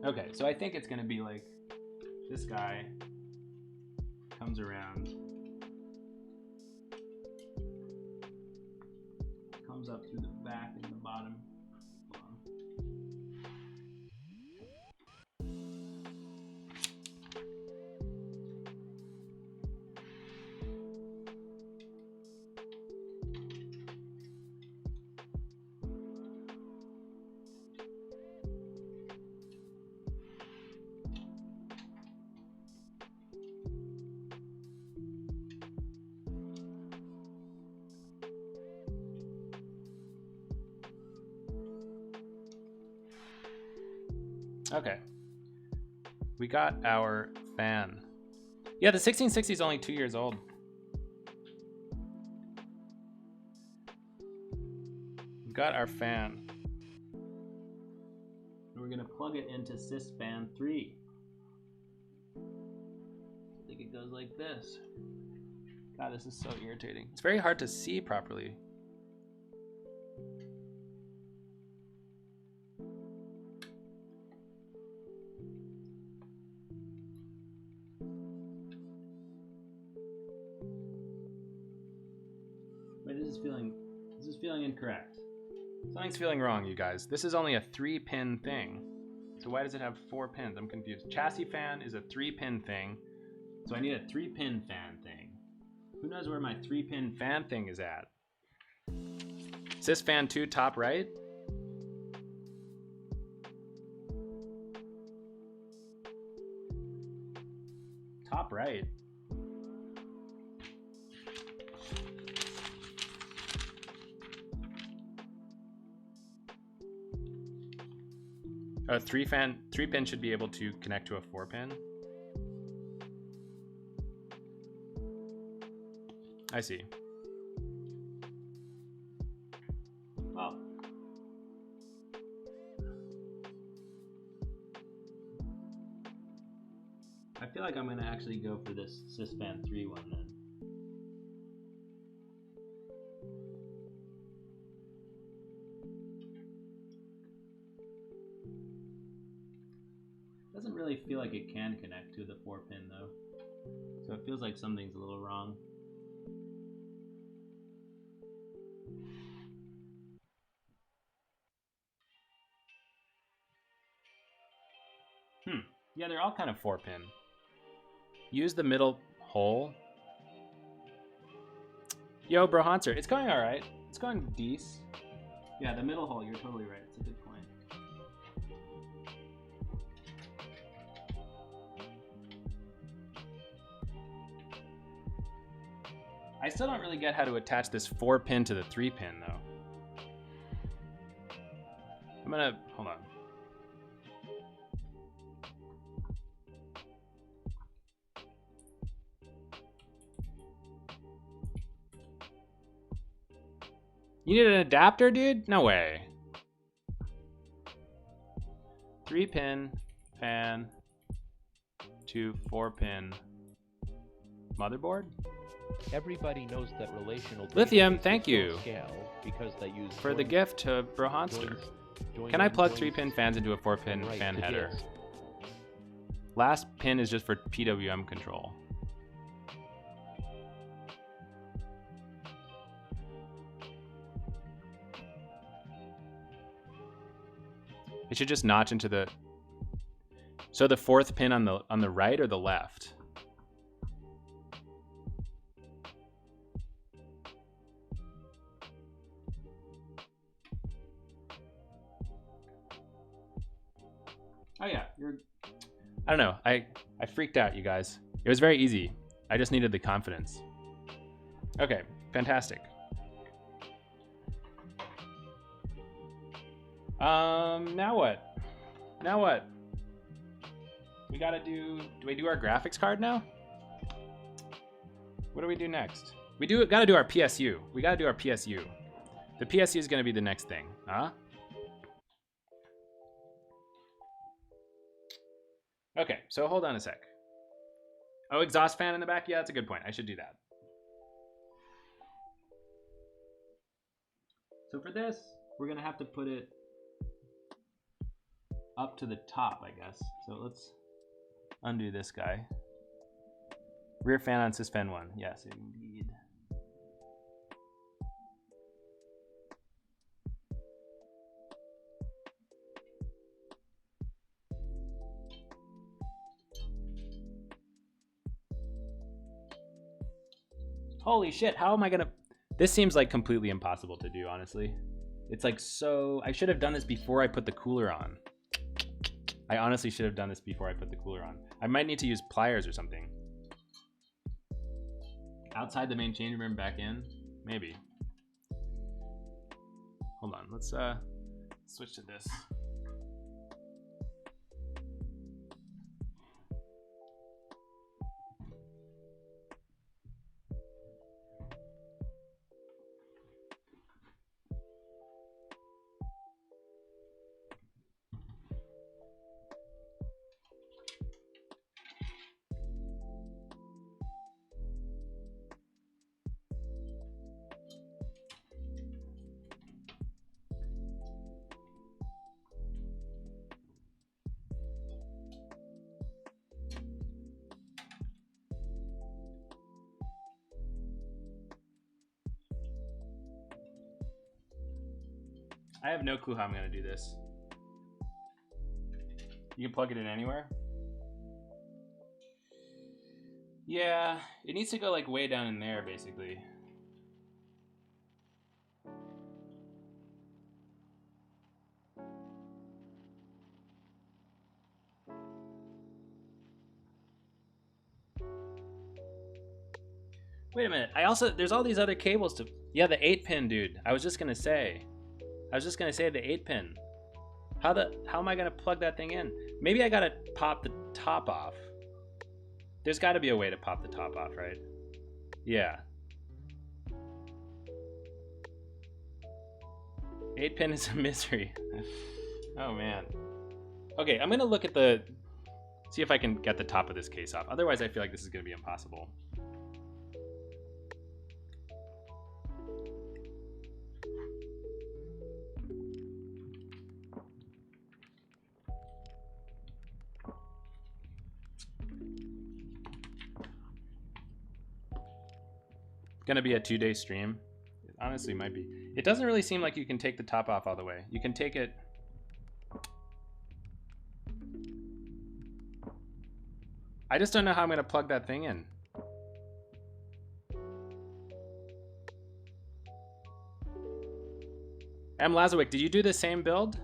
Okay, so I think it's gonna be like this guy comes around comes up through the back and the bottom. Okay. We got our fan. Yeah, the 1660 is only 2 years old. We got our fan. And we're gonna plug it into sysfan 3. I think it goes like this. God, this is so irritating. It's very hard to see properly. Wait, this is feeling incorrect. Something's feeling wrong, you guys. This is only a 3-pin thing. So why does it have 4 pins? I'm confused. Chassis fan is a 3-pin thing. So I need a 3-pin fan thing. Who knows where my 3-pin fan thing is at? Sysfan 2 top right? Top right. A 3-pin should be able to connect to a 4-pin. I see. Well, I feel like I'm gonna actually go for this sysfan 3 one then. Doesn't really feel like it can connect to the 4-pin though. So it feels like something's a little wrong. Yeah, they're all kind of 4-pin. Use the middle hole. Yo, bro Hanser, it's going alright. It's going decent. Yeah, the middle hole, you're totally right. It's a good point. I still don't really get how to attach this 4-pin to the 3-pin though. I'm gonna, hold on. You need an adapter, dude? No way. 3-pin fan to 4-pin motherboard. Everybody knows that relational Lithium, databases thank don't you scale because they use for the gift to Brohanster. Can I plug 3-pin fans into a 4-pin fan header? Last pin is just for PWM control. It should just notch into the. So the 4th pin on the right or the left? Oh yeah, I don't know. I freaked out, you guys. It was very easy. I just needed the confidence. Okay, fantastic. Now what? Now what? We gotta do we do our graphics card now? What do we do next? We gotta do our PSU. We gotta do our PSU. The PSU is gonna be the next thing, huh? Okay, so hold on a sec. Oh, exhaust fan in the back? Yeah, that's a good point. I should do that. So for this, we're gonna have to put it up to the top, I guess. So let's undo this guy. Rear fan on sysfan 1. Yes, indeed. Holy shit, how am I gonna... This seems like completely impossible to do, honestly. It's like so... I should have done this before I put the cooler on. I honestly should have done this before I put the cooler on. I might need to use pliers or something. Outside the main changing room, back in? Maybe. Hold on, let's switch to this. I have no clue how I'm gonna do this. You can plug it in anywhere? Yeah, it needs to go like way down in there, basically. Wait a minute, there's all these other cables to, yeah, the 8-pin, dude. I was just gonna say the 8-pin. How am I gonna plug that thing in? Maybe I gotta pop the top off. There's gotta be a way to pop the top off, right? Yeah. 8-pin is a misery. Oh man. Okay, I'm gonna look at see if I can get the top of this case off. Otherwise I feel like this is gonna be impossible. Gonna be a 2-day stream. It honestly might be. It doesn't really seem like you can take the top off all the way. You can take it. I just don't know how I'm gonna plug that thing in. M. Lazowick, did you do the same build?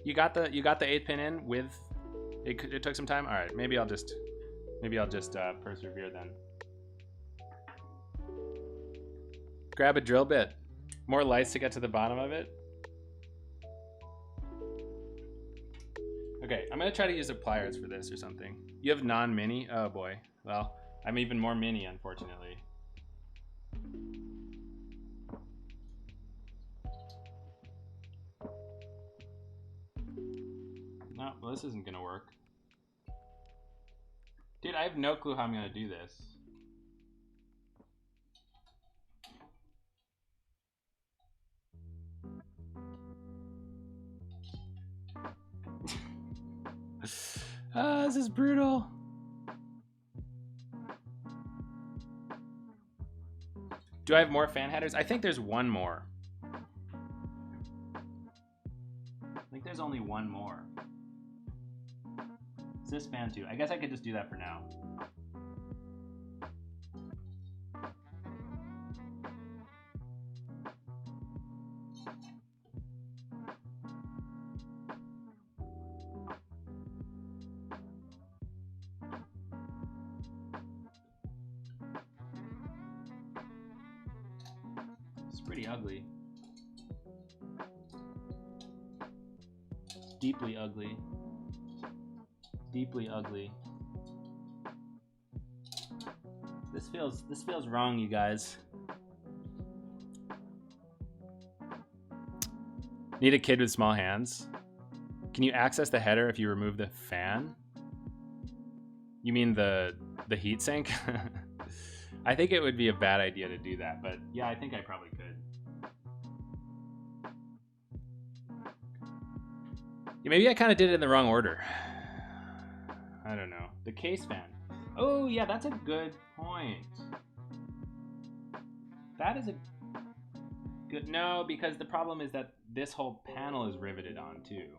You got the 8-pin in with it took some time? All right, maybe I'll just persevere then. Grab a drill bit. More lights to get to the bottom of it. Okay, I'm gonna try to use the pliers for this or something. You have non-mini? Oh boy. Well, I'm even more mini, unfortunately. No, well, this isn't gonna work. Dude, I have no clue how I'm gonna do this. This is brutal. Do I have more fan headers? I think there's one more. I think there's only one more. Is this fan too? I guess I could just do that for now. Pretty ugly. Deeply ugly. Deeply ugly. This feels wrong, you guys. Need a kid with small hands? Can you access the header if you remove the fan? You mean the heat sink? I think it would be a bad idea to do that, but yeah, I think I probably could. Yeah, maybe I kind of did it in the wrong order. I don't know. The case fan. Oh, yeah, that's a good point. That is a good... No, because the problem is that this whole panel is riveted on, too.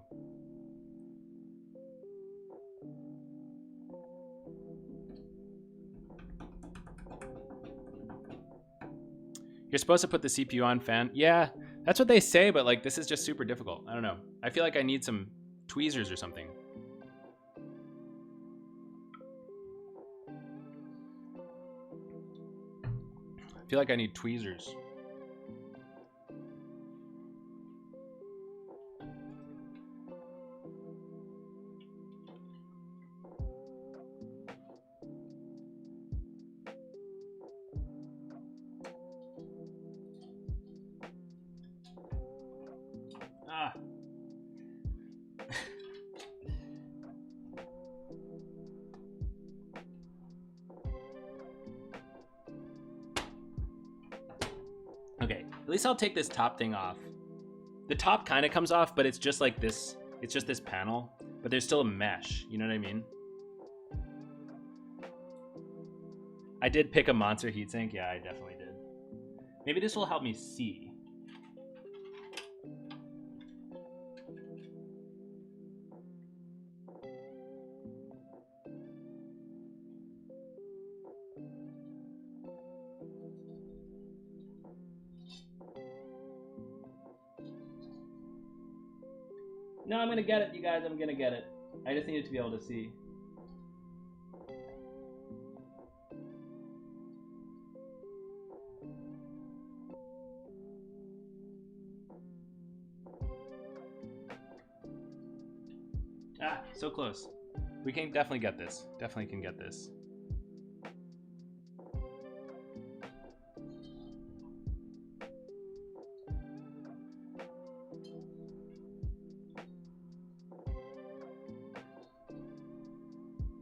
You're supposed to put the CPU on fan. Yeah, that's what they say, but like this is just super difficult. I don't know. I feel like I need some tweezers or something. I feel like I need tweezers. Ah. Okay, at least I'll take this top thing off. The top kind of comes off, but it's just like this. It's just this panel, but there's still a mesh. You know what I mean? I did pick a monster heatsink. Yeah, I definitely did. Maybe this will help me see. No, I'm gonna get it, you guys. I'm gonna get it. I just needed to be able to see. Ah, so close. We can definitely get this. Definitely can get this.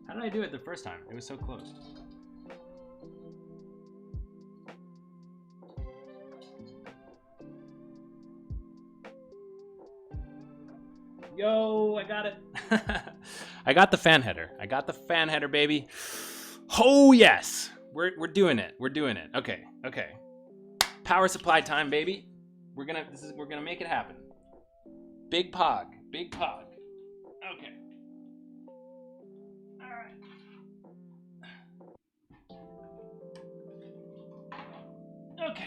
How did I do it the first time? It was so close. Yo, I got it. I got the fan header. I got the fan header, baby. Oh yes, we're doing it. We're doing it. Okay, okay. Power supply time, baby. We're gonna make it happen. Big pog, big pog. Okay. All right. Okay.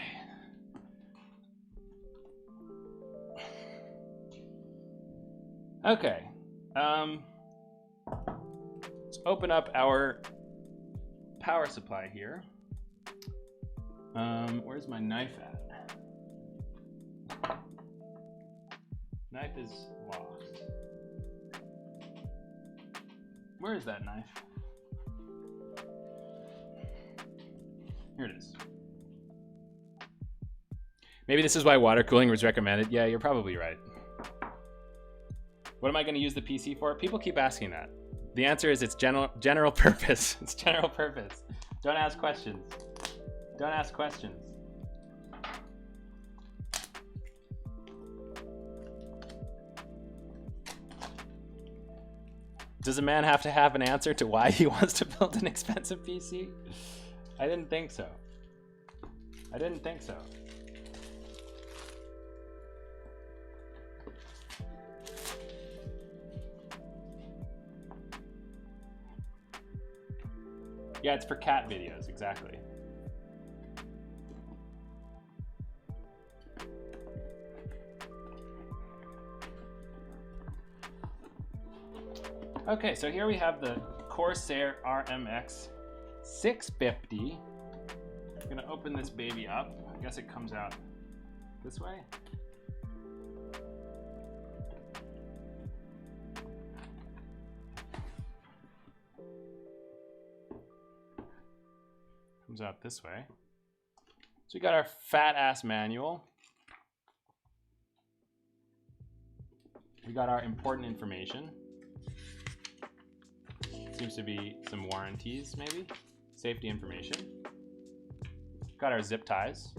Okay. Let's open up our power supply here. Where's my knife at? Knife is lost. Where is that knife? Here it is. Maybe this is why water cooling was recommended. Yeah, you're probably right. What am I going to use the PC for? People keep asking that. The answer is it's general purpose. It's general purpose. Don't ask questions. Don't ask questions. Does a man have to have an answer to why he wants to build an expensive PC? I didn't think so. I didn't think so. Yeah, it's for cat videos, exactly. Okay, so here we have the Corsair RMX 650. I'm gonna open this baby up. I guess it comes out this way. Comes out this way. So we got our fat ass manual. We got our important information. Seems to be some warranties, maybe. Safety information. Got our zip ties.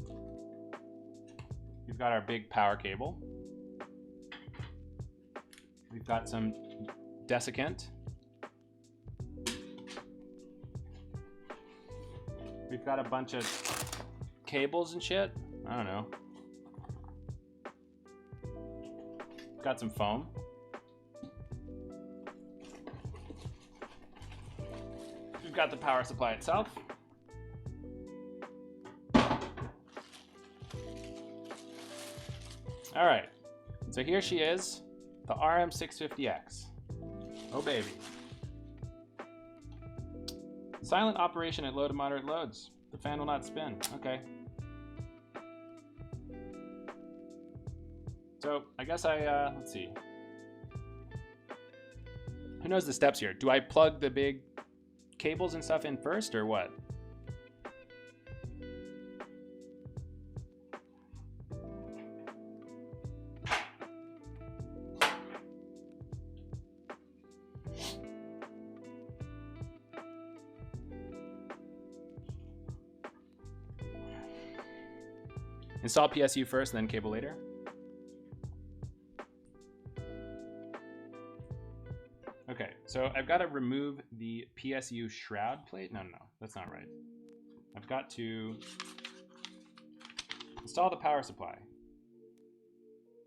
We've got our big power cable. We've got some desiccant. We've got a bunch of cables and shit. I don't know. Got some foam. We've got the power supply itself. All right, so here she is, the RM650X. Oh baby. Silent operation at low to moderate loads. The fan will not spin. Okay. So I guess let's see. Who knows the steps here? Do I plug the big cables and stuff in first or what? Install PSU first, then cable later. Okay, so I've got to remove the PSU shroud plate. No, that's not right. I've got to install the power supply.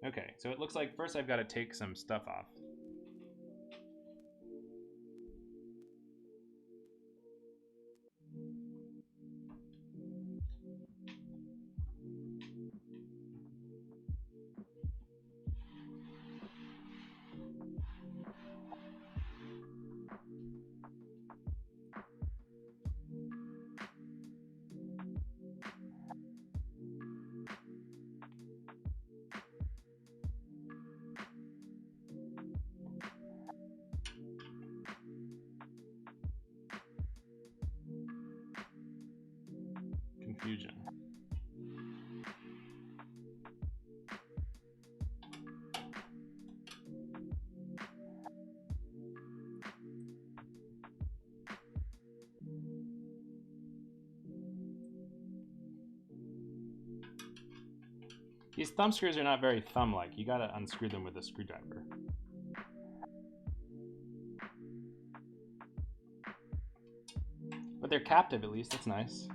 Okay, so it looks like first I've got to take some stuff off. Confusion. These thumb screws are not very thumb-like. You gotta unscrew them with a screwdriver. But they're captive at least, that's nice.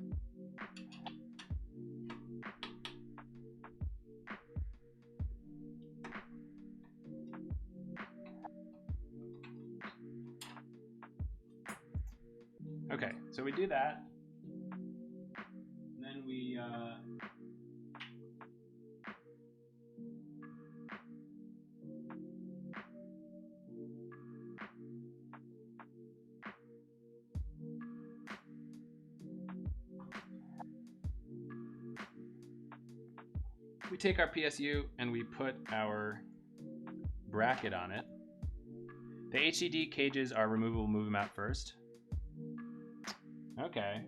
Okay, so we do that. And then we take our PSU and we put our bracket on it. The HDD cages are removable, move them out first. Okay.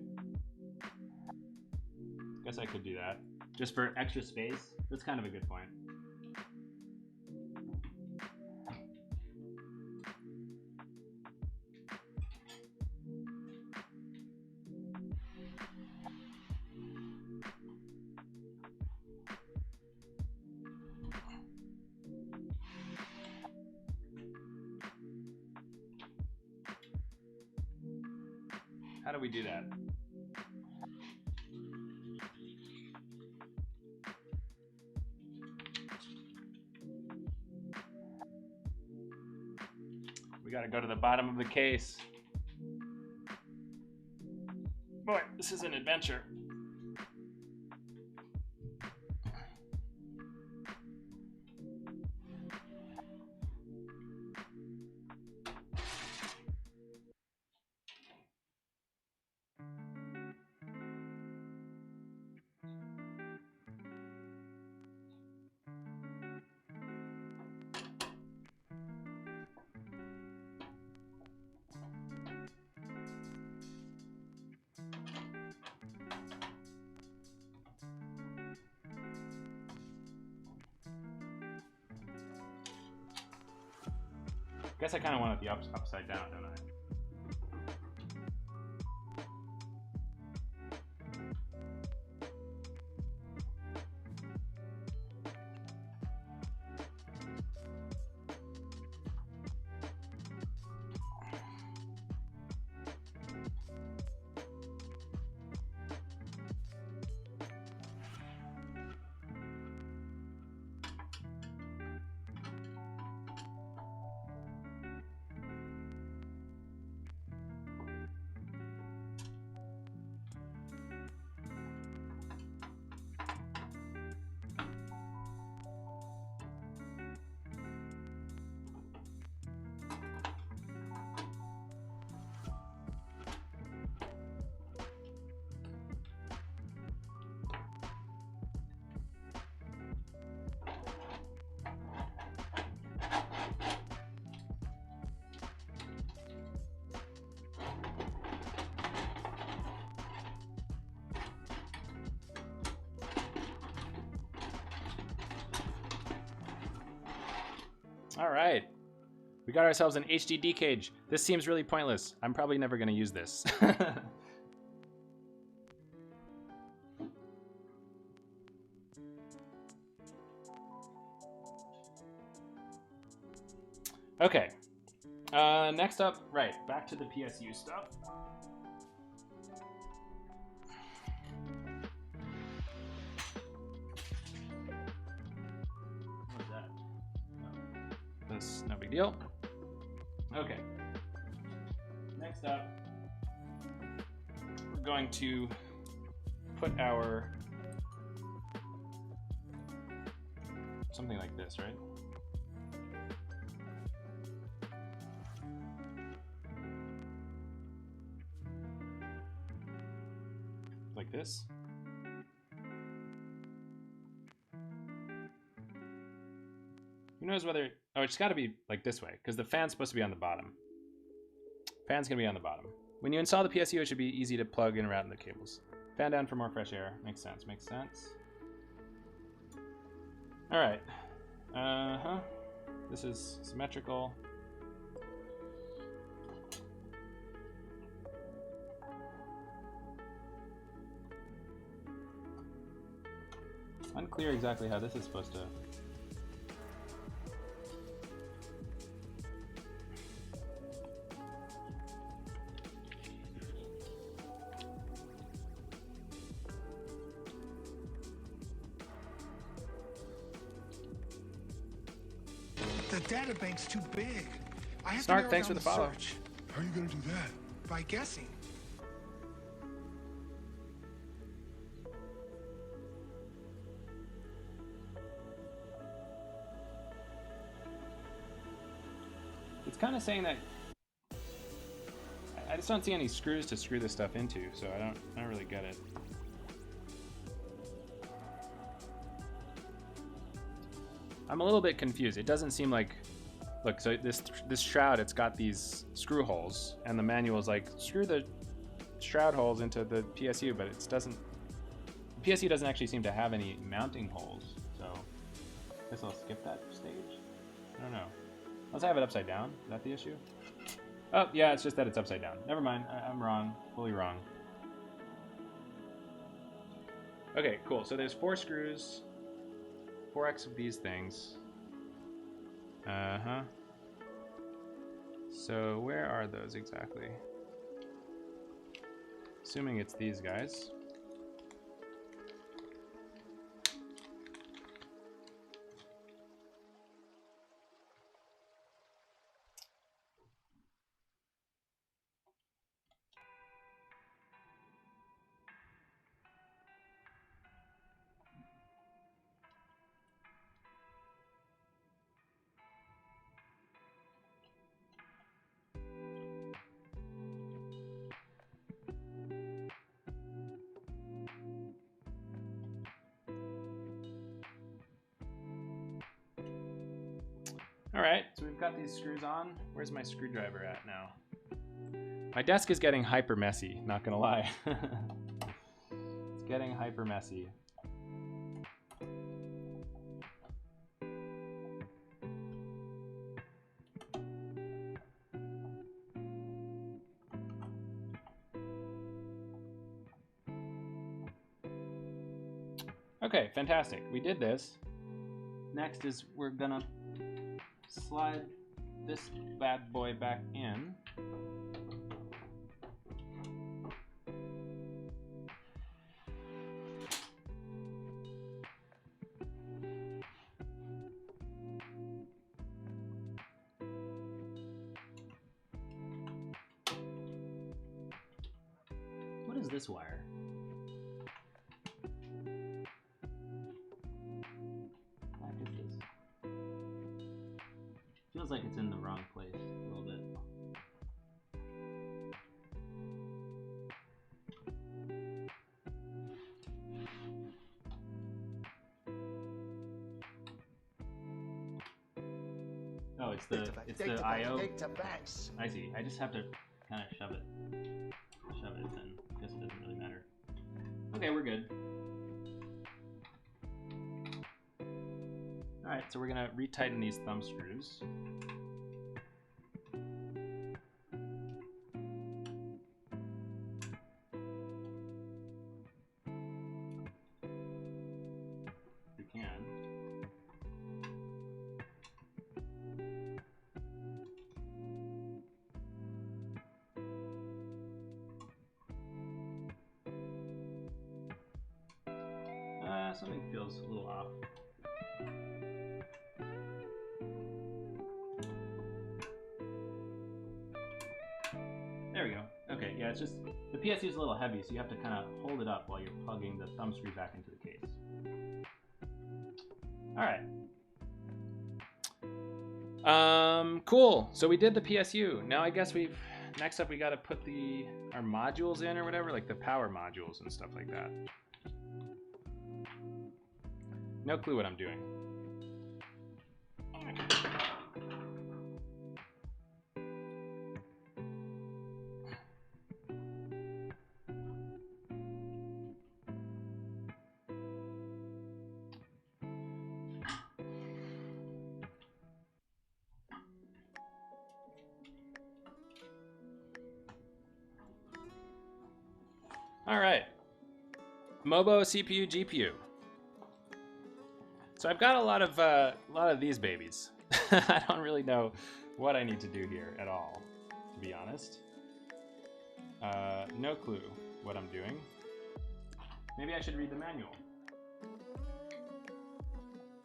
Guess I could do that. Just for extra space. That's kind of a good point. How do we do that? We gotta go to the bottom of the case. Boy, this is an adventure. Guess I kind of want it the upside down, don't I? All right. We got ourselves an HDD cage. This seems really pointless. I'm probably never going to use this. Okay. Next up, right, back to the PSU stuff. What is that? Oh, that's no big deal. Okay. Next up, we're going to put our something like this, right? Like this. Who knows whether... Oh, it's got to be like this way, because the fan's supposed to be on the bottom. Fan's going to be on the bottom. When you install the PSU, it should be easy to plug in and route in the cables. Fan down for more fresh air. Makes sense, makes sense. All right. This is symmetrical. Unclear exactly how this is supposed to... The data bank's too big. I have Snark, to narrow thanks down for the follow. search. How are you gonna do that? By guessing. It's kind of saying that I just don't see any screws to screw this stuff into, so I don't really get it. I'm a little bit confused. It doesn't seem like, look, so this shroud, it's got these screw holes, and the manual is like, screw the shroud holes into the PSU, but it doesn't, the PSU doesn't actually seem to have any mounting holes, so I guess I'll skip that stage. I don't know. Let's have it upside down. Is that the issue? Oh, yeah, it's just that it's upside down. Never mind. I'm wrong. Fully wrong. Okay, cool. So there's 4 screws, 4x of these things. Uh-huh. So where are those exactly? Assuming it's these guys. All right, so we've got these screws on. Where's my screwdriver at now? My desk is getting hyper messy, not gonna lie. It's getting hyper messy. Okay, fantastic. We did this. Next is we're gonna slide this bad boy back in. What is this wire? What is this? Feels like it's in the wrong place a little bit. Oh, it's the IO. Data banks. I see. I just have to kind of shove it in. I guess it doesn't really matter. Okay, we're good. All right, so we're gonna retighten these thumb screws. We can. Something feels a little off. There we go. Okay, yeah, it's just the PSU is a little heavy, so you have to kind of hold it up while you're plugging the thumb screw back into the case. All right. Cool. So we did the PSU. Now I guess next up we got to put our modules in or whatever, like the power modules and stuff like that. No clue what I'm doing. All right. Mobo CPU GPU. So I've got a lot of these babies. I don't really know what I need to do here at all, to be honest. No clue what I'm doing. Maybe I should read the manual.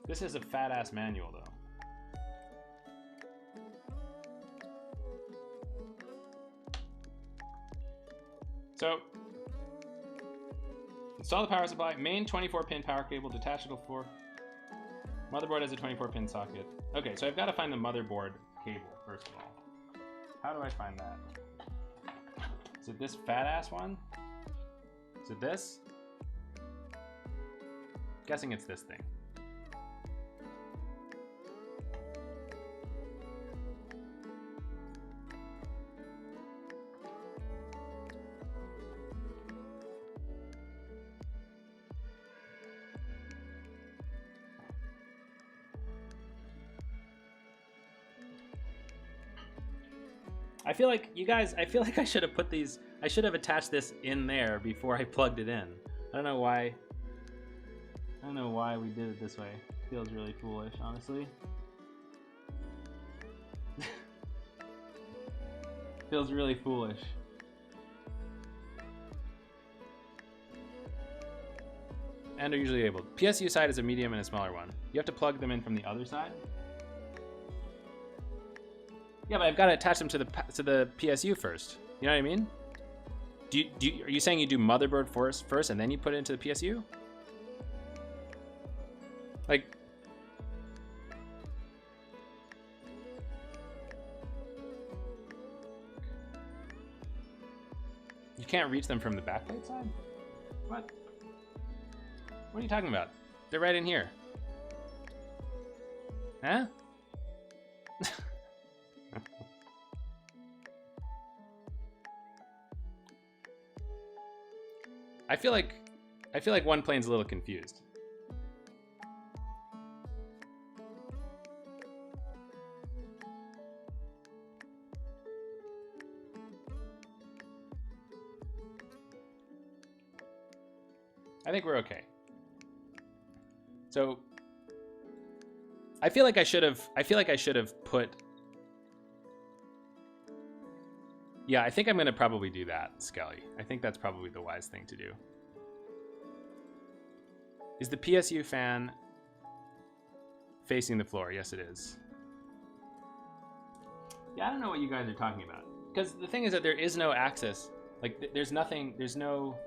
This is a fat-ass manual, though. So, install the power supply, main 24-pin power cable, detachable for motherboard has a 24-pin socket. Okay, so I've got to find the motherboard cable, first of all. How do I find that? Is it this fat-ass one? Is it this? Guessing it's this thing. I feel like, you guys, I feel like I should have put these, I should have attached this in there before I plugged it in. I don't know why we did it this way. Feels really foolish, honestly. Feels really foolish. And are usually able. PSU side is a medium and a smaller one. You have to plug them in from the other side? Yeah, but I've got to attach them to the PSU first. You know what I mean? Are you saying you do motherboard first and then you put it into the PSU? Like, you can't reach them from the backplate side? What? What are you talking about? They're right in here. Huh? I feel like one plane's a little confused. I think we're okay. So I feel like I should have put. Yeah, I think I'm gonna probably do that, Skelly. I think that's probably the wise thing to do. Is the PSU fan facing the floor? Yes, it is. Yeah, I don't know what you guys are talking about. Because the thing is that there is no axis. Like, there's nothing, there's no...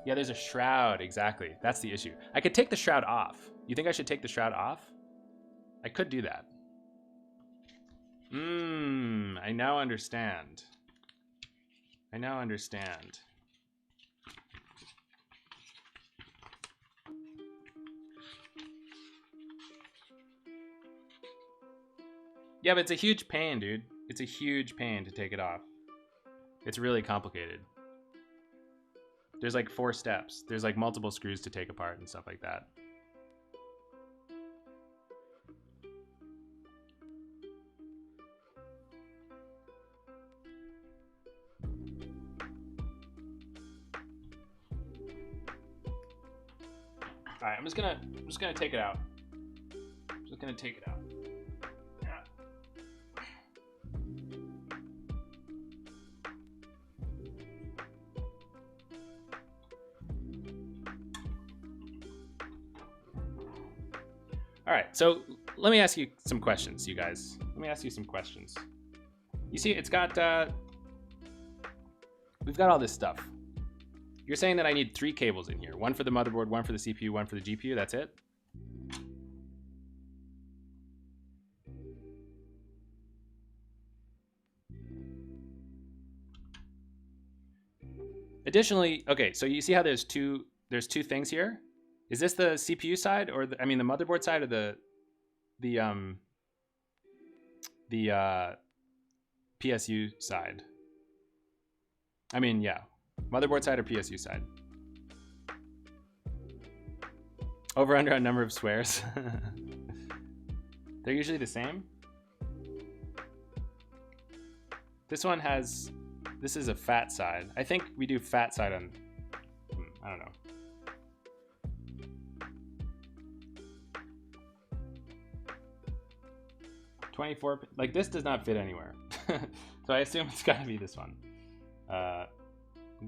Yeah, there's a shroud, exactly. That's the issue. I could take the shroud off. You think I should take the shroud off? I could do that. I now understand. I now understand. Yeah, but it's a huge pain, dude. It's a huge pain to take it off. It's really complicated. There's like 4 steps. There's like multiple screws to take apart and stuff like that. All right, I'm just gonna take it out. Just gonna take it out. Yeah. All right, so let me ask you some questions, you guys. Let me ask you some questions. You see, it's got, we've got all this stuff. You're saying that I need 3 cables in here. 1 for the motherboard, 1 for the CPU, 1 for the GPU, that's it? Additionally, okay, so you see how there's two things here? Is this the CPU side or the motherboard side or the PSU side? I mean, yeah. Motherboard side or PSU side? Over under on number of swears. They're usually the same. This one has, this is a fat side. I think we do fat side on, I don't know. .24, like this does not fit anywhere. So I assume it's gotta be this one.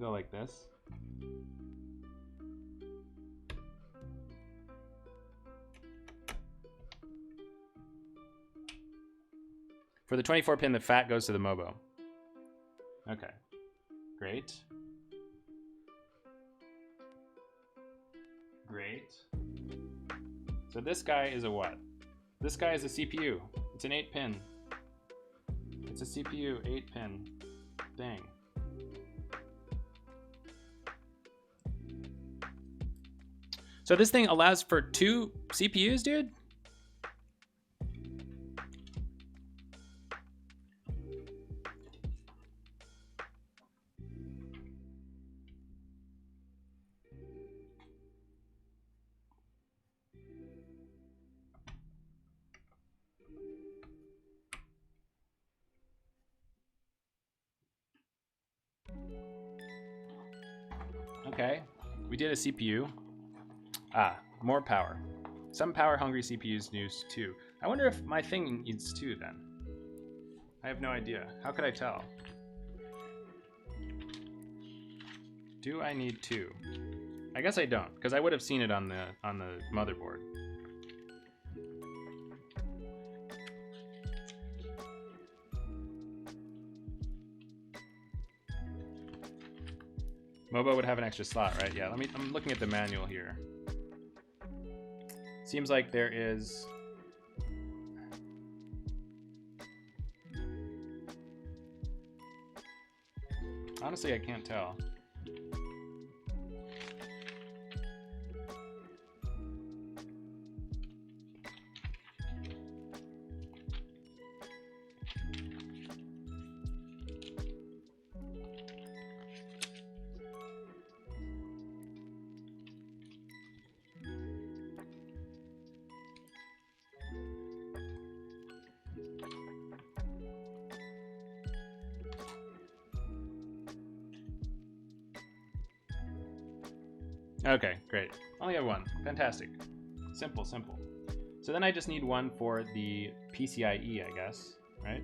Go like this. For the 24 pin, the fat goes to the Mobo. Okay, great. Great. So this guy is a what? This guy is a CPU. It's an 8 pin. It's a CPU 8 pin thing. So this thing allows for 2 CPUs, dude? Okay, we did a CPU. Ah, more power. Some power-hungry CPUs use 2. I wonder if my thing needs 2 then. I have no idea. How could I tell? Do I need 2? I guess I don't, because I would have seen it on the motherboard. Mobo would have an extra slot, right? Yeah, I'm looking at the manual here. Seems like there is... Honestly, I can't tell. Okay, great. Only have 1. Fantastic. Simple, simple. So then I just need 1 for the PCIe, I guess, right?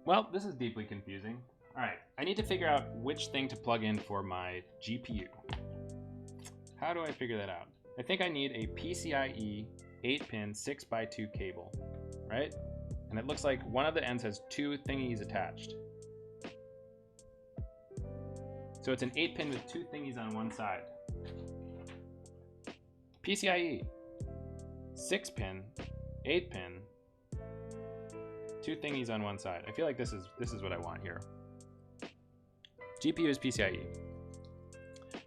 Well, this is deeply confusing. All right, I need to figure out which thing to plug in for my GPU. How do I figure that out? I think I need a PCIe 8-pin 6x2 cable, right? And it looks like one of the ends has 2 thingies attached. So it's an 8-pin with 2 thingies on one side. PCIe 6-pin, 8-pin, 2 thingies on one side. I feel like this is what I want here. GPU is PCIe.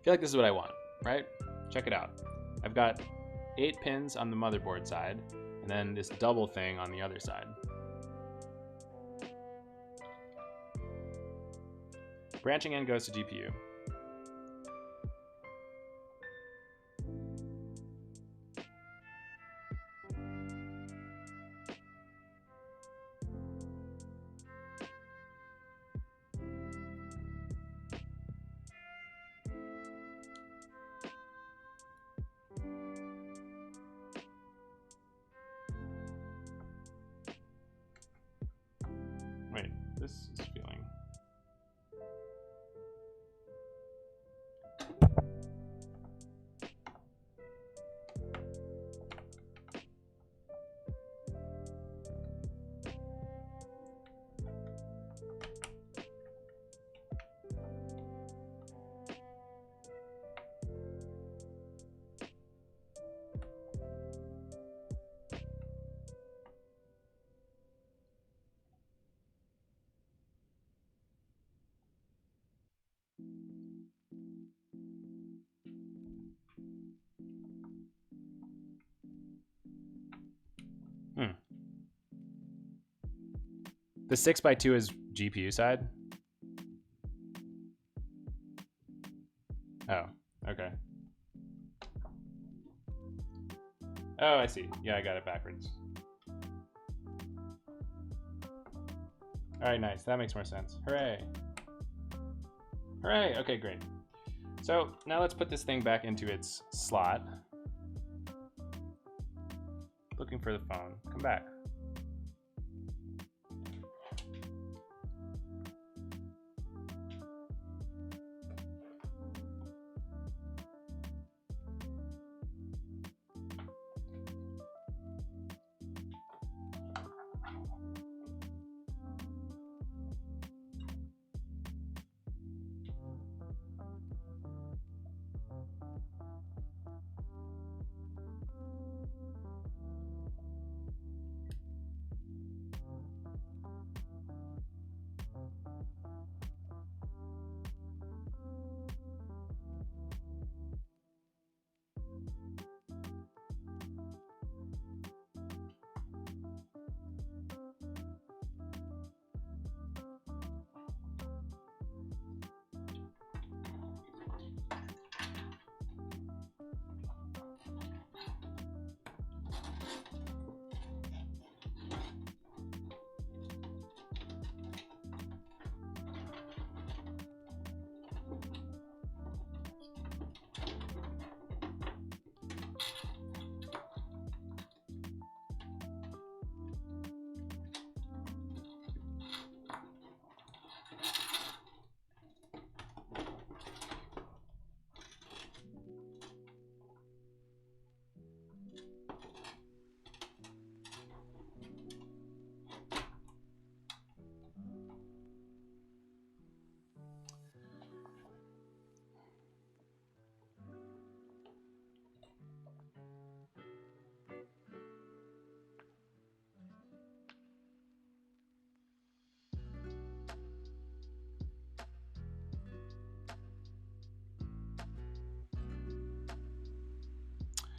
feel like this is what I want, right? Check it out. I've got 8 pins on the motherboard side, and then this double thing on the other side. Branching in goes to GPU. Wait, this is feeling. The 6x2 is GPU side? Oh, okay. Oh, I see. Yeah, I got it backwards. All right, nice. That makes more sense. Hooray. Hooray. Okay, great. So now let's put this thing back into its slot. Looking for the phone. Come back.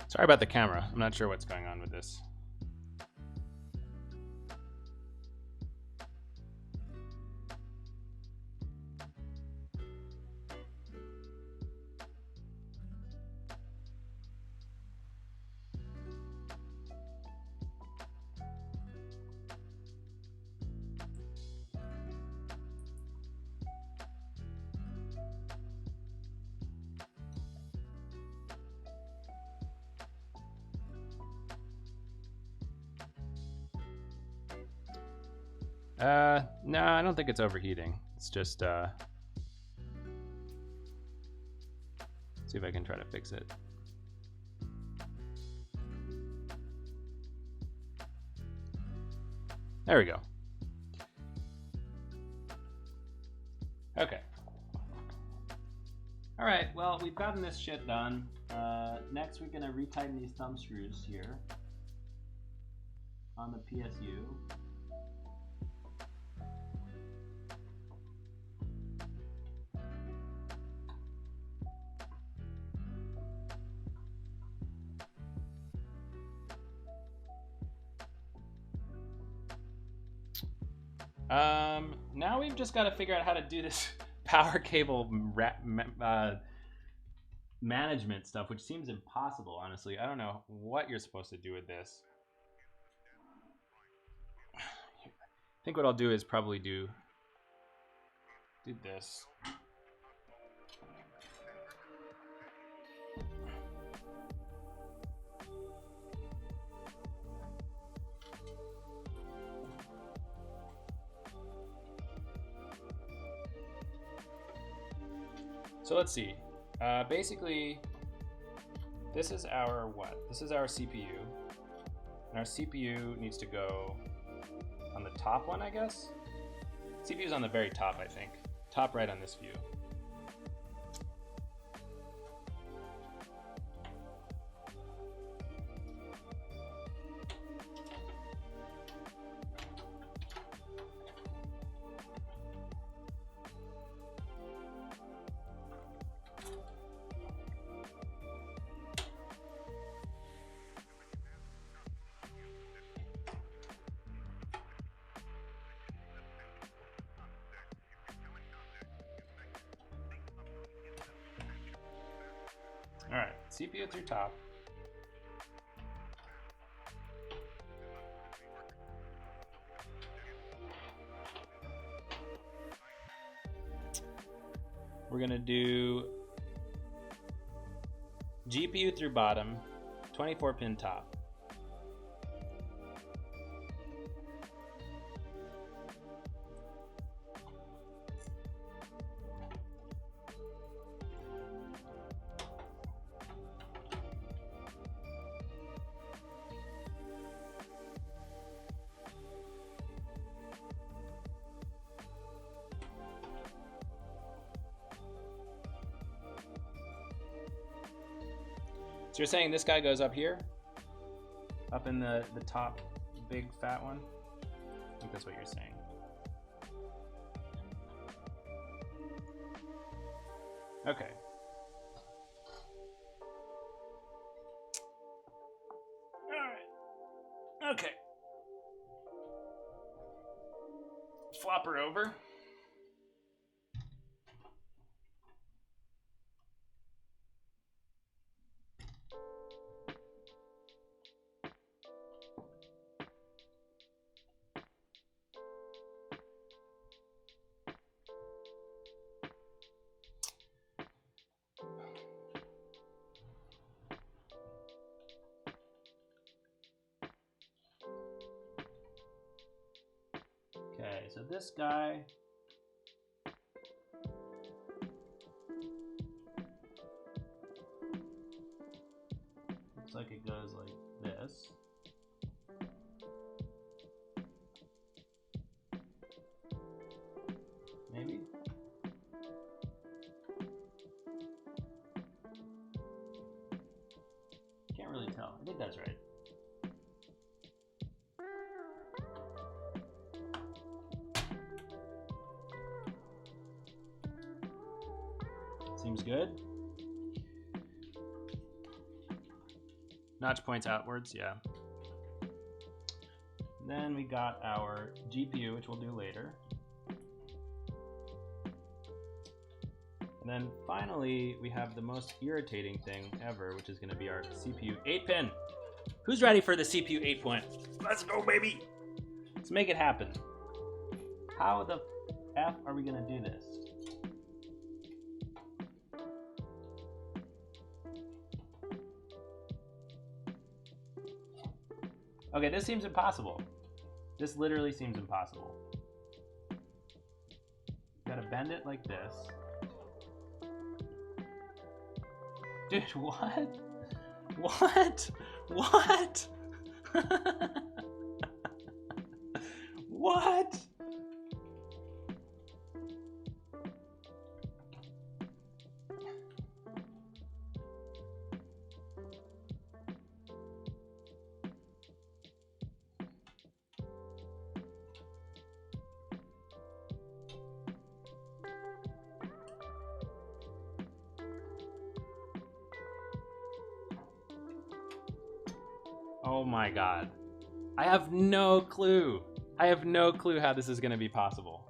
Sorry about the camera. I'm not sure what's going on with this. No, I don't think it's overheating. It's just, see if I can try to fix it. There we go. Okay. All right, well, we've gotten this shit done. Next, we're gonna retighten these thumb screws here on the PSU. Now we've just got to figure out how to do this power cable management stuff, which seems impossible, honestly. I don't know what you're supposed to do with this. I think what I'll do is probably do this. So let's see. Basically, this is our what? This is our CPU. And our CPU needs to go on the top one, I guess? CPU's on the very top, I think. Top right on this view. Alright, CPU through top. We're gonna do GPU through bottom, 24 pin top. So you're saying this guy goes up here? Up in the top big fat one? I think that's what you're saying. Okay. Alright. Okay. Flop her over. Okay, so this guy looks like it goes like this. Maybe? Can't really tell. I think that's right. Seems good. Notch points outwards, yeah. Then we got our GPU, which we'll do later. And then finally, we have the most irritating thing ever, which is going to be our CPU 8-pin. Who's ready for the CPU 8-pin? Let's go, baby! Let's make it happen. How the F are we going to do this? Okay, this seems impossible. This literally seems impossible. Gotta bend it like this. Dude, what? What? What? What? Oh my god. I have no clue. I have no clue how this is going to be possible.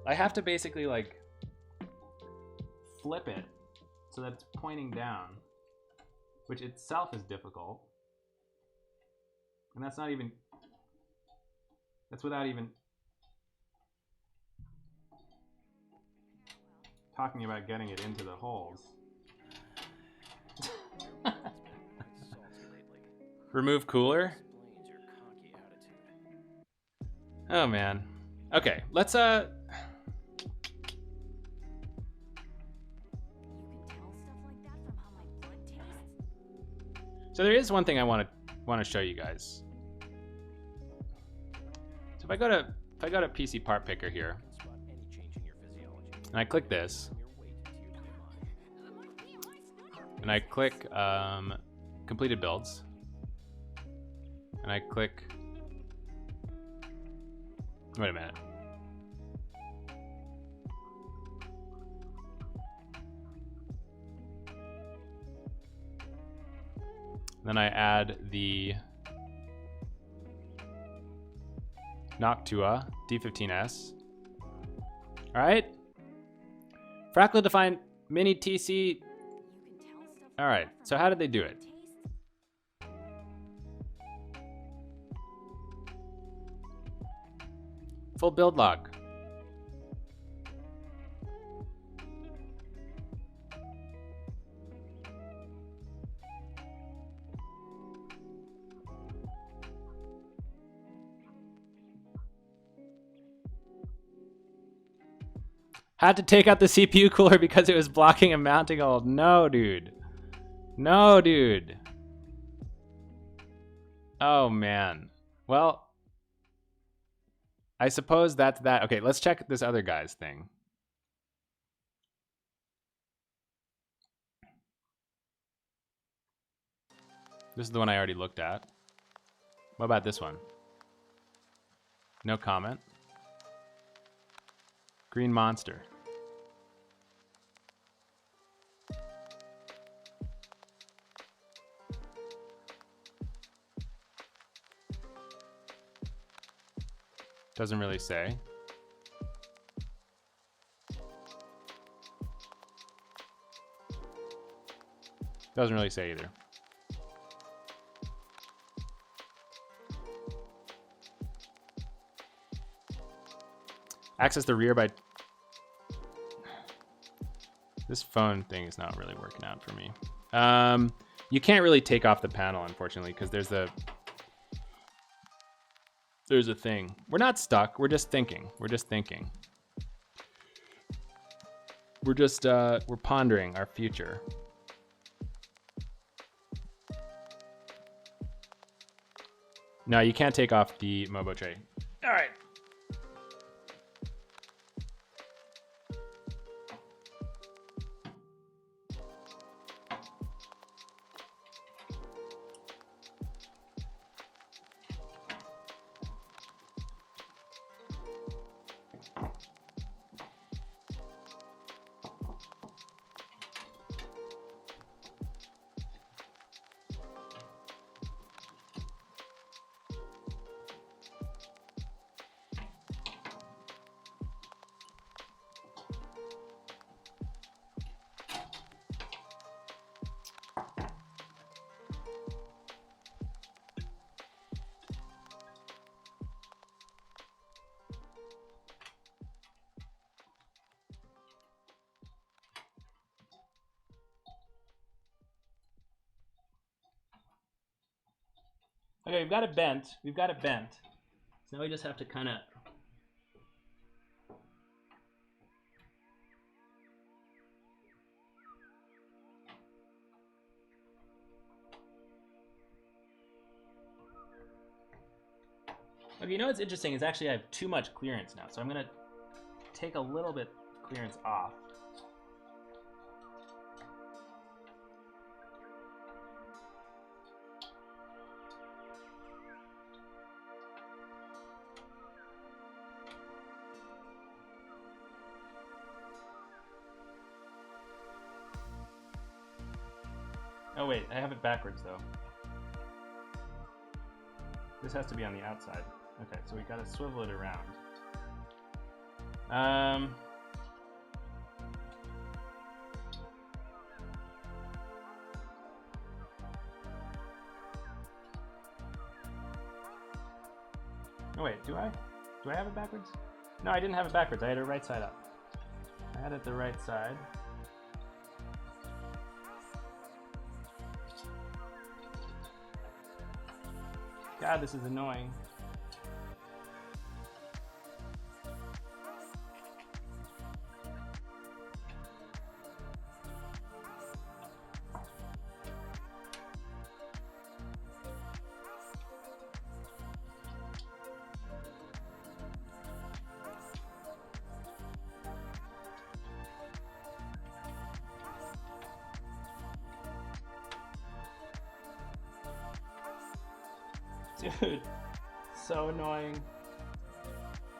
I have to basically like flip it so that it's pointing down, which itself is difficult. And that's not even, that's without even talking about getting it into the holes. Remove cooler? Oh man. Okay, let's You can tell stuff like that from how my blood tastes? So there is one thing I want to show you guys. So if I go to PC part picker here, and I click this, and I click completed builds, and I click, wait a minute. Then I add the Noctua D15S. All right. Fractal defined mini TC. You can tell stuff All right. from So how did they do blood it? tastes? Full build log. Had to take out the CPU cooler because it was blocking a mounting hole. No, dude. No, dude. Oh, man. Well, I suppose that's that. Okay, let's check this other guy's thing. This is the one I already looked at. What about this one? No comment. Green monster. Doesn't really say. Doesn't really say either. Access the rear by... This phone thing is not really working out for me. You can't really take off the panel, unfortunately, because there's a thing. We're not stuck. We're just thinking. We're just thinking. We're just we're pondering our future. No, you can't take off the Mobo tray. All right. Okay, we've got it bent. We've got it bent. So now we just have to kind of... Okay, you know what's interesting is actually I have too much clearance now. So I'm going to take a little bit clearance off. Oh wait, I have it backwards though. This has to be on the outside. Okay, so we gotta swivel it around. Oh wait, do I? Do I have it backwards? No, I didn't have it backwards. I had it right side up. I had it the right side. God, this is annoying. Dude, so annoying,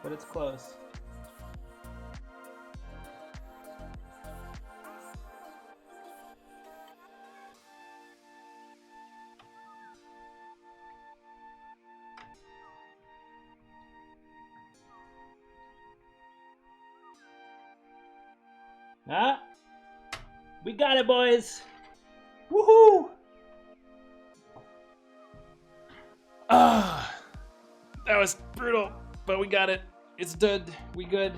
but it's close. Ah, we got it, boys. Woohoo! Ah, that was brutal, but we got it. It's good. We good.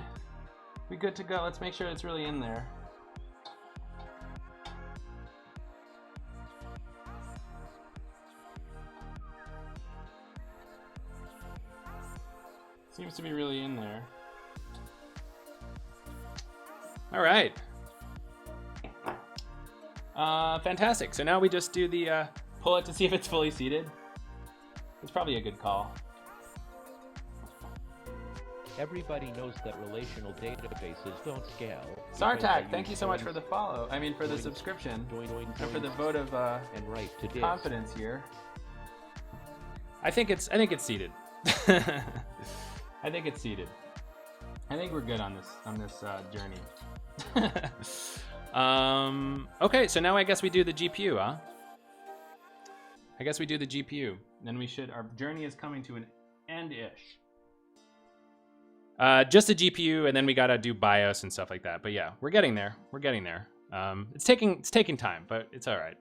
We good to go. Let's make sure it's really in there. Seems to be really in there. All right. Fantastic. So now we just do the pull it to see if it's fully seated. It's probably a good call. Everybody knows that relational databases don't scale. Sartak, thank you so much for the follow. I mean, for the subscription. And for the vote of and right to disk. confidence here. I think it's seated. I think it's seated. I think we're good on this journey. Okay, so now I guess we do the GPU, huh? I guess we do the GPU. Then we should. Our journey is coming to an end-ish. Just the GPU, and then we gotta do BIOS and stuff like that. But yeah, we're getting there. We're getting there. It's taking time, but it's all right.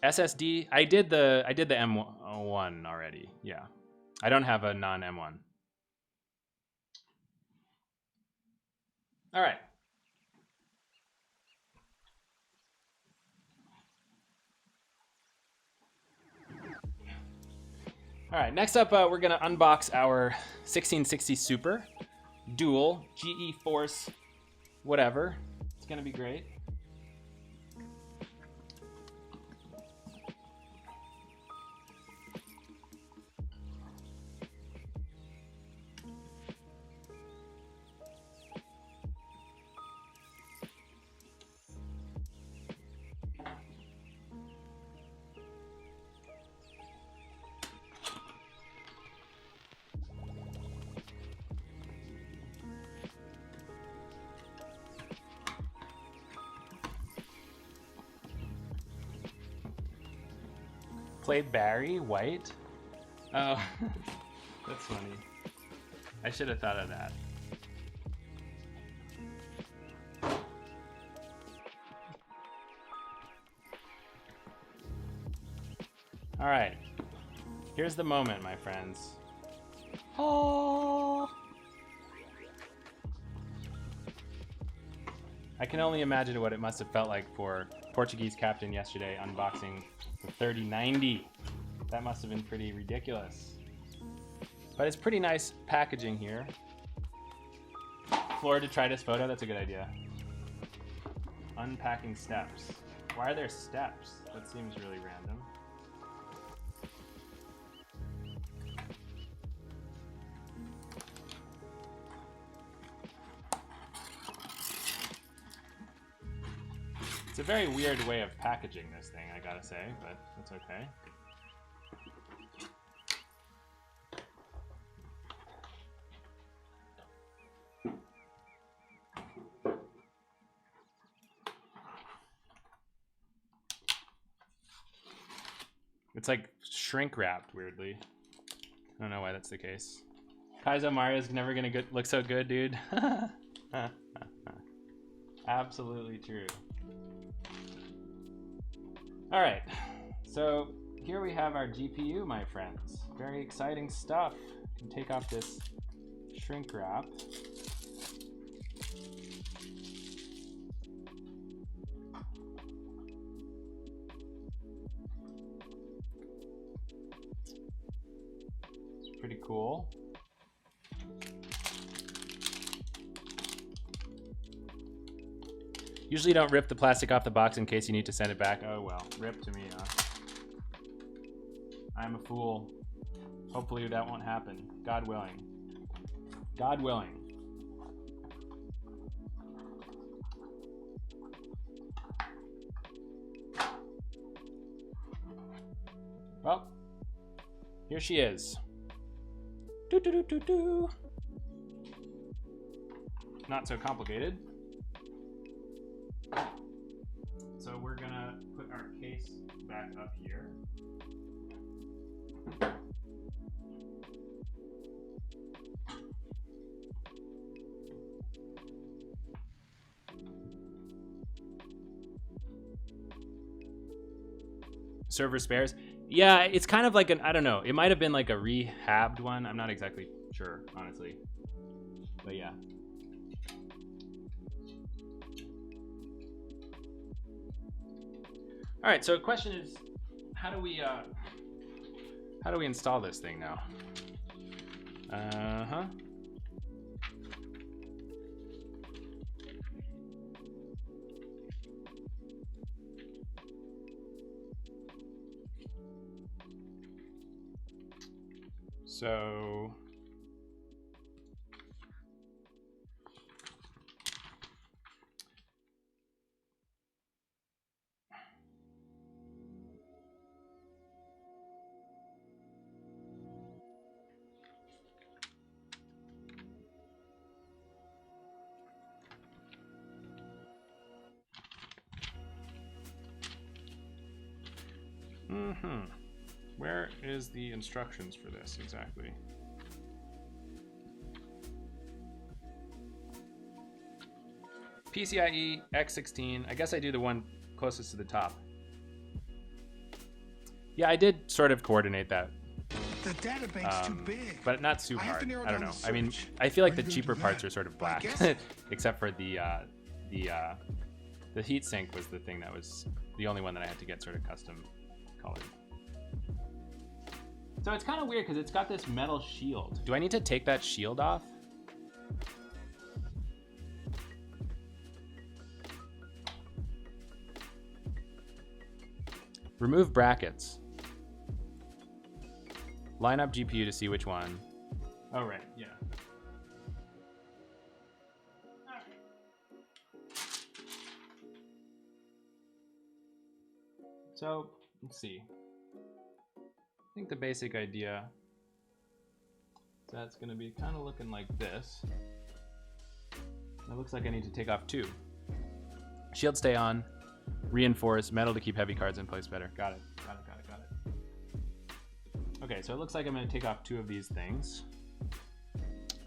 SSD. I did the M1 already. Yeah, I don't have a non-M1. All right. All right, next up, we're gonna unbox our 1660 Super Dual GE Force whatever. It's gonna be great. Played Barry White? Oh, that's funny. I should have thought of that. All right, here's the moment, my friends. Oh. I can only imagine what it must have felt like for Portuguese Captain yesterday unboxing the 3090. That must have been pretty ridiculous. But it's pretty nice packaging here. Floor detritus photo, that's a good idea. Unpacking steps. Why are there steps? That seems really random. It's a very weird way of packaging this thing, I gotta say, but that's okay. It's like shrink wrapped weirdly. don't know why that's the case. Kaizo Mario's never gonna look so good, dude. Absolutely true. All right, so here we have our GPU, my friends. Very exciting stuff. You can take off this shrink wrap. It's pretty cool. Usually don't rip the plastic off the box in case you need to send it back. Oh well, rip to me, huh? I'm a fool. Hopefully that won't happen. God willing. God willing. Well, here she is. Doo -doo -doo -doo -doo. Not so complicated. So we're gonna put our case back up here. Server spares. Yeah, it's kind of like an, I don't know, it might have been like a rehabbed one. I'm not exactly sure, honestly. But yeah. All right, so the question is, how do we install this thing now? Uh-huh. So where is the instructions for this exactly? PCIe X16. I guess I do the one closest to the top. Yeah, I did sort of coordinate that. The data bank's too big. But not too I have hard. to narrow I don't down know. the I mean, search. I feel like How the are you cheaper gonna do parts that? are sort of I black, guess- except for the heatsink was the thing that was the only one that I had to get sort of custom colored. So it's kind of weird because it's got this metal shield. Do I need to take that shield off? Remove brackets. Line up GPU to see which one. Oh, right, yeah. So, let's see. I think the basic idea is that's gonna be kind of looking like this. It looks like I need to take off two. Shield stay on, reinforce, metal to keep heavy cards in place better. Got it, got it, got it, got it. Okay, so it looks like I'm gonna take off two of these things.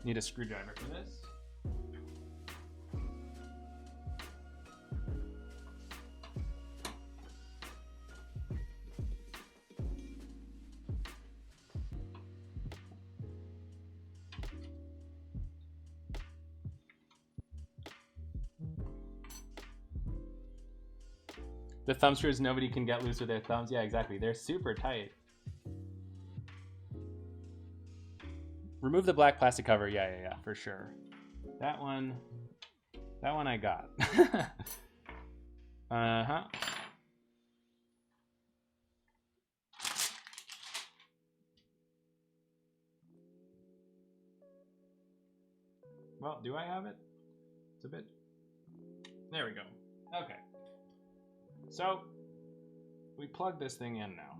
Need a screwdriver for this. The thumb screws nobody can get loose with their thumbs. Yeah, exactly. They're super tight. Remove the black plastic cover. Yeah, yeah, yeah, for sure. That one I got. Uh-huh. Well, do I have it? It's a bit... There we go. Okay. So, we plug this thing in now.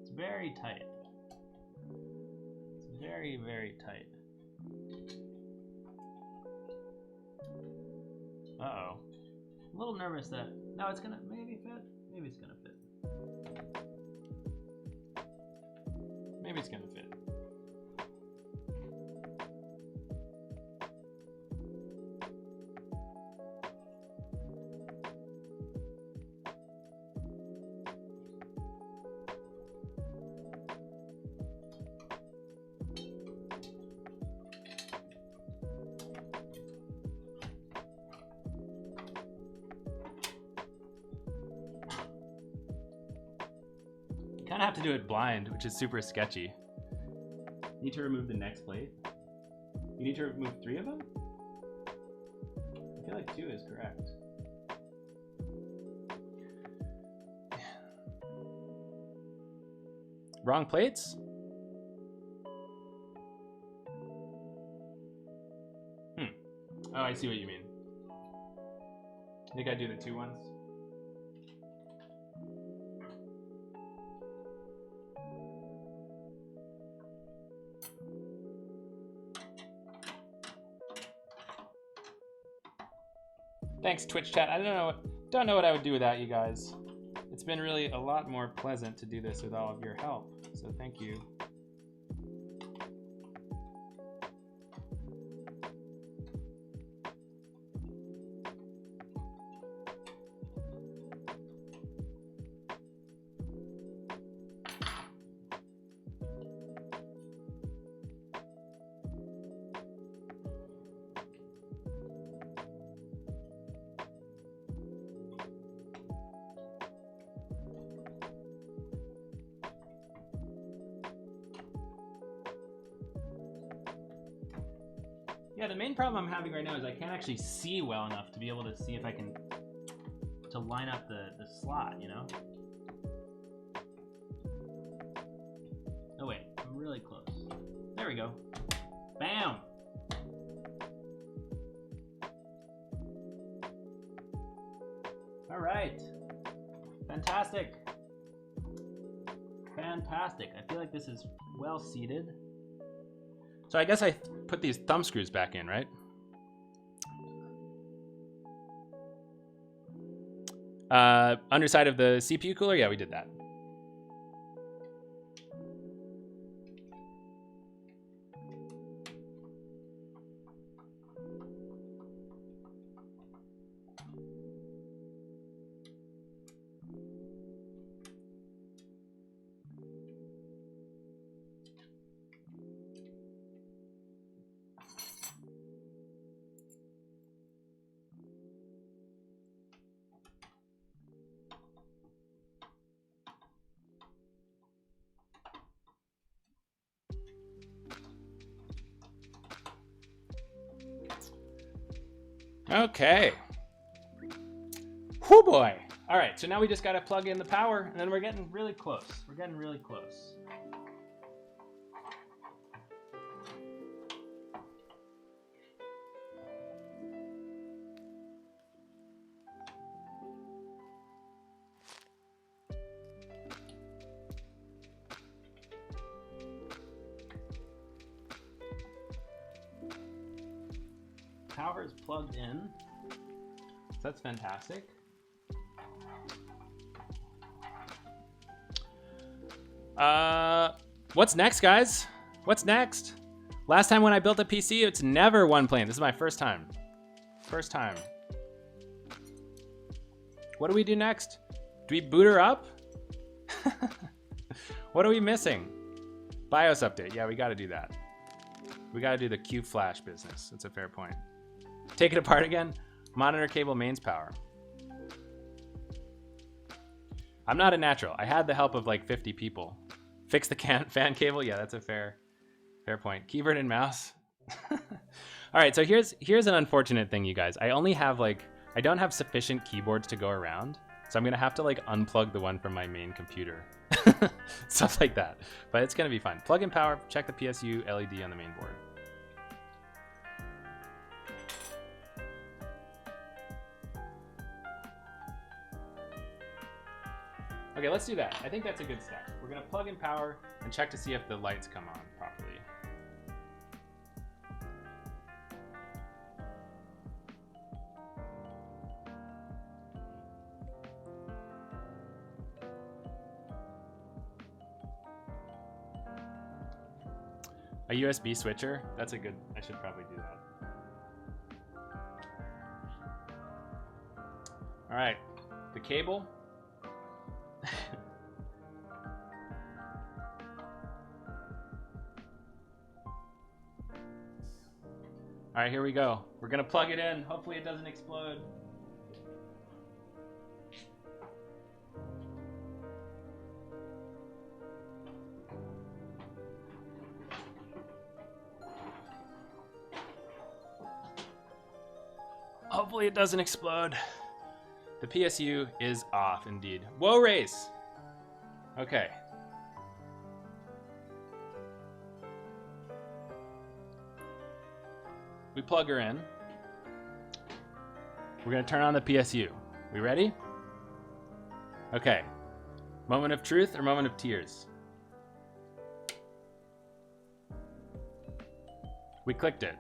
It's very tight. It's very, very tight. Uh-oh. A little nervous that, no, it's gonna maybe fit. Maybe it's gonna fit. Maybe it's gonna fit. Kind of have to do it blind, which is super sketchy. Need to remove the next plate. You need to remove 3 of them? I feel like 2 is correct. Wrong plates? Oh, I see what you mean. I think I do the 2 ones. Thanks, Twitch chat. I don't know what I would do without you guys. It's been really a lot more pleasant to do this with all of your help. So thank you. Yeah, the main problem I'm having right now is I can't actually see well enough to be able to see if I can to line up the slot, you know? Oh wait, I'm really close. There we go. Bam! All right. Fantastic. Fantastic. I feel like this is well seated. So I guess I put these thumb screws back in, right? Underside of the CPU cooler? Yeah, we did that. Okay. Whoo boy. All right, so now we just got to plug in the power, and then we're getting really close. We're getting really close. Power is plugged in, so that's fantastic. What's next, guys? What's next? Last time when I built a PC, it's never one plane. This is my first time. First time. What do we do next? Do we boot her up? What are we missing? BIOS update. Yeah, we got to do that. We got to do the Q flash business. That's a fair point. Take it apart again. Monitor cable mains power. I'm not a natural. I had the help of like 50 people. Fix the fan cable. Yeah, that's a fair point. Keyboard and mouse. All right, so here's an unfortunate thing, you guys. I only have I don't have sufficient keyboards to go around, so I'm gonna have to like unplug the one from my main computer. Stuff like that. But it's gonna be fun. Plug in power. Check the PSU LED on the main board. Okay, let's do that. I think that's a good step. We're gonna plug in power and check to see if the lights come on properly. A USB switcher? That's a good, I should probably do that. All right, the cable. All right, here we go. We're gonna plug it in. Hopefully it doesn't explode. Hopefully it doesn't explode. The PSU is off indeed. Whoa, race. Okay. We plug her in. We're gonna turn on the PSU. We ready? Okay. Moment of truth or moment of tears? We clicked it,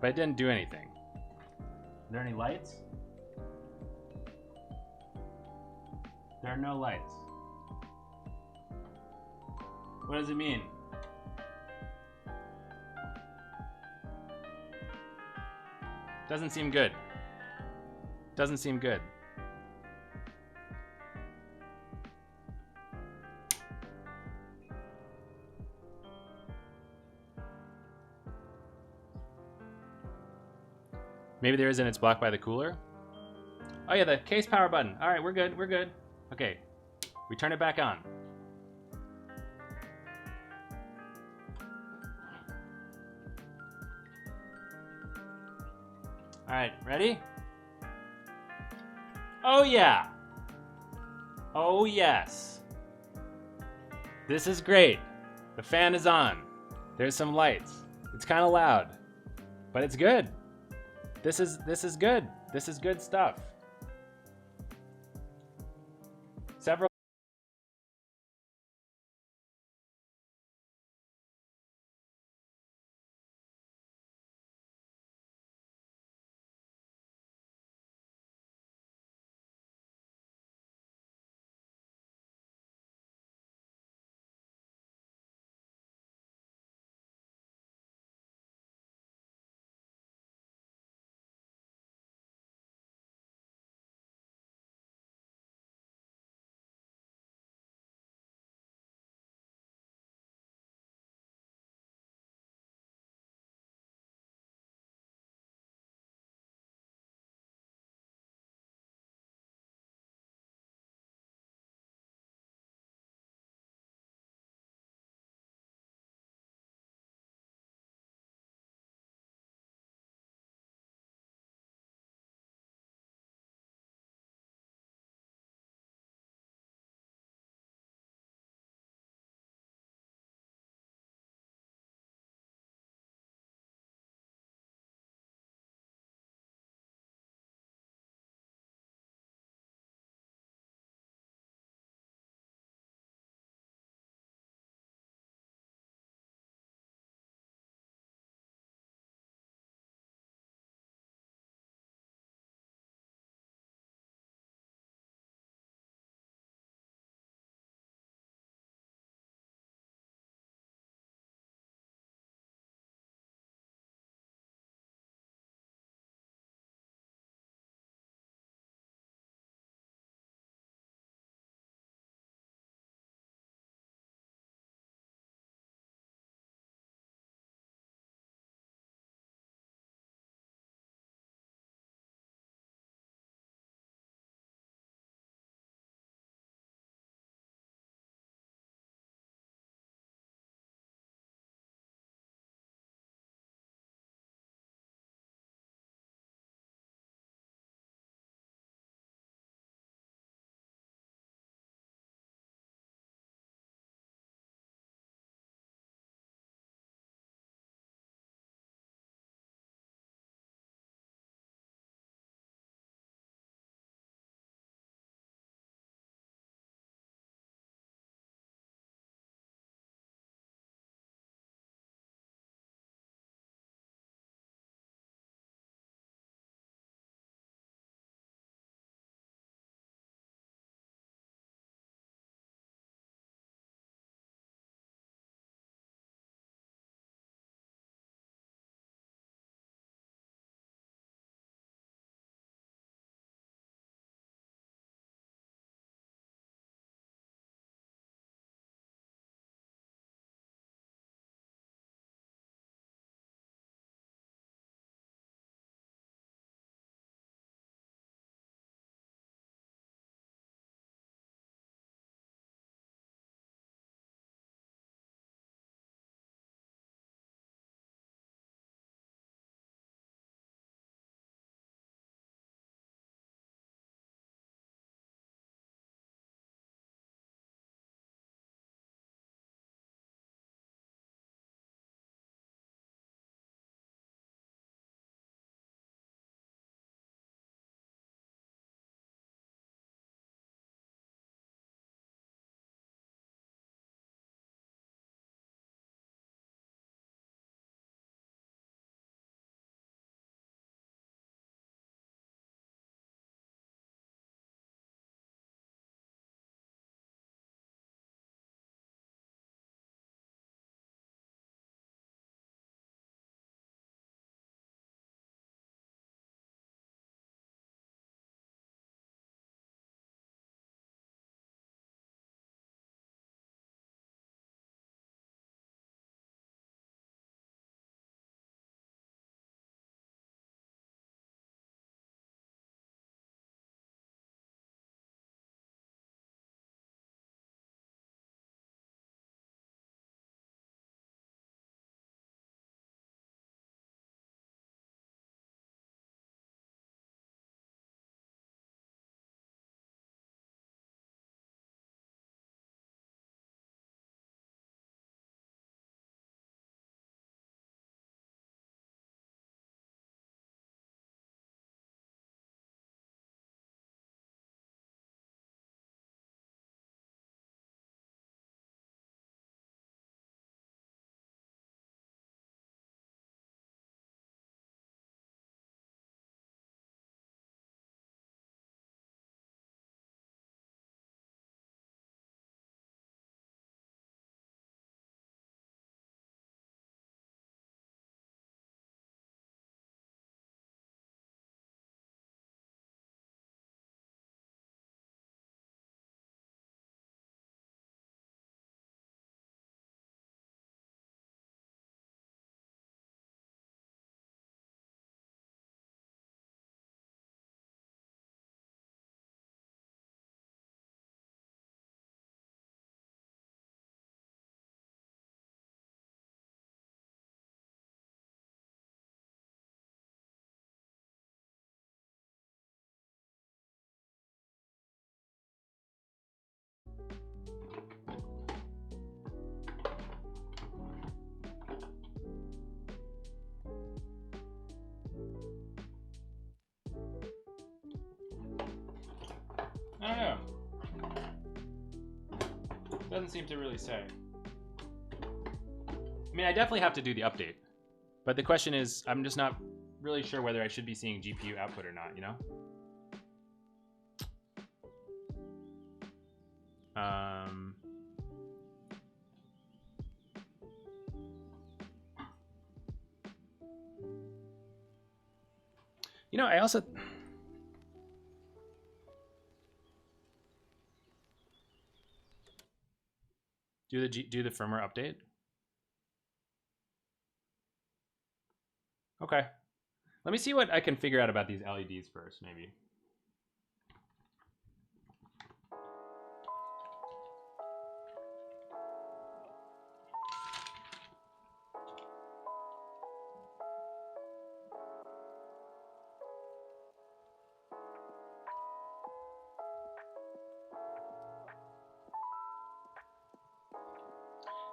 but it didn't do anything. Are there any lights? There are no lights. What does it mean? Doesn't seem good. Doesn't seem good. Maybe there isn't, it's blocked by the cooler. Oh yeah, the case power button. All right, we're good, we're good. Okay, we turn it back on. All right, ready? Oh yeah. Oh yes. This is great. The fan is on. There's some lights. It's kind of loud, but it's good. This is good. This is good stuff. Several doesn't seem to really say. I mean, I definitely have to do the update. But the question is, I'm just not really sure whether I should be seeing GPU output or not, you know? You know, I also... Do the firmware update? Okay. Let me see what I can figure out about these LEDs first, maybe.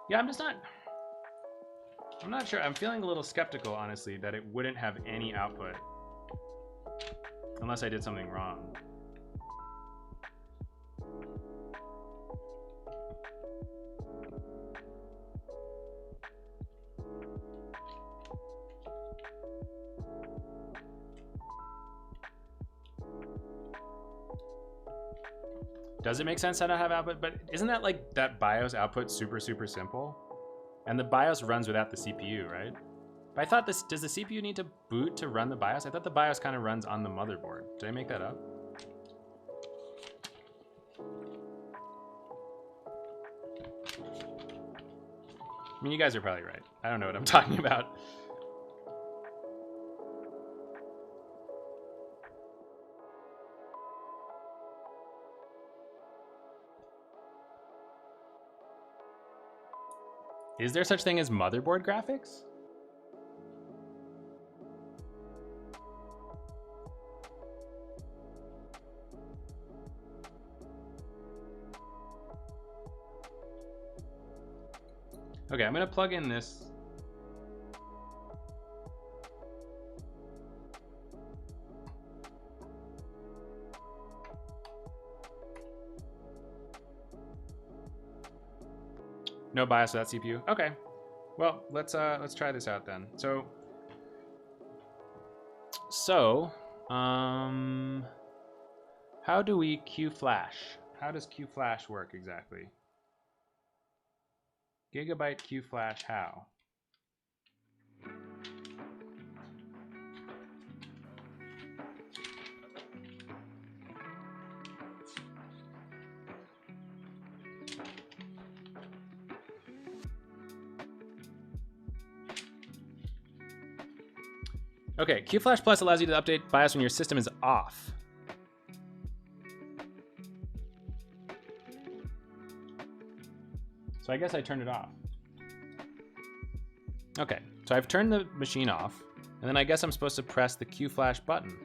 Yeah, I'm not sure. I'm feeling a little skeptical, honestly, that it wouldn't have any output. Unless I did something wrong. Does it make sense to not have output? But isn't that like that BIOS output super simple? And the BIOS runs without the CPU, right? But I thought does the CPU need to boot to run the BIOS? I thought the BIOS kind of runs on the motherboard. Did I make that up? I mean, you guys are probably right. I don't know what I'm talking about. Is there such thing as motherboard graphics? Okay, I'm gonna plug in this. No BIOS without CPU. Okay. Well, let's try this out then. How do we Q flash? How does Q flash work exactly? Gigabyte Q flash how? Okay, QFlash Plus allows you to update BIOS when your system is off. So I guess I turned it off. Okay, so I've turned the machine off, and then I guess I'm supposed to press the QFlash button.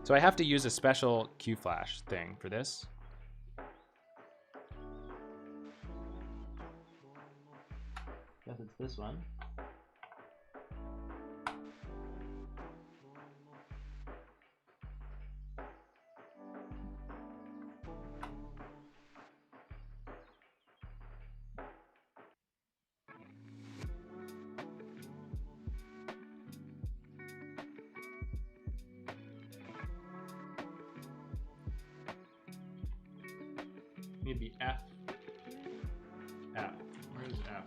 So I have to use a special QFlash thing for this. Guess it's this one. Need the F. F. Where's F?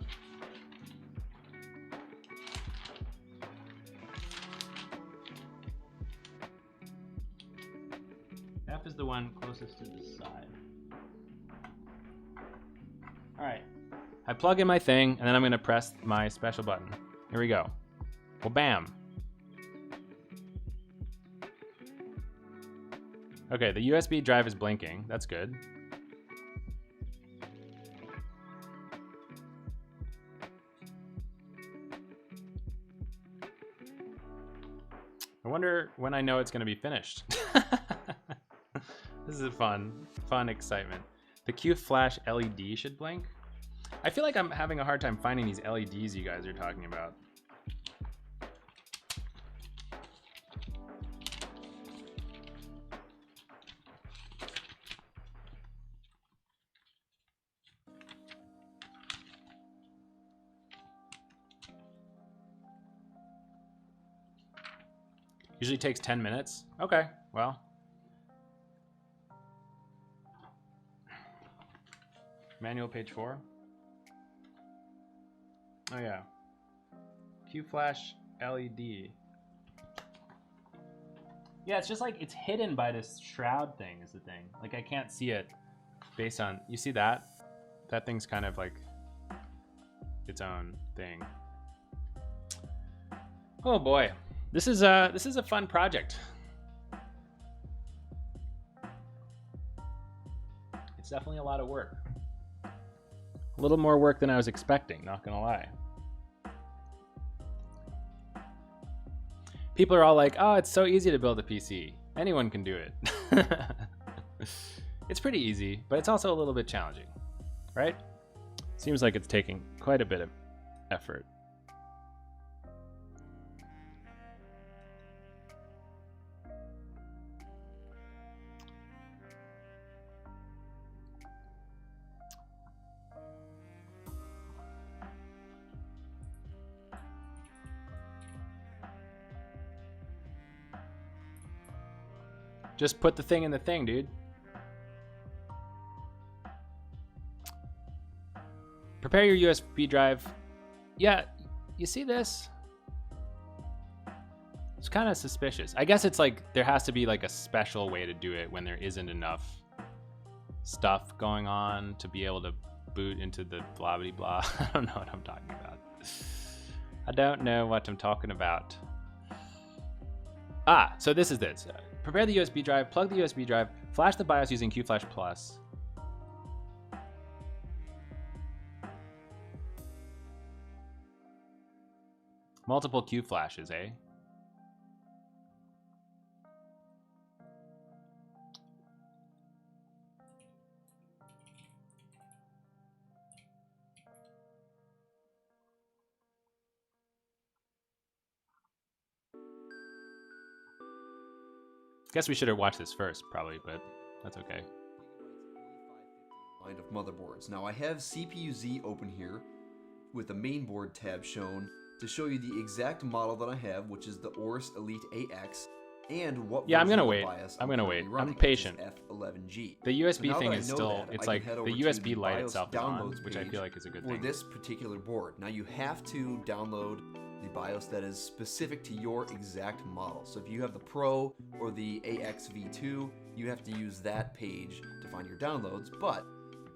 F is the one closest to the side. Alright. I plug in my thing, and then I'm going to press my special button. Here we go. Well, bam. Okay, the USB drive is blinking. That's good. I wonder when I know it's going to be finished. This is a fun excitement. The Q flash LED should blink. I feel like I'm having a hard time finding these LEDs you guys are talking about. Usually takes 10 minutes. Okay, well. Manual page 4. Oh yeah. Q flash LED. Yeah, it's just like it's hidden by this shroud thing is the thing. Like I can't see it based on, you see that? That thing's kind of like its own thing. Oh boy. This is a fun project. It's definitely a lot of work. A little more work than I was expecting, not gonna lie. People are all like, oh, it's so easy to build a PC. Anyone can do it. It's pretty easy, but it's also a little bit challenging, right? Seems like it's taking quite a bit of effort. Just put the thing in the thing, dude. Prepare your USB drive. Yeah, you see this? It's kind of suspicious. I guess it's like there has to be like a special way to do it when there isn't enough stuff going on to be able to boot into the blah blah blah. I don't know what I'm talking about. I don't know what I'm talking about. Ah, so this is this. Prepare the USB drive, plug the USB drive, flash the BIOS using QFlash Plus. Multiple Q flashes, eh? Guess we should have watched this first, probably, but that's okay. Line of motherboards. Now I have CPU-Z open here with the mainboard tab shown to show you the exact model that I have, which is the Aorus Elite AX, and what yeah, I'm version gonna of the wait. BIOS I'm gonna wait. running, I'm patient. which is F11G. The USB So thing now that is I know still, that, it's I like can head the over to USB light BIOS itself is on, downloads which I page feel like is a good for thing. this particular board. Now you have to download the BIOS that is specific to your exact model. So if you have the Pro or the AXV2, you have to use that page to find your downloads. But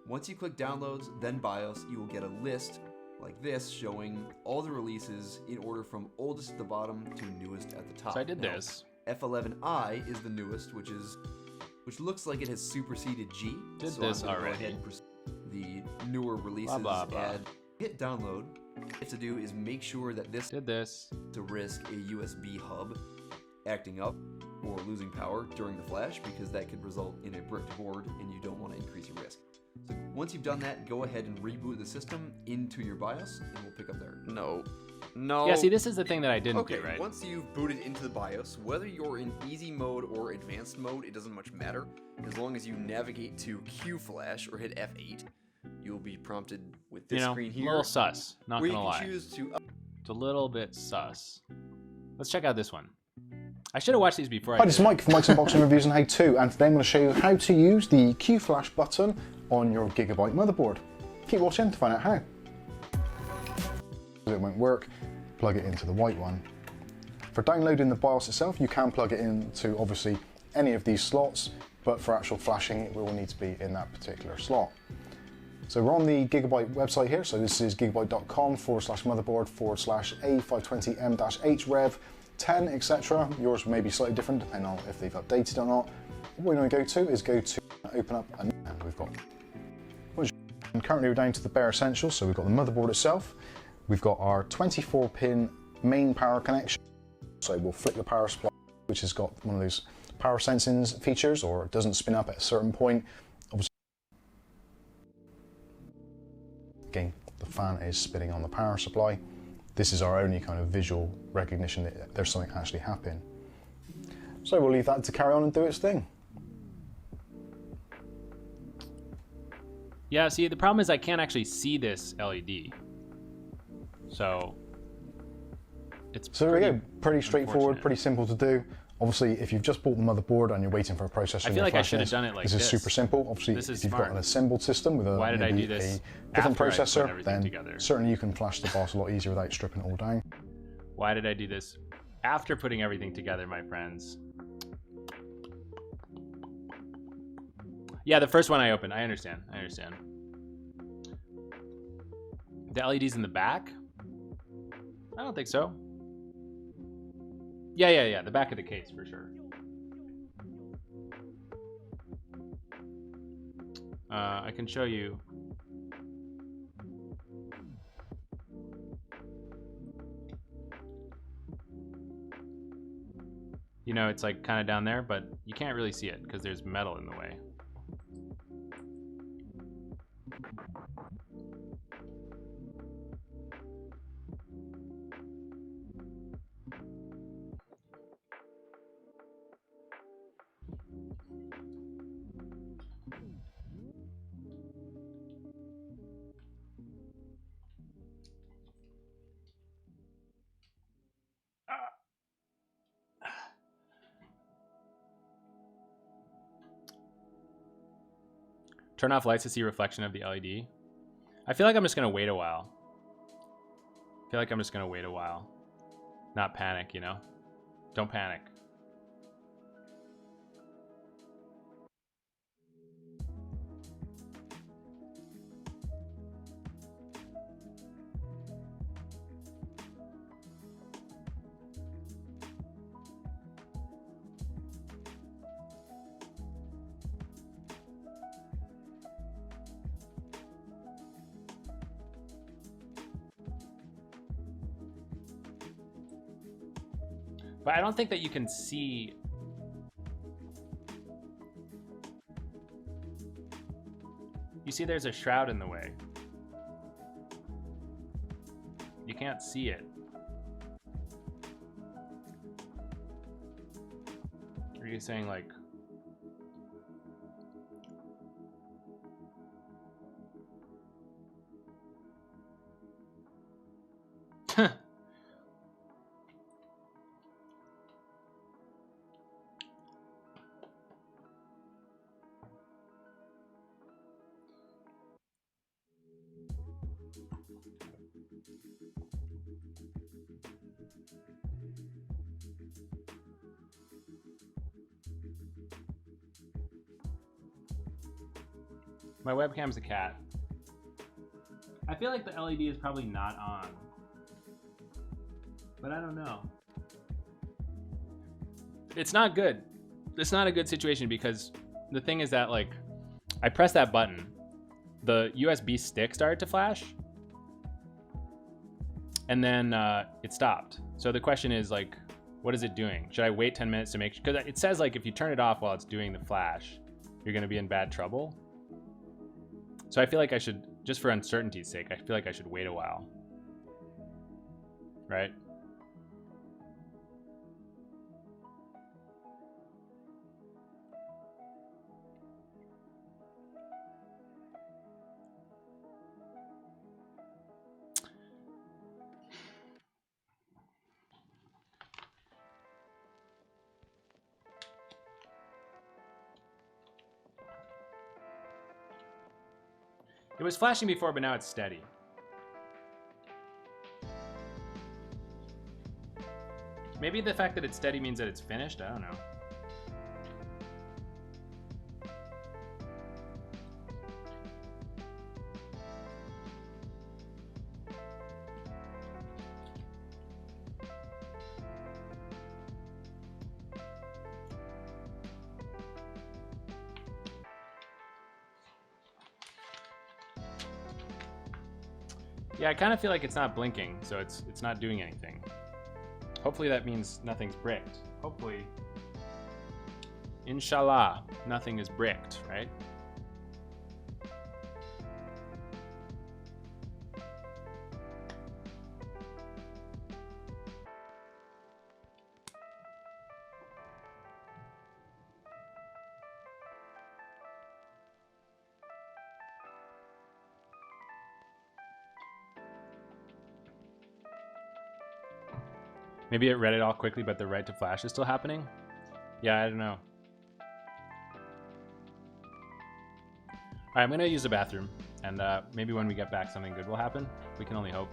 once you click downloads, then BIOS, you will get a list like this showing all the releases in order from oldest at the bottom to newest at the top. So I did Now, this. F11i is the newest, which looks like it has superseded G. Did so this I'm gonna already. Go ahead and the newer releases. Blah, blah, blah. Hit download. What you have to do is make sure that this Did this. to risk a USB hub acting up or losing power during the flash, because that could result in a bricked board and you don't want to increase your risk. So once you've done that, go ahead and reboot the system into your BIOS and we'll pick up there. No. Yeah, see, this is the thing that I didn't do, right? Once you've booted into the BIOS, whether you're in easy mode or advanced mode, it doesn't much matter. As long as you navigate to QFlash or hit F8, you'll be prompted with this screen here. A little sus, not where gonna you lie. can choose to It's a little bit sus. Let's check out this one. I should have watched these before. Hi, this is Mike from Mike's Unboxing Reviews and How To, and today I'm going to show you how to use the QFlash button on your Gigabyte motherboard. Keep watching to find out how. It won't work, plug it into the white one. For downloading the BIOS itself, you can plug it into obviously any of these slots, but for actual flashing it will need to be in that particular slot. So we're on the Gigabyte website here, so this is gigabyte.com/motherboard/A520M-HREV10, etc. Yours may be slightly different depending on if they've updated or not. What we're going to go to is open up and we've got, and currently we're down to the bare essentials. So we've got the motherboard itself, we've got our 24-pin main power connection, so we'll flick the power supply, which has got one of those power sensing features, or it doesn't spin up at a certain point. Obviously, again, the fan is spinning on the power supply. This is our only kind of visual recognition that there's something actually happening. So we'll leave that to carry on and do its thing. Yeah, see, the problem is I can't actually see this LED. So it's So there we go. Pretty straightforward, unfortunate. pretty simple to do. Obviously, if you've just bought the motherboard and you're waiting for a processor, I feel like I should have done it like this is super simple. Obviously, This is if you've smart. got an assembled system with Why did I maybe do this a different after I put processor, everything then together? certainly you can flash the BIOS a lot easier without stripping it all down. Why did I do this after putting everything together, my friends? Yeah, the first one I opened. I understand. I understand. The LEDs in the back? I don't think so. Yeah. The back of the case for sure. I can show you. You know, it's like kind of down there, but you can't really see it because there's metal in the way. Turn off lights to see reflection of the LED. I feel like I'm just gonna wait a while. Not panic, you know? Don't panic. But I don't think that you can see. You see there's a shroud in the way. You can't see it. Are you saying like... My webcam's a cat. I feel like the LED is probably not on. But I don't know. It's not good. It's not a good situation because the thing is that, like, I pressed that button. The USB stick started to flash. And then it stopped. So the question is, like, what is it doing? Should I wait 10 minutes to make sure? Because it says, like, if you turn it off while it's doing the flash, you're going to be in bad trouble. So I feel like I should, just for uncertainty's sake, I feel like I should wait a while. Right? It was flashing before, but now it's steady. Maybe the fact that it's steady means that it's finished? I don't know. Yeah, I kind of feel like it's not blinking, so it's not doing anything. Hopefully that means nothing's bricked. Hopefully, inshallah, nothing is bricked, right? Maybe it read it all quickly, but the right to flash is still happening? Yeah, I don't know. All right, I'm gonna use the bathroom, and maybe when we get back, something good will happen. We can only hope.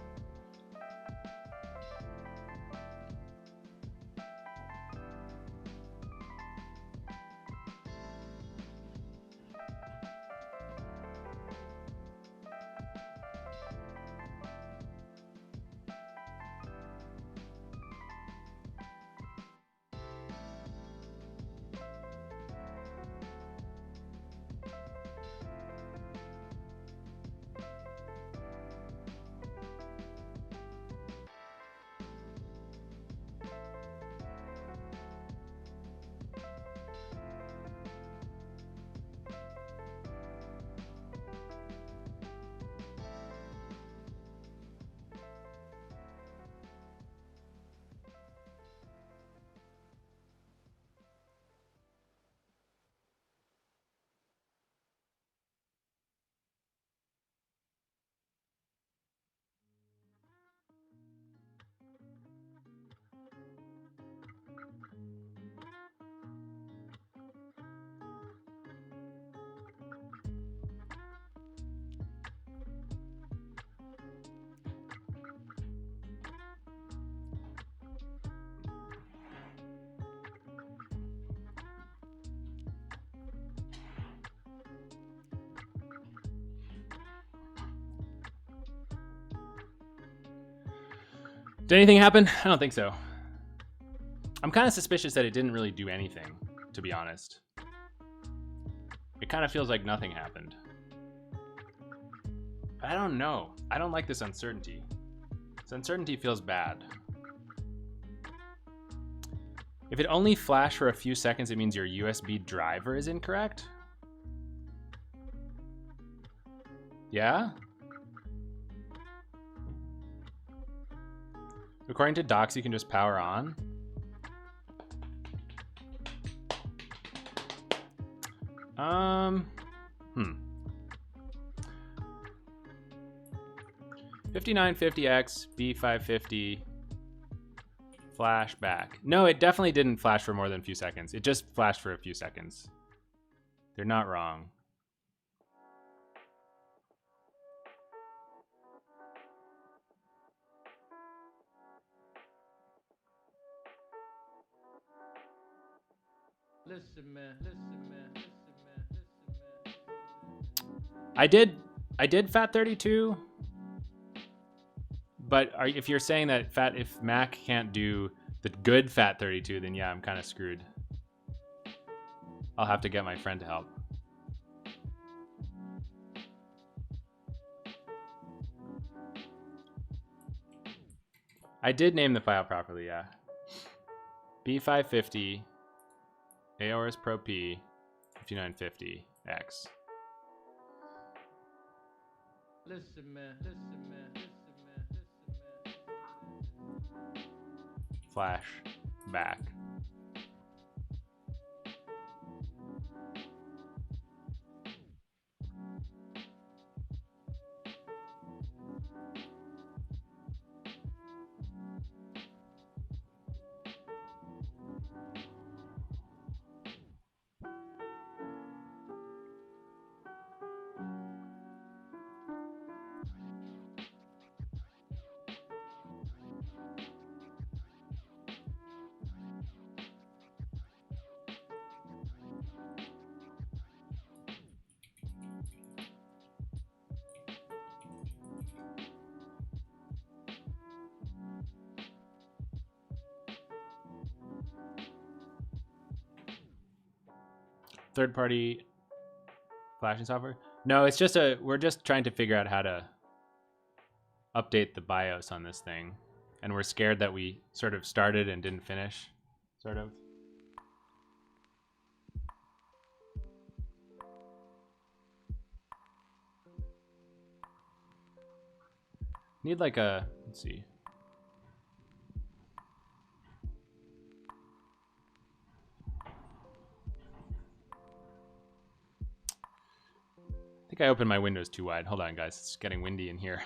Did anything happen? I don't think so. I'm kind of suspicious that it didn't really do anything, to be honest. It kind of feels like nothing happened. But I don't know. I don't like this uncertainty. This uncertainty feels bad. If it only flashed for a few seconds, it means your USB driver is incorrect? Yeah? According to docs, you can just power on. 5950X B550 flash back. No, it definitely didn't flash for more than a few seconds. It just flashed for a few seconds. They're not wrong. Listen, man. Listen, man. Listen, man. Listen, man. I did FAT32, but if you're saying that if Mac can't do the good FAT32, then yeah, I'm kind of screwed. I'll have to get my friend to help. I did name the file properly, yeah. B550 AORS Pro P 5950X. Listen, man. Listen, man. Listen, man. Listen, man. Flash back. Third-party flashing software? No, it's just we're just trying to figure out how to update the BIOS on this thing. And we're scared that we sort of started and didn't finish, sort of. Need like a, let's see. I think I opened my windows too wide. Hold on, guys. It's getting windy in here.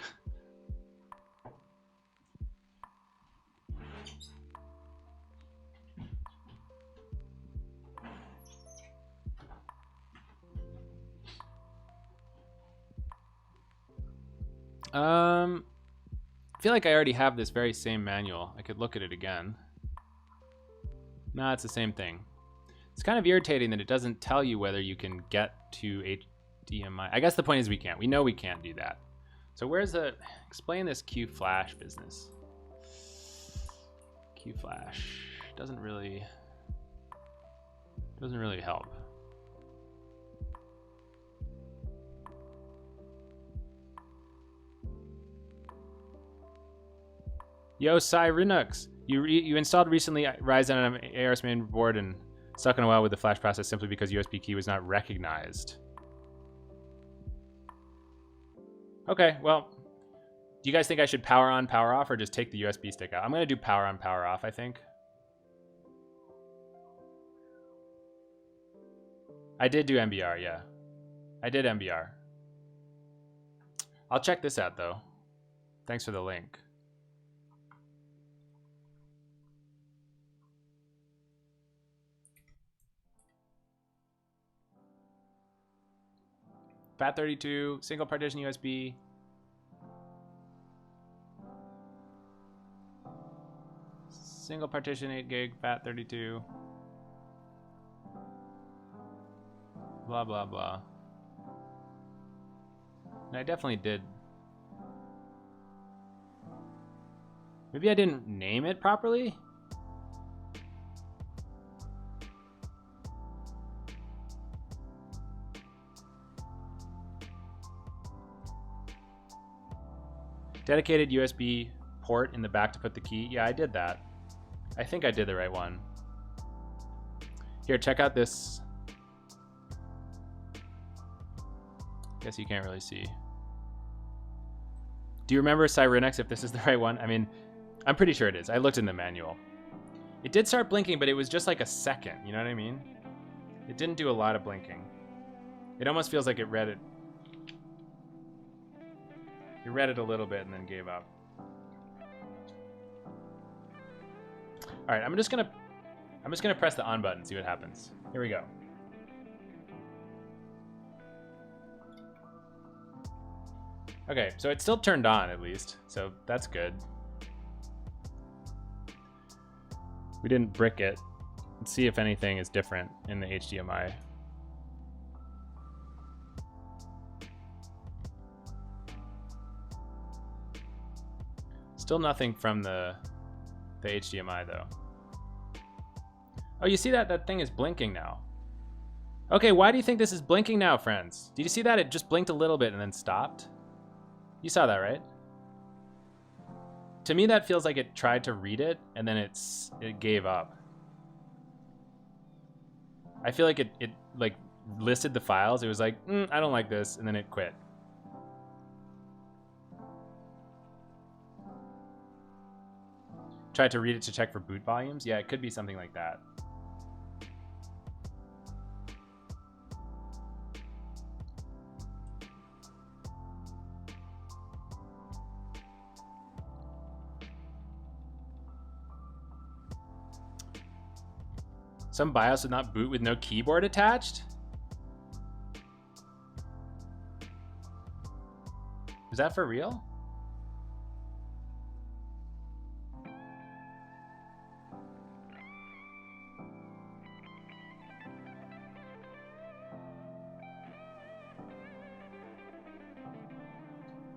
I feel like I already have this very same manual. I could look at it again. No, it's the same thing. It's kind of irritating that it doesn't tell you whether you can get to HDMI. I guess the point is we can't. We know we can't do that. So where's the... Explain this Q Flash business. Q Flash doesn't really help. Yo, Cyrinux, you installed recently Ryzen on an ARS main board and stuck in a while with the flash process simply because USB key was not recognized. Okay, well, do you guys think I should power on, power off, or just take the USB stick out? I'm gonna do power on, power off, I think. I did do MBR, yeah. I did MBR. I'll check this out though. Thanks for the link. FAT32, single partition USB. Single partition 8 gig, FAT32. Blah, blah, blah. And I definitely did. Maybe I didn't name it properly? Dedicated USB port in the back to put the key. Yeah, I did that. I think I did the right one. Here, check out this. Guess you can't really see. Do you remember Cyrinux, if this is the right one? I mean, I'm pretty sure it is. I looked in the manual. It did start blinking, but it was just like a second. You know what I mean? It didn't do a lot of blinking. It almost feels like it read it. It read it a little bit and then gave up. All right, I'm just gonna press the on button, see what happens. Here we go. Okay, so it's still turned on at least, so that's good. We didn't brick it. Let's see if anything is different in the HDMI. Still nothing from the HDMI though. Oh, you see that? That thing is blinking now. Okay, why do you think this is blinking now, friends? Did you see that? It just blinked a little bit and then stopped. You saw that, right? To me, that feels like it tried to read it and then it gave up. I feel like it like listed the files. It was like, I don't like this, and then it quit. Tried to read it to check for boot volumes. Yeah, it could be something like that. Some BIOS would not boot with no keyboard attached? Is that for real?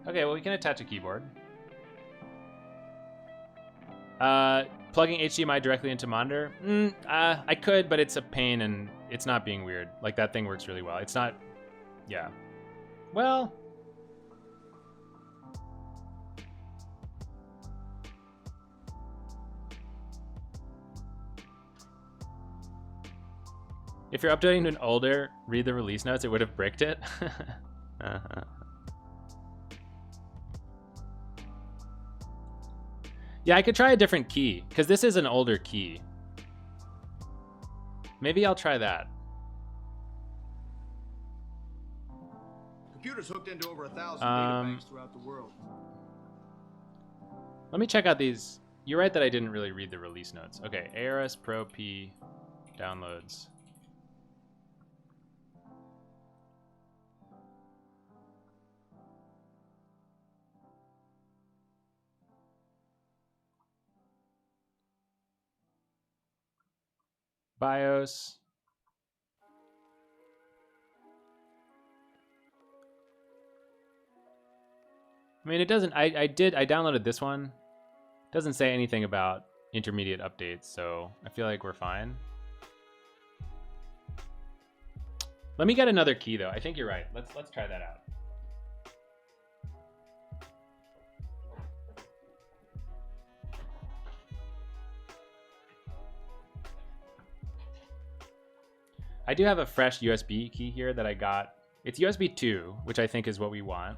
Okay, well, we can attach a keyboard. Plugging HDMI directly into monitor? I could, but it's a pain and it's not being weird. Like, that thing works really well. It's not... Yeah. Well... If you're updating to an older, read the release notes, it would have bricked it. Yeah, I could try a different key, because this is an older key. Maybe I'll try that. Computers hooked into over 1,000 data banks throughout the world. Let me check out these. You're right that I didn't really read the release notes. Okay, ARS Pro P downloads. BIOS. I mean, it doesn't. I downloaded this one. It doesn't say anything about intermediate updates, so I feel like we're fine. Let me get another key though. I think you're right. Let's try that out. I do have a fresh USB key here that I got. It's USB 2, which I think is what we want.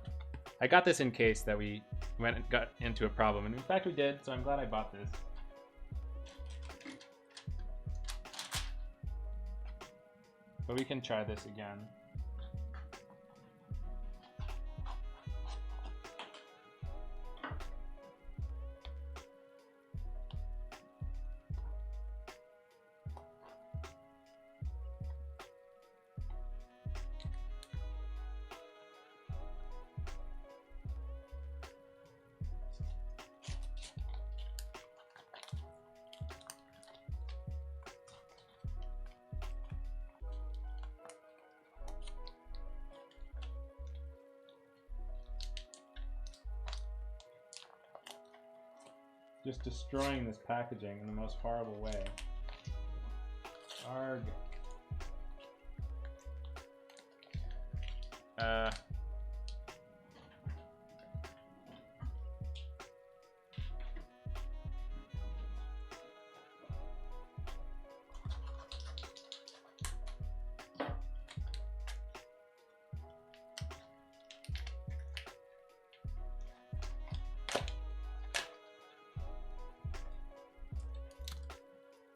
I got this in case that we went and got into a problem, and in fact we did, so I'm glad I bought this. But we can try this again. Just destroying this packaging in the most horrible way. Arg.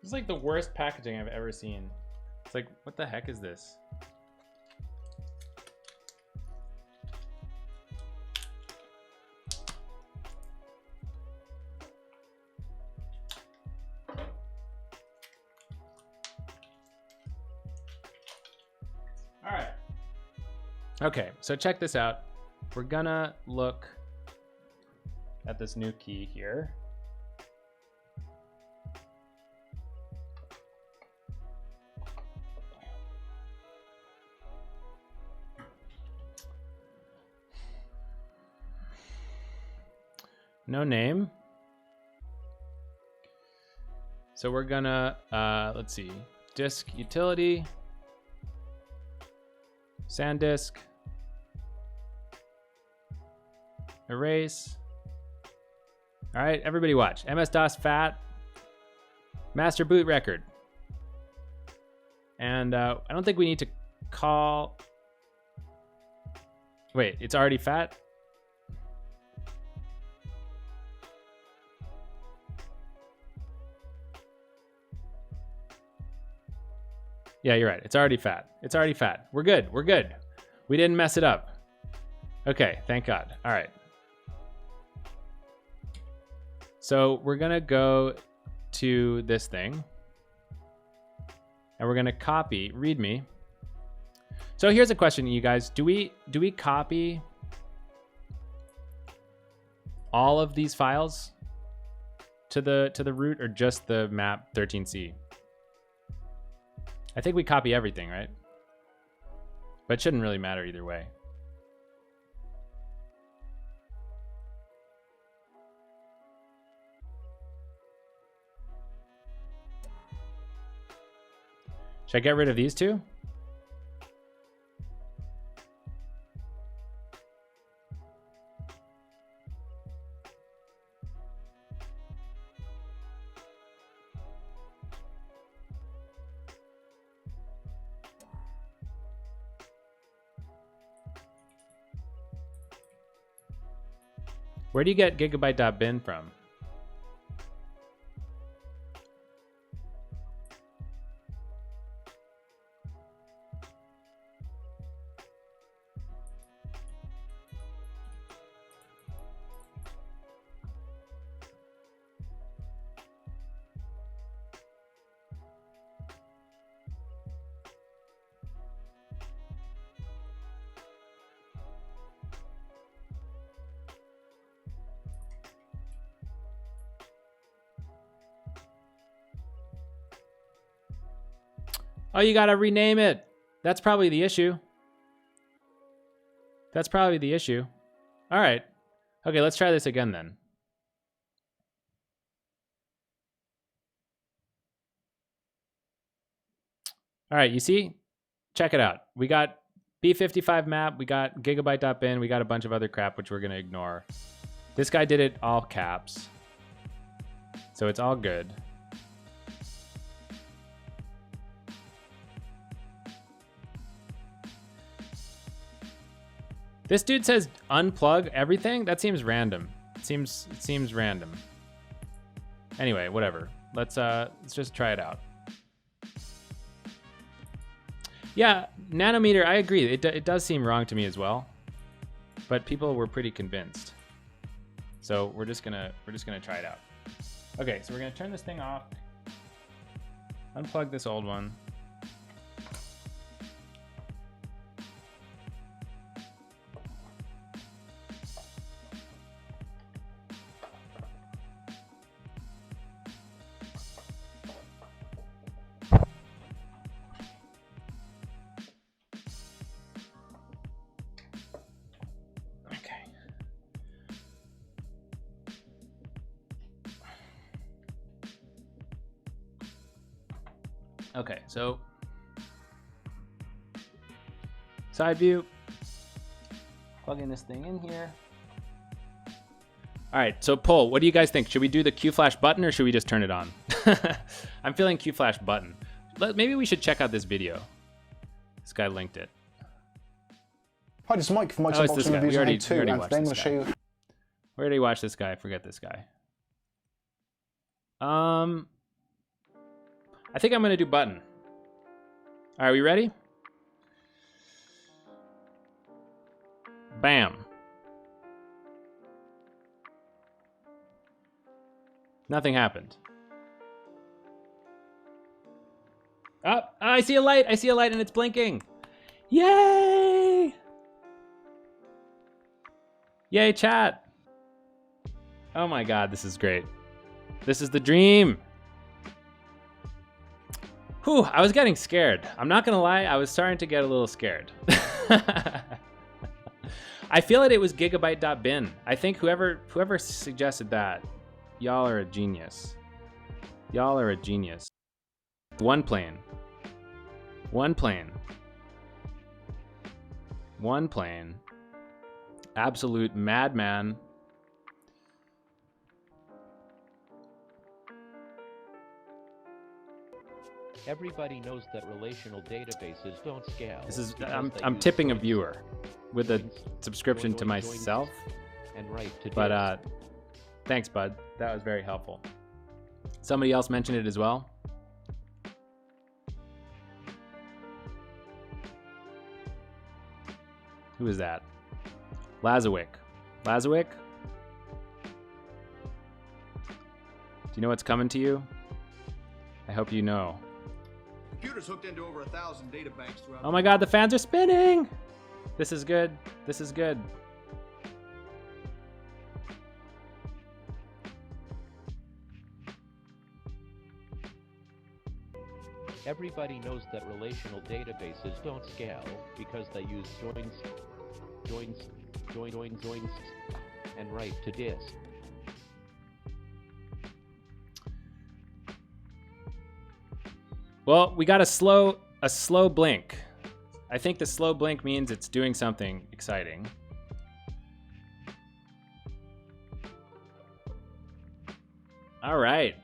This is like the worst packaging I've ever seen. It's like, what the heck is this? All right. Okay, so check this out. We're gonna look at this new key here. No name. So we're gonna, let's see, disk utility, SanDisk, erase. All right, everybody watch. MS-DOS FAT, master boot record. And I don't think we need to call, wait, it's already FAT? Yeah, you're right. It's already fat. It's already fat. We're good. We're good. We didn't mess it up. Okay, thank God. All right. So we're gonna go to this thing, and we're gonna copy README. So here's a question, you guys. Do we copy all of these files to the root, or just the map 13C? I think we copy everything, right? But it shouldn't really matter either way. Should I get rid of these two? Where do you get gigabyte.bin from? Oh, you gotta rename it. That's probably the issue. That's probably the issue. All right. Okay, let's try this again then. All right, you see? Check it out. We got B55 map, we got gigabyte.bin, we got a bunch of other crap which we're gonna ignore. This guy did it all caps. So it's all good. This dude says unplug everything? That seems random. It seems random. Anyway, whatever. Let's just try it out. Yeah, nanometer, I agree. It does seem wrong to me as well. But people were pretty convinced. So we're just gonna try it out. Okay, so we're gonna turn this thing off. Unplug this old one. Okay, so side view, plugging this thing in here. All right, so poll, what do you guys think? Should we do the Q flash button or should we just turn it on? I'm feeling Q flash button. Maybe we should check out this video. This guy linked it. Hi, this is Mike from Mike's Unboxing Reviews on 2, and today I'm going to show you. We already watched this guy. Forget this guy. I think I'm gonna do button. Are we ready? Bam. Nothing happened. Oh, I see a light. I see a light and it's blinking. Yay! Yay, chat. Oh my God, this is great. This is the dream. Whew, I was getting scared. I'm not gonna lie, I was starting to get a little scared. I feel it was gigabyte.bin. I think whoever suggested that, y'all are a genius. Y'all are a genius. One plane. One plane. One plane. Absolute madman. Everybody knows that relational databases don't scale. This is I'm tipping a viewer with a subscription to myself. And right to but thanks, bud. That was very helpful. Somebody else mentioned it as well. Who is that? Lazowick. Lazowick? Do you know what's coming to you? I hope you know. Computers hooked into over 1,000 data banks throughout. Oh my God, the fans are spinning! This is good. This is good. Everybody knows that relational databases don't scale because they use joins, and write to disk. Well, we got a slow blink. I think the slow blink means it's doing something exciting. All right.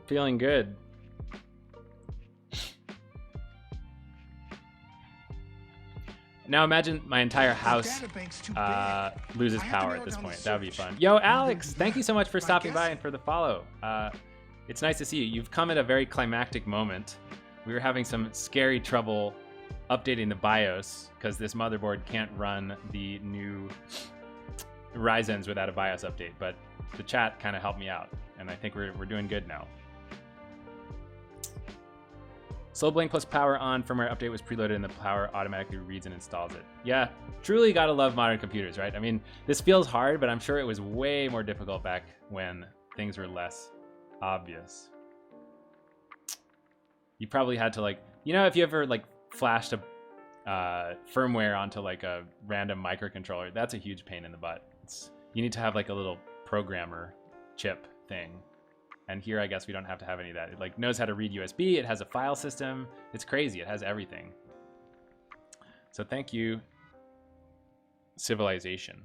Feeling good. Now imagine my entire house loses power at this point. That would be fun. Yo, Alex, thank you so much for stopping by and for the follow. It's nice to see you. You've come at a very climactic moment. We were having some scary trouble updating the BIOS because this motherboard can't run the new Ryzen's without a BIOS update, but the chat kind of helped me out, and I think we're doing good now. Slow blink plus power on firmware update was preloaded and the power automatically reads and installs it. Yeah, truly gotta love modern computers, right? I mean, this feels hard, but I'm sure it was way more difficult back when things were less obvious. You probably had to like, you know, if you ever like flashed a firmware onto like a random microcontroller, that's a huge pain in the butt. You need to have like a little programmer chip thing. And here, I guess we don't have to have any of that. It like knows how to read USB. It has a file system. It's crazy. It has everything. So thank you, Civilization.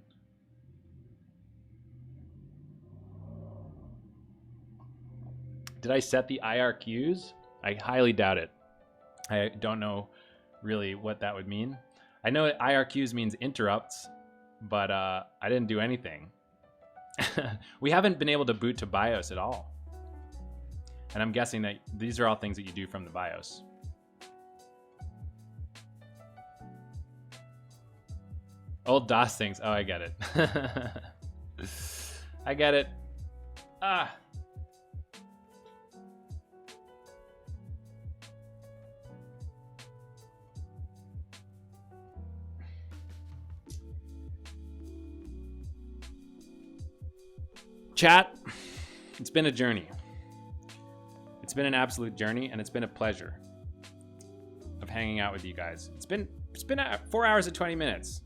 Did I set the IRQs? I highly doubt it. I don't know really what that would mean. I know IRQs means interrupts, but I didn't do anything. We haven't been able to boot to BIOS at all. And I'm guessing that these are all things that you do from the BIOS. Old DOS things. Oh, I get it. I get it. Ah. Chat, it's been a journey. It's been an absolute journey, and it's been a pleasure of hanging out with you guys. It's been 4 hours and 20 minutes.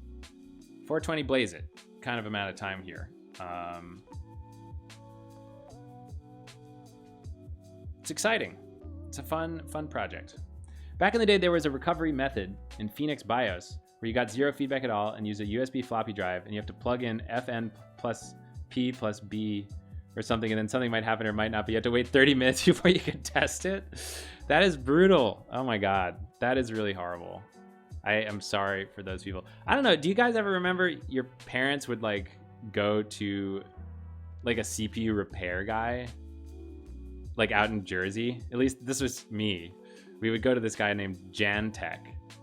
420 blaze it kind of amount of time here. It's exciting. It's a fun project. Back in the day, there was a recovery method in Phoenix BIOS where you got zero feedback at all and use a USB floppy drive, and you have to plug in FN plus P plus B or something, and then something might happen or might not, but you have to wait 30 minutes before you can test it. That is brutal. Oh my God. That is really horrible. I am sorry for those people. I don't know. Do you guys ever remember your parents would like go to like a CPU repair guy, like out in Jersey? At least this was me. We would go to this guy named Jantech.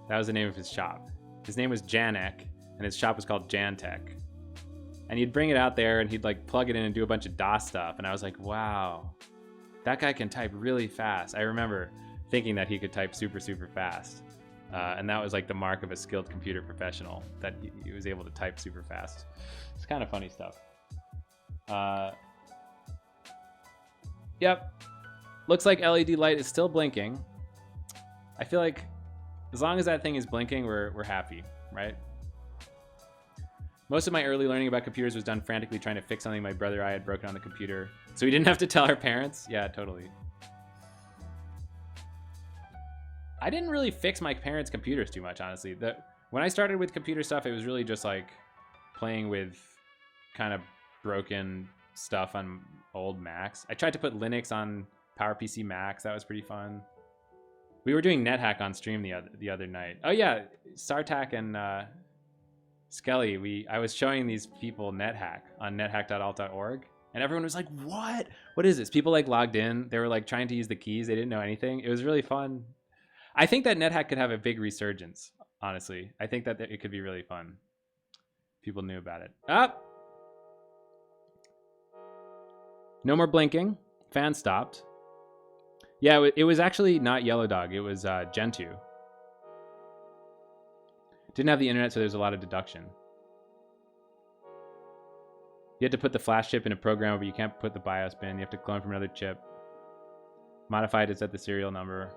That was the name of his shop. His name was Janek, and his shop was called Jantech. And he'd bring it out there and he'd like plug it in and do a bunch of DOS stuff. And I was like, wow, that guy can type really fast. I remember thinking that he could type super, super fast. And that was like the mark of a skilled computer professional, that he was able to type super fast. It's kind of funny stuff. Yep. Looks like LED light is still blinking. I feel like as long as that thing is blinking, we're happy, right? Most of my early learning about computers was done frantically trying to fix something my brother and I had broken on the computer. So we didn't have to tell our parents? Yeah, totally. I didn't really fix my parents' computers too much, honestly. When I started with computer stuff, it was really just like playing with kind of broken stuff on old Macs. I tried to put Linux on PowerPC Macs. That was pretty fun. We were doing NetHack on stream the other night. Oh yeah, Sartak and Skelly, I was showing these people NetHack on nethack.alt.org, and everyone was like, what? What is this? People like logged in. They were like trying to use the keys. They didn't know anything. It was really fun. I think that NetHack could have a big resurgence, honestly. I think that it could be really fun. People knew about it. Up. No more blinking. Fan stopped. Yeah, it was actually not Yellow Dog. It was Gentoo. Didn't have the internet, so there's a lot of deduction. You had to put the flash chip in a program, but you can't put the BIOS bin. You have to clone from another chip. Modify it to set the serial number.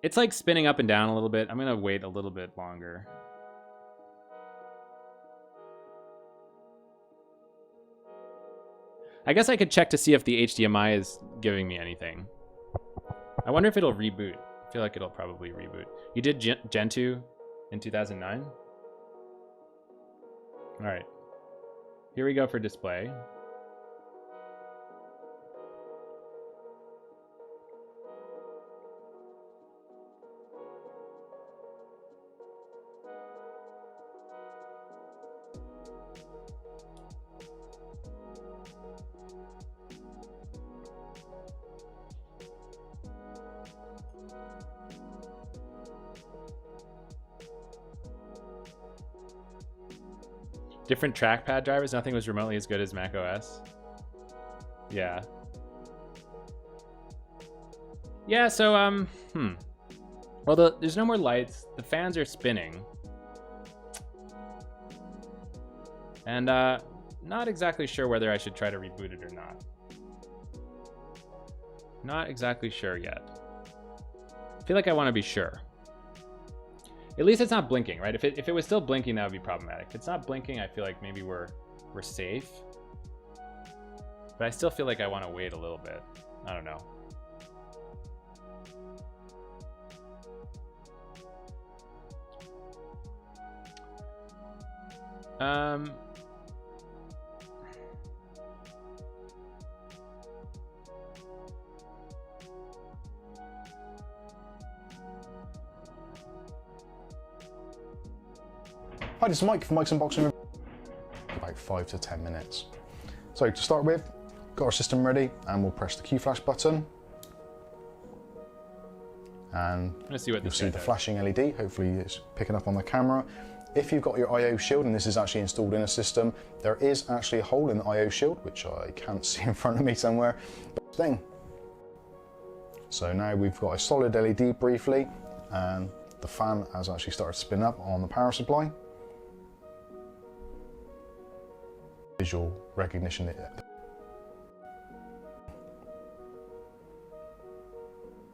It's like spinning up and down a little bit. I'm going to wait a little bit longer. I guess I could check to see if the HDMI is giving me anything. I wonder if it'll reboot. I feel like it'll probably reboot. You did Gentoo in 2009? All right. Here we go for display. Different trackpad drivers. Nothing was remotely as good as Mac OS. Yeah. Yeah, so, well, there's no more lights. The fans are spinning. And, not exactly sure whether I should try to reboot it or not. Not exactly sure yet. feel like I want to be sure. At least it's not blinking, right? If it was still blinking, that would be problematic. If it's not blinking, I feel like maybe we're safe. But I still feel like I want to wait a little bit. I don't know. Hi, this is Mike from Mike's Unboxing. About 5 to 10 minutes. So to start with, got our system ready, and we'll press the Q flash button. And let's see what you'll see the flashing LED. Hopefully it's picking up on the camera. If you've got your I/O shield, and this is actually installed in a system, there is actually a hole in the I/O shield, which I can't see in front of me somewhere. But thing. So now we've got a solid LED briefly, and the fan has actually started to spin up on the power supply. Visual recognition.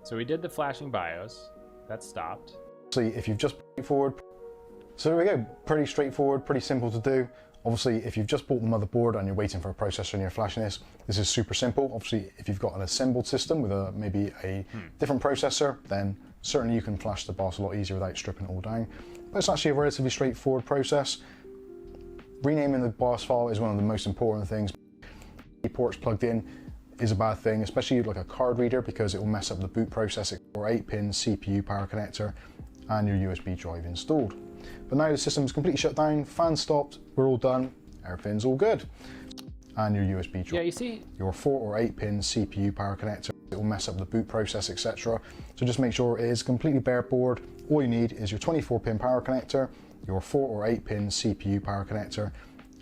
So we did the flashing BIOS. That stopped. See, if you've just straightforward. So there we go. Pretty straightforward, pretty simple to do. Obviously, if you've just bought the motherboard and you're waiting for a processor and you're flashing this is super simple. Obviously, if you've got an assembled system with maybe a different processor, then certainly you can flash the BIOS a lot easier without stripping it all down. But it's actually a relatively straightforward process. Renaming the BIOS file is one of the most important things. Ports plugged in is a bad thing, especially like a card reader, because it will mess up the boot processor or 8-pin CPU power connector and your USB drive installed. But now the system's completely shut down, fan stopped, we're all done, everything's all good. And your USB drive. Yeah, you see, your 4 or 8-pin CPU power connector, it will mess up the boot process, etc. So just make sure it is completely bare board. All you need is your 24-pin power connector, your 4 or 8-pin CPU power connector,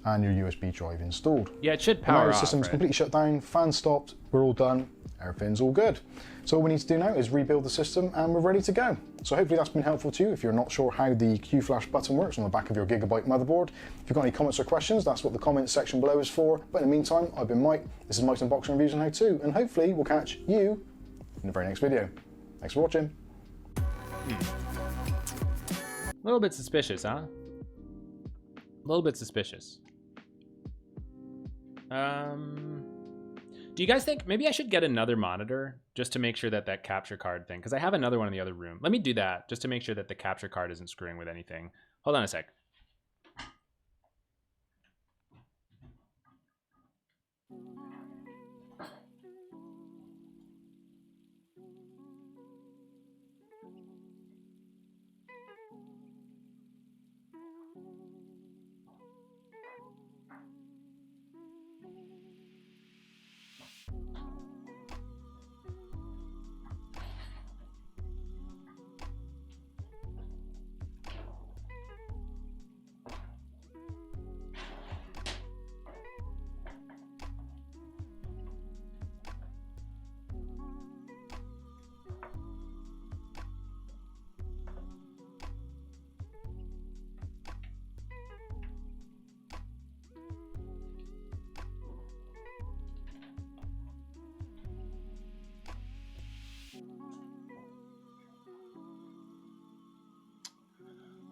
and your USB drive installed. Yeah, it should power off. Now the system's completely shut down, fan stopped, we're all done, everything's all good. So all we need to do now is rebuild the system and we're ready to go. So hopefully that's been helpful to you if you're not sure how the Q flash button works on the back of your Gigabyte motherboard. If you've got any comments or questions, that's what the comments section below is for. But in the meantime, I've been Mike, this is Mike's Unboxing Reviews and How To, and hopefully we'll catch you in the very next video. Thanks for watching. A little bit suspicious, huh? A little bit suspicious. Do you guys think maybe I should get another monitor just to make sure that that capture card thing, because I have another one in the other room. Let me do that just to make sure that the capture card isn't screwing with anything. Hold on a sec.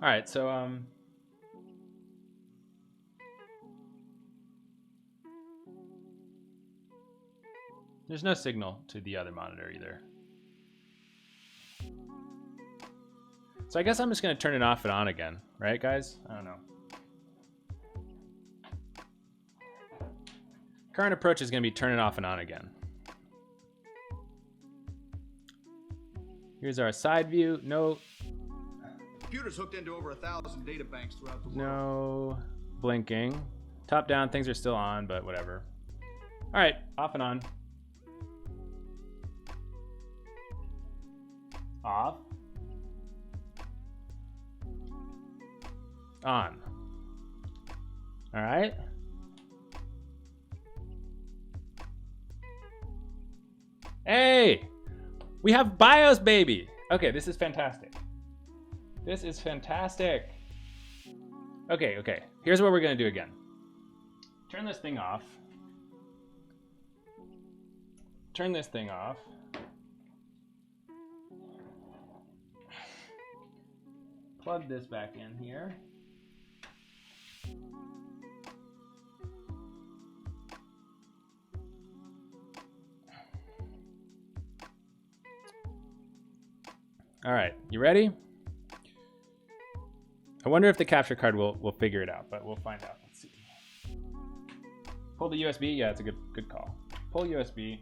All right, so there's no signal to the other monitor either. So I guess I'm just gonna turn it off and on again, right guys? I don't know. Current approach is gonna be turn it off and on again. Here's our side view. No. Computers hooked into over 1,000 data banks throughout the world. No blinking. Top down, things are still on, but whatever. All right, off and on. Off. On. All right. Hey, we have BIOS, baby. Okay, this is fantastic. This is fantastic. Okay. Here's what we're gonna do again. Turn this thing off. Turn this thing off. plug this back in here. All right, you ready? I wonder if the capture card will figure it out, but we'll find out. Let's see. Pull the USB. Yeah, it's a good call. Pull USB.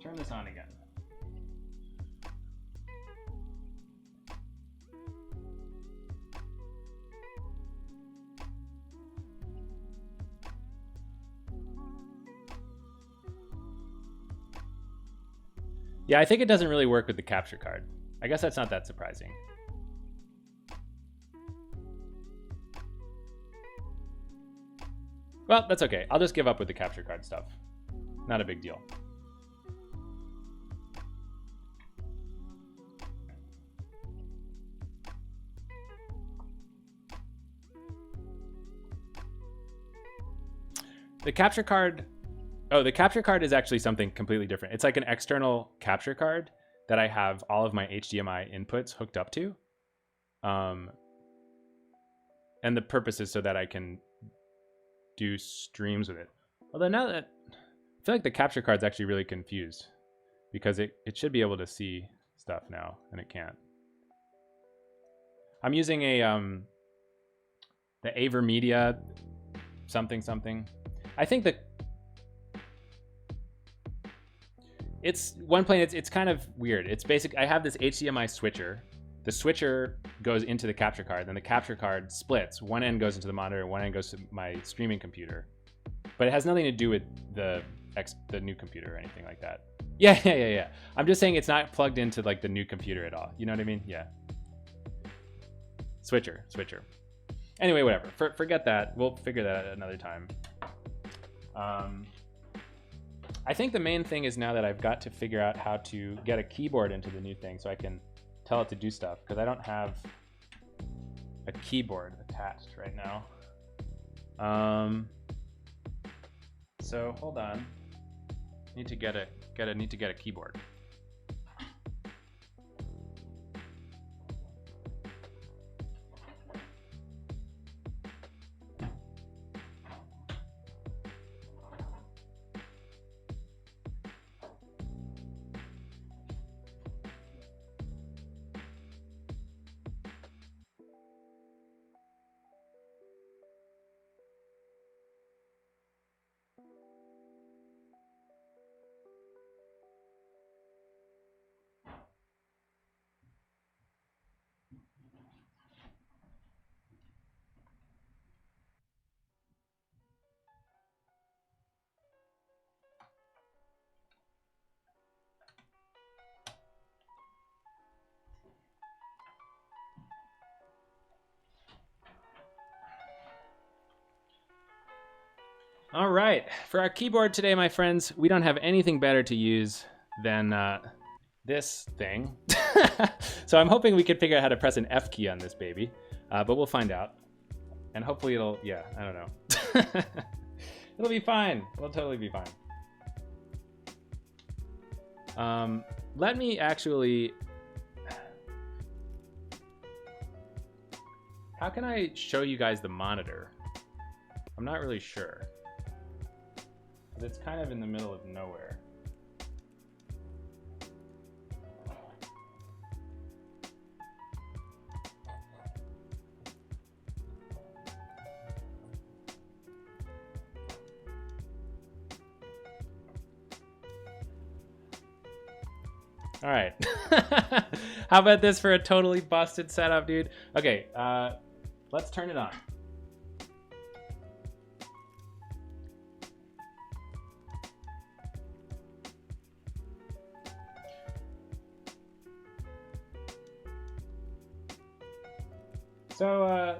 Turn this on again. Yeah, I think it doesn't really work with the capture card. I guess that's not that surprising. Well, that's okay. I'll just give up with the capture card stuff. Not a big deal. The capture card... Oh, the capture card is actually something completely different. It's like an external capture card that I have all of my HDMI inputs hooked up to. And the purpose is so that I can do streams with it. Although now that I feel like the capture card's actually really confused because it should be able to see stuff now and it can't. I'm using a the AverMedia something. I think that it's one plane. It's kind of weird. It's basic. I have this HDMI switcher. The switcher goes into the capture card, then the capture card splits. One end goes into the monitor, one end goes to my streaming computer. But it has nothing to do with the new computer or anything like that. Yeah. I'm just saying it's not plugged into like the new computer at all. You know what I mean? Yeah. Switcher. Anyway, whatever. Forget that. We'll figure that out another time. I think the main thing is now that I've got to figure out how to get a keyboard into the new thing so I can tell it to do stuff, because I don't have a keyboard attached right now. So hold on. Need to get a keyboard. All right, for our keyboard today, my friends, we don't have anything better to use than this thing. So I'm hoping we could figure out how to press an F key on this baby, but we'll find out. And hopefully it'll, yeah, I don't know. It'll be fine. It'll totally be fine. Let me actually... How can I show you guys the monitor? I'm not really sure. It's kind of in the middle of nowhere. All right. How about this for a totally busted setup, dude? Okay, let's turn it on. So,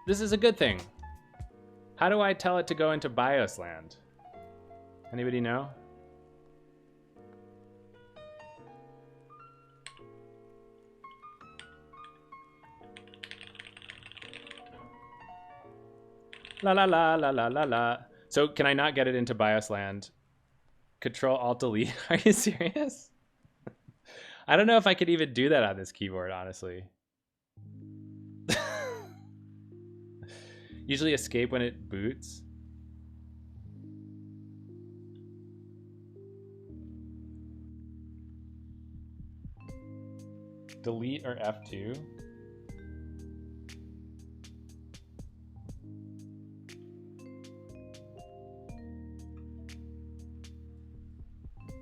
this is a good thing. How do I tell it to go into BIOS land? Anybody know? La la la la la la la. So can I not get it into BIOS land? Control Alt Delete. Are you serious? I don't know if I could even do that on this keyboard, honestly. Usually escape when it boots. Delete or F2?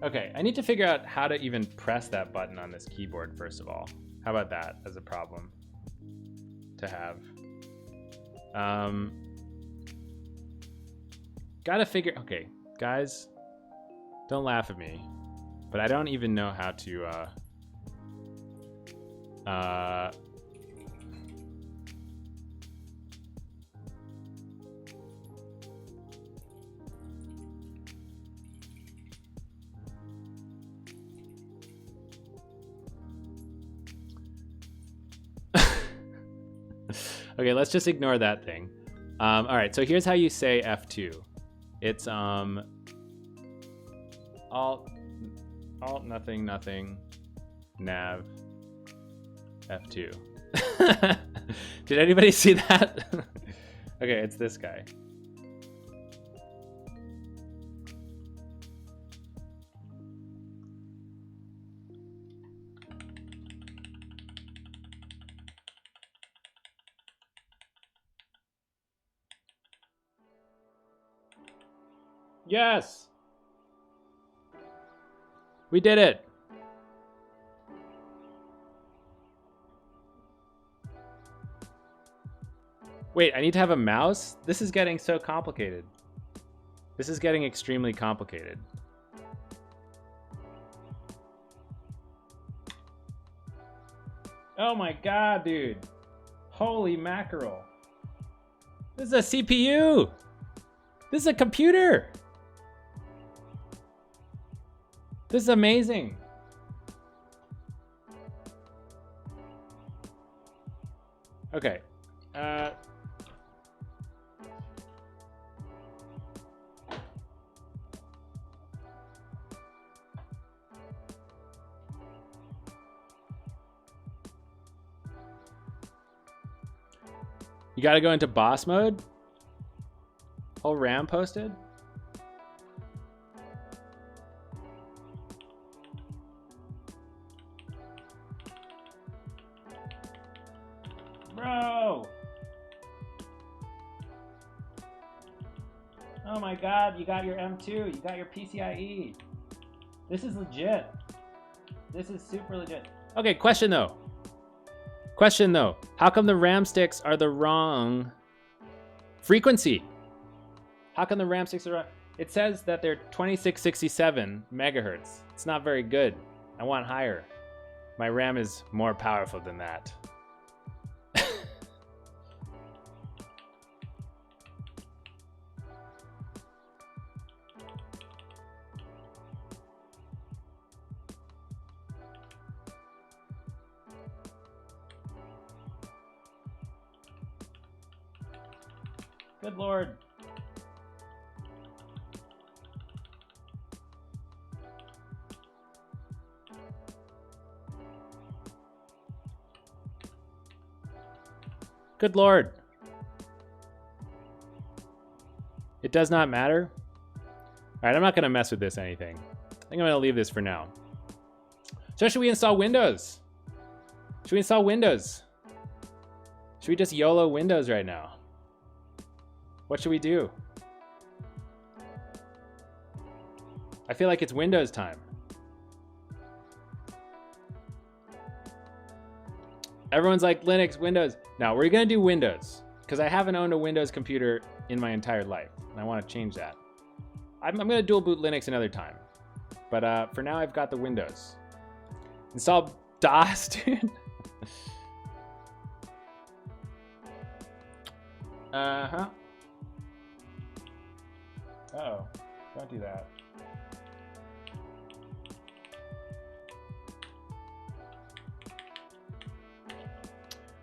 Okay, I need to figure out how to even press that button on this keyboard, first of all. How about that as a problem to have? Gotta figure, okay, guys, don't laugh at me, but I don't even know how to, okay, let's just ignore that thing. All right, so here's how you say F2. It's alt nothing nav F2. Did anybody see that? Okay, it's this guy. Yes! We did it! Wait, I need to have a mouse? This is getting so complicated. This is getting extremely complicated. Oh my god, dude. Holy mackerel. This is a CPU! This is a computer! This is amazing. Okay. You gotta go into boss mode? Whole RAM posted? Bro! Oh my god, you got your M2, you got your PCIe. This is legit. This is super legit. Okay, question though. Question though. How come the RAM sticks are the wrong frequency? How come the RAM sticks are wrong? It says that they're 2667 megahertz. It's not very good. I want higher. My RAM is more powerful than that. Good lord. Good lord. It does not matter. All right, I'm not gonna mess with this anything. I think I'm gonna leave this for now. So should we install Windows? Should we install Windows? Should we just YOLO Windows right now? What should we do? I feel like it's Windows time. Everyone's like Linux, Windows. No, we're gonna do Windows because I haven't owned a Windows computer in my entire life, and I want to change that. I'm gonna dual boot Linux another time, but for now I've got the Windows. Install DOS, dude. Uh-huh. Uh-oh, don't do that.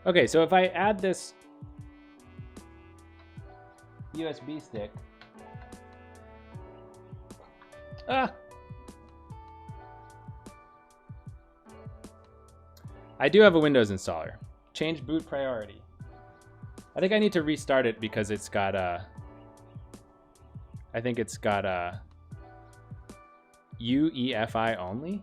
Okay, so if I add this USB stick, I do have a Windows installer. Change boot priority. I think I need to restart it because it's got I think it's got UEFI only.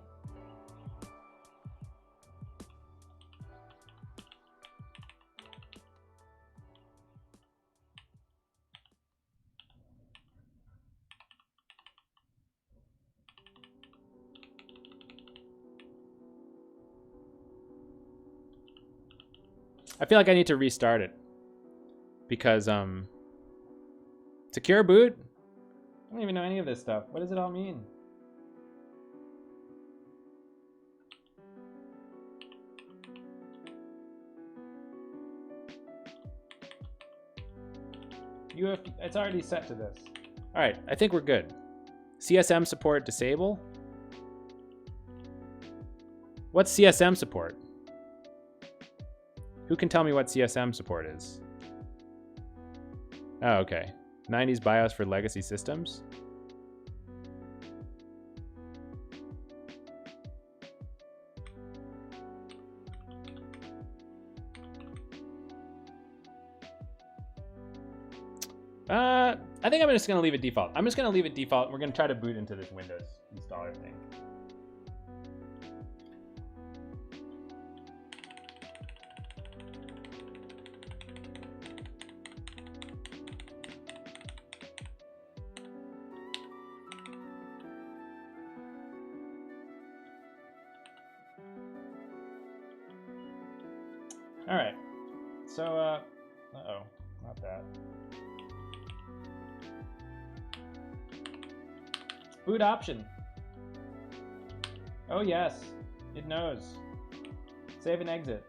I feel like I need to restart it because secure boot? I don't even know any of this stuff. What does it all mean? It's already set to this. All right, I think we're good. CSM support disable. What's CSM support? Who can tell me what CSM support is? Oh, okay. 90s BIOS for legacy systems. I think I'm just gonna leave it default. I'm just gonna leave it default. We're gonna try to boot into this Windows installer thing. All right, so, uh-oh, not that. Boot option. Oh yes, it knows. Save and exit.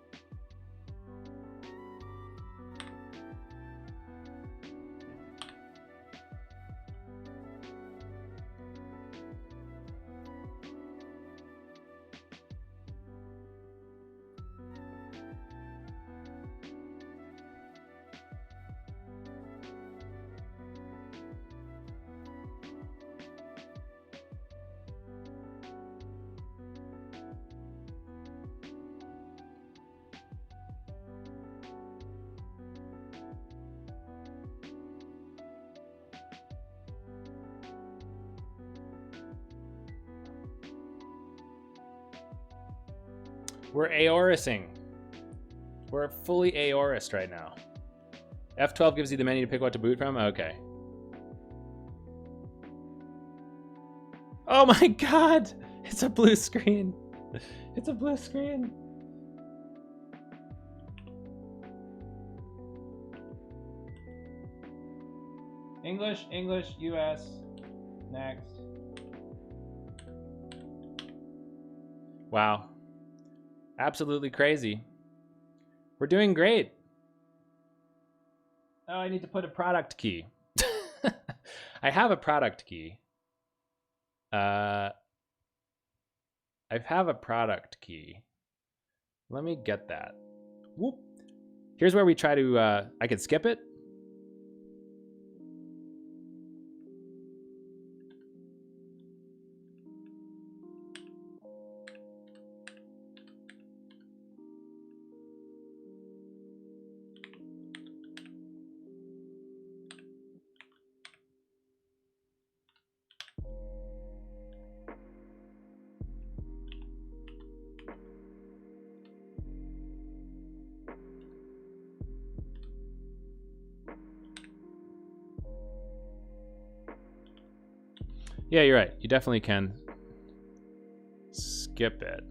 We're Aorising. We're fully Aorist right now. F12 gives you the menu to pick what to boot from? Okay. Oh my god! It's a blue screen. It's a blue screen. English, English, US. Next. Wow. Absolutely crazy. We're doing great. Oh, I need to put a product key. I have a product key. I have a product key. Let me get that. Whoop. Here's where we try to, I could skip it. Yeah, you're right. You definitely can skip it.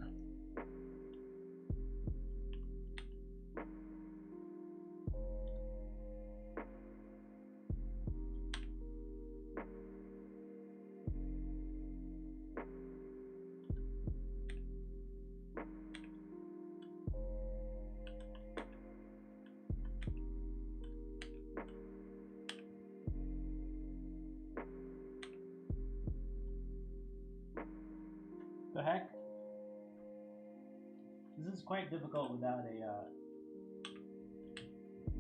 The heck? This is quite difficult without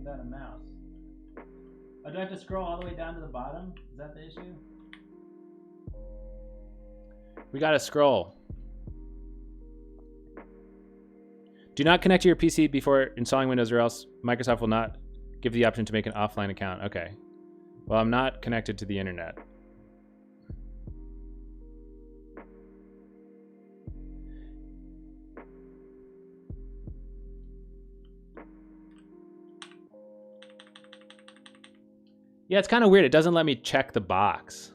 a mouse. Oh, do I have to scroll all the way down to the bottom? Is that the issue? We gotta scroll. Do not connect to your PC before installing Windows or else Microsoft will not Give the option to make an offline account. Okay. Well, I'm not connected to the internet. Yeah, it's kind of weird. It doesn't let me check the box.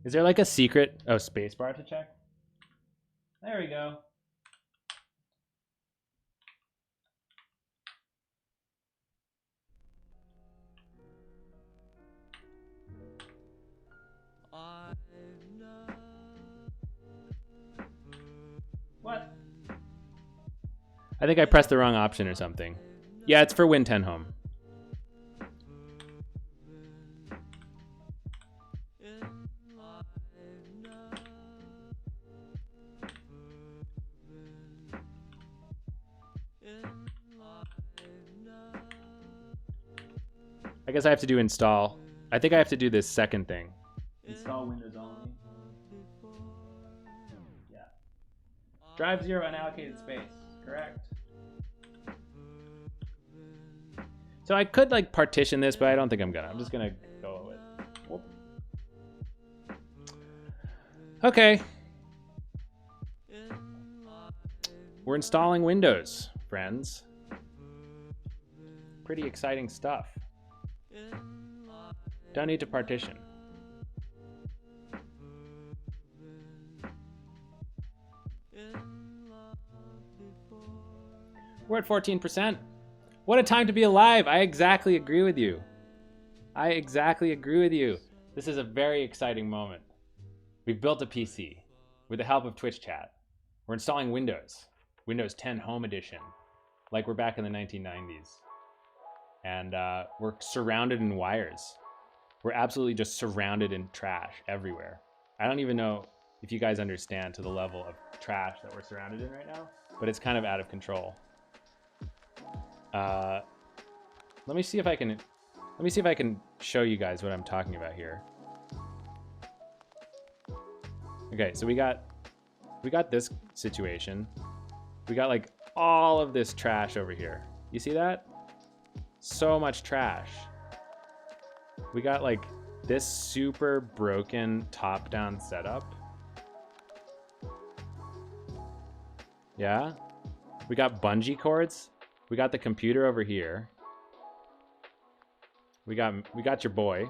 Is there like a secret spacebar to check? There we go. What? I think I pressed the wrong option or something. Yeah, it's for Win 10 Home. I guess I have to do install. I think I have to do this second thing. Install Windows only. Yeah. Drive 0 unallocated space. Correct. So I could like partition this, but I don't think I'm gonna. I'm just gonna go with. Whoop. Okay. We're installing Windows, friends. Pretty exciting stuff. Don't need to partition. We're at 14%. What a time to be alive. I exactly agree with you. I exactly agree with you. This is a very exciting moment. We've built a PC with the help of Twitch chat. We're installing Windows. Windows 10 Home Edition. Like we're back in the 1990s. And we're surrounded in wires. We're absolutely just surrounded in trash everywhere. I don't even know if you guys understand to the level of trash that we're surrounded in right now, but it's kind of out of control. Let me see if I can show you guys what I'm talking about here. Okay, so we got this situation. We got like all of this trash over here. You see that? So much trash. We got like this super broken top-down setup. Yeah. We got bungee cords. We got the computer over here. We got your boy.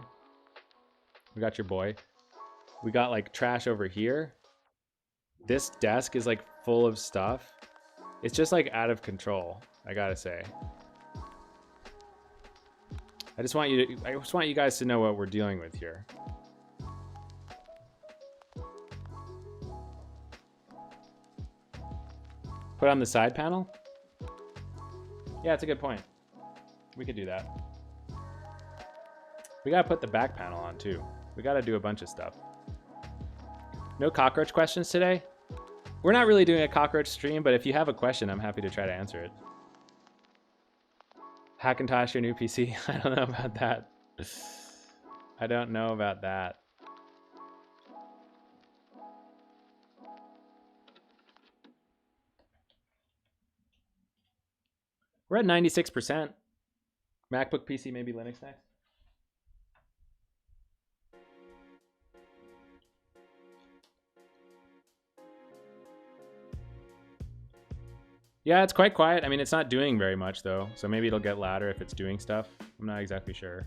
We got your boy. We got like trash over here. This desk is like full of stuff. It's just like out of control, I gotta say. I just want you guys to know what we're dealing with here. Put on the side panel? Yeah, it's a good point. We could do that. We gotta put the back panel on too. We gotta do a bunch of stuff. No cockroach questions today? We're not really doing a cockroach stream, but if you have a question, I'm happy to try to answer it. Hackintosh your new PC? I don't know about that. I don't know about that. We're at 96%. MacBook PC, maybe Linux next. Yeah, it's quite quiet. I mean, it's not doing very much though, so maybe it'll get louder if it's doing stuff. I'm not exactly sure.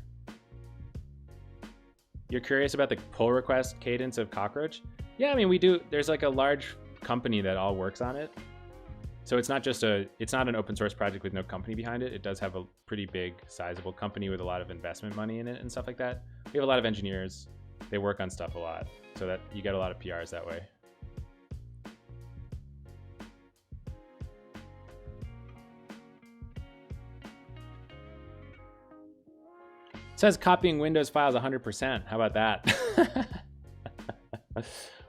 You're curious about the pull request cadence of Cockroach? Yeah, I mean, we do. There's like a large company that all works on it. So it's not just it's not an open source project with no company behind it. It does have a pretty big, sizable company with a lot of investment money in it and stuff like that. We have a lot of engineers. They work on stuff a lot, so that you get a lot of PRs that way. It says copying Windows files 100%. How about that?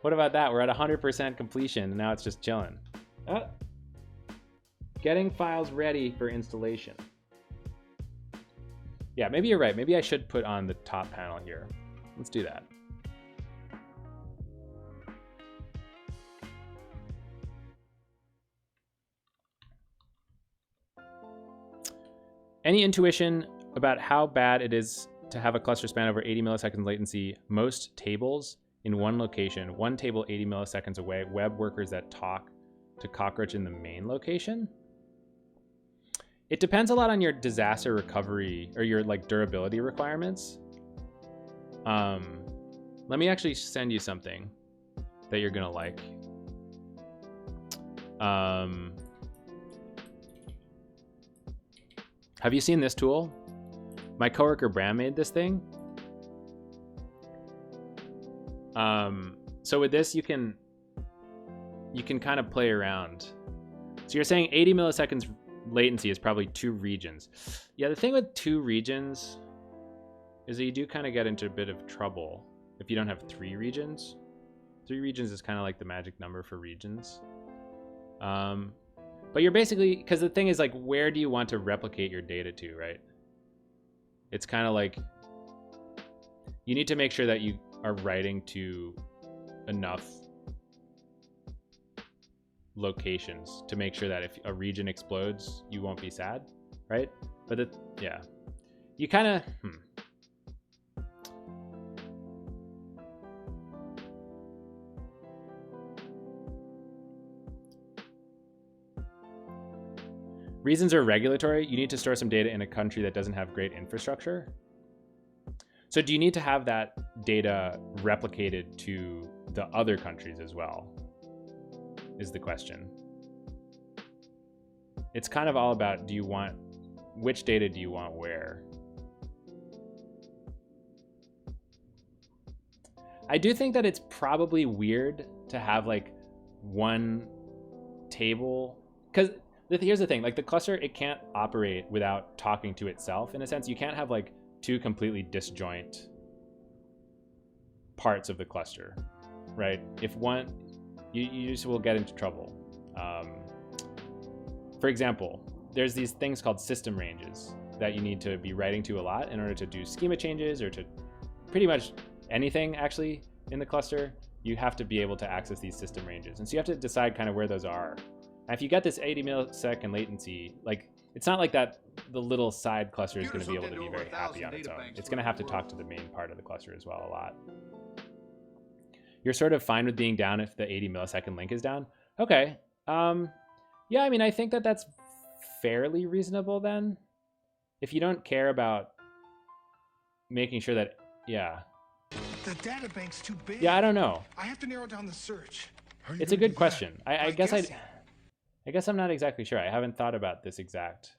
What about that? We're at 100% completion, and now it's just chilling. Getting files ready for installation. Yeah, maybe you're right. Maybe I should put on the top panel here. Let's do that. Any intuition about how bad it is to have a cluster span over 80 milliseconds latency, most tables in one location, one table 80 milliseconds away, web workers that talk to Cockroach in the main location? It depends a lot on your disaster recovery or your like durability requirements. Let me actually send you something that you're gonna like. Have you seen this tool? My coworker Bram made this thing. So with this, you can kind of play around. So you're saying 80 milliseconds latency is probably 2 regions. Yeah, the thing with 2 regions is that you do kind of get into a bit of trouble if you don't have 3 regions. 3 regions is kind of like the magic number for regions. But you're basically, because the thing is like, where do you want to replicate your data to, right? It's kind of like, you need to make sure that you are writing to enough locations to make sure that if a region explodes, you won't be sad, right? But yeah, you kind of, Reasons are regulatory. You need to store some data in a country that doesn't have great infrastructure. So do you need to have that data replicated to the other countries as well, is the question. It's kind of all about, which data do you want where? I do think that it's probably weird to have like one table, because here's the thing, like the cluster, it can't operate without talking to itself. In a sense, you can't have like 2 completely disjoint parts of the cluster, right? If one, you just will get into trouble. For example, there's these things called system ranges that you need to be writing to a lot in order to do schema changes or to pretty much anything actually in the cluster. You have to be able to access these system ranges. And so you have to decide kind of where those are. And if you get this 80 millisecond latency, like it's not like that the little side cluster is going to be able to be very happy on its own. It's going to have to talk to the main part of the cluster as well a lot. You're sort of fine with being down if the 80 millisecond link is down. Okay. Yeah, I mean, I think that that's fairly reasonable then. If you don't care about making sure that, yeah. The data bank's too big. Yeah, I don't know. I have to narrow down the search. It's a good question. I guess I'm not exactly sure. I haven't thought about this exact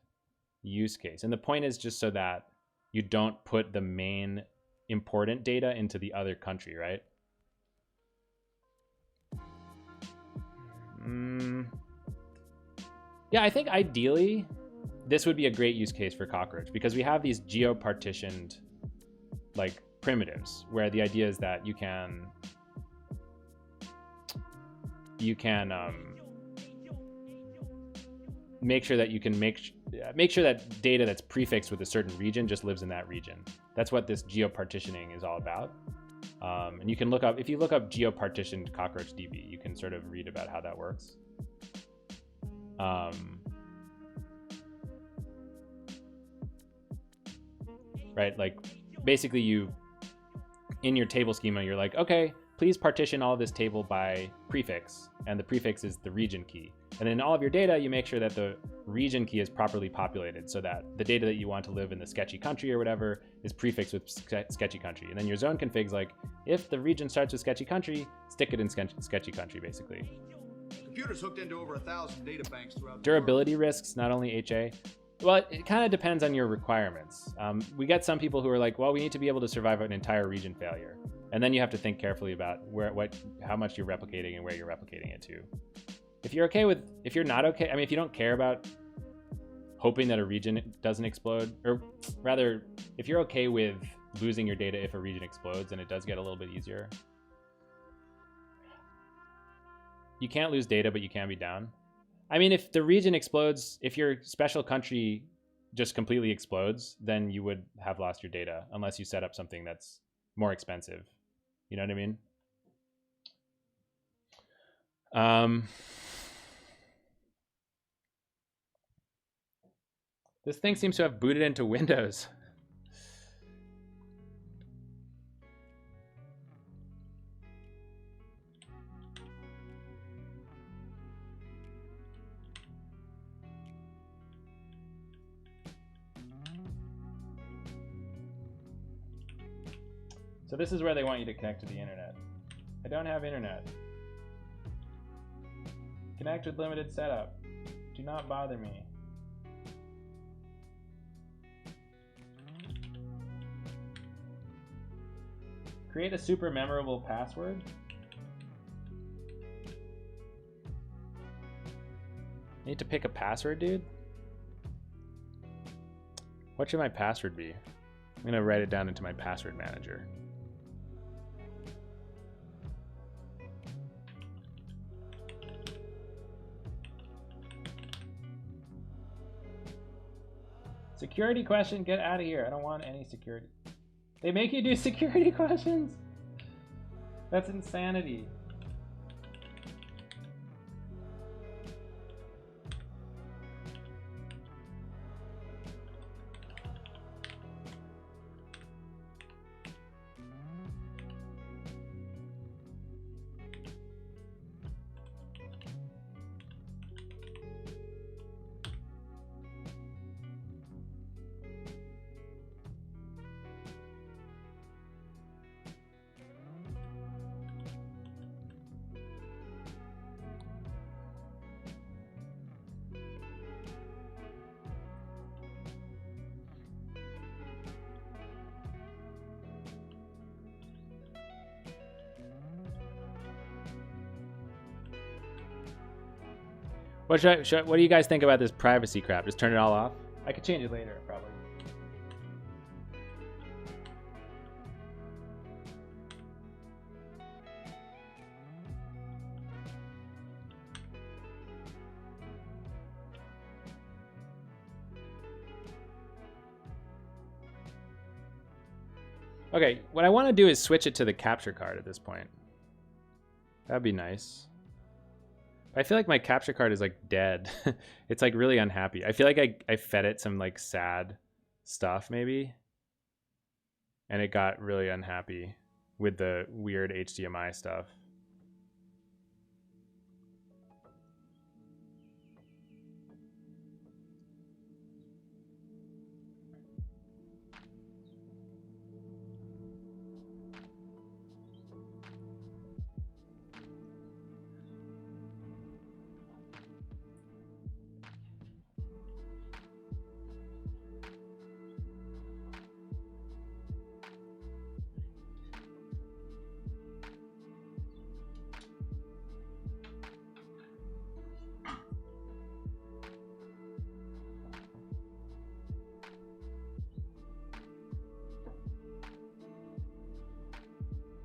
use case. And the point is just so that you don't put the main important data into the other country, right? Yeah, I think ideally this would be a great use case for Cockroach because we have these geo-partitioned like primitives where the idea is that you can make sure that you can make sure that data that's prefixed with a certain region just lives in that region. That's what this geo-partitioning is all about. And you can look up, if you look up geo-partitioned Cockroach DB, you can sort of read about how that works. Right, like basically in your table schema, you're like, okay, please partition all of this table by prefix, and the prefix is the region key. And then in all of your data, you make sure that the region key is properly populated so that the data that you want to live in the sketchy country or whatever is prefixed with sketchy country. And then your zone config's like, if the region starts with sketchy country, stick it in sketchy country, basically. Computers hooked into over 1,000 data banks throughout Durability risks, not only HA. Well, it kind of depends on your requirements. We get some people who are like, well, we need to be able to survive an entire region failure. And then you have to think carefully about how much you're replicating and where you're replicating it to. If you're not okay, I mean, if you don't care about hoping that a region doesn't explode, or rather, if you're okay with losing your data if a region explodes, and it does get a little bit easier. You can't lose data, but you can be down. I mean, if the region explodes, if your special country just completely explodes, then you would have lost your data unless you set up something that's more expensive. You know what I mean? This thing seems to have booted into Windows. So this is where they want you to connect to the internet. I don't have internet. Connect with limited setup. Do not bother me. Create a super memorable password. Need to pick a password, dude? What should my password be? I'm gonna write it down into my password manager. Security question, get out of here. I don't want any security. They make you do security questions? That's insanity. What do you guys think about this privacy crap? Just turn it all off? I could change it later, probably. Okay, what I want to do is switch it to the capture card at this point. That'd be nice. I feel like my capture card is like dead. It's like really unhappy. I feel like I fed it some like sad stuff maybe. And it got really unhappy with the weird HDMI stuff.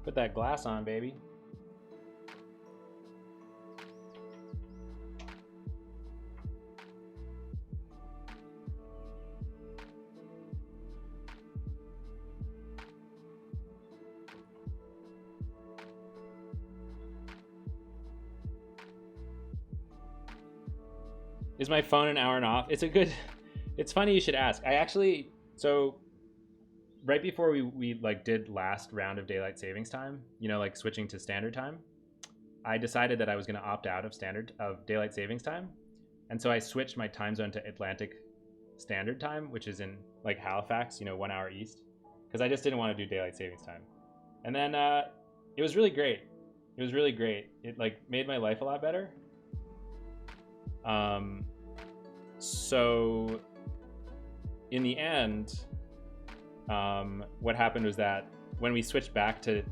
Put that glass on, baby. Is my phone an hour and off? It's funny you should ask. I actually, so right before we like did last round of daylight savings time, you know, like switching to standard time, I decided that I was going to opt out of daylight savings time. And so I switched my time zone to Atlantic Standard Time, which is in like Halifax, you know, 1 hour east, because I just didn't want to do daylight savings time. And then it was really great. It was really great. It like made my life a lot better. So in the end, what happened was that when we switched back to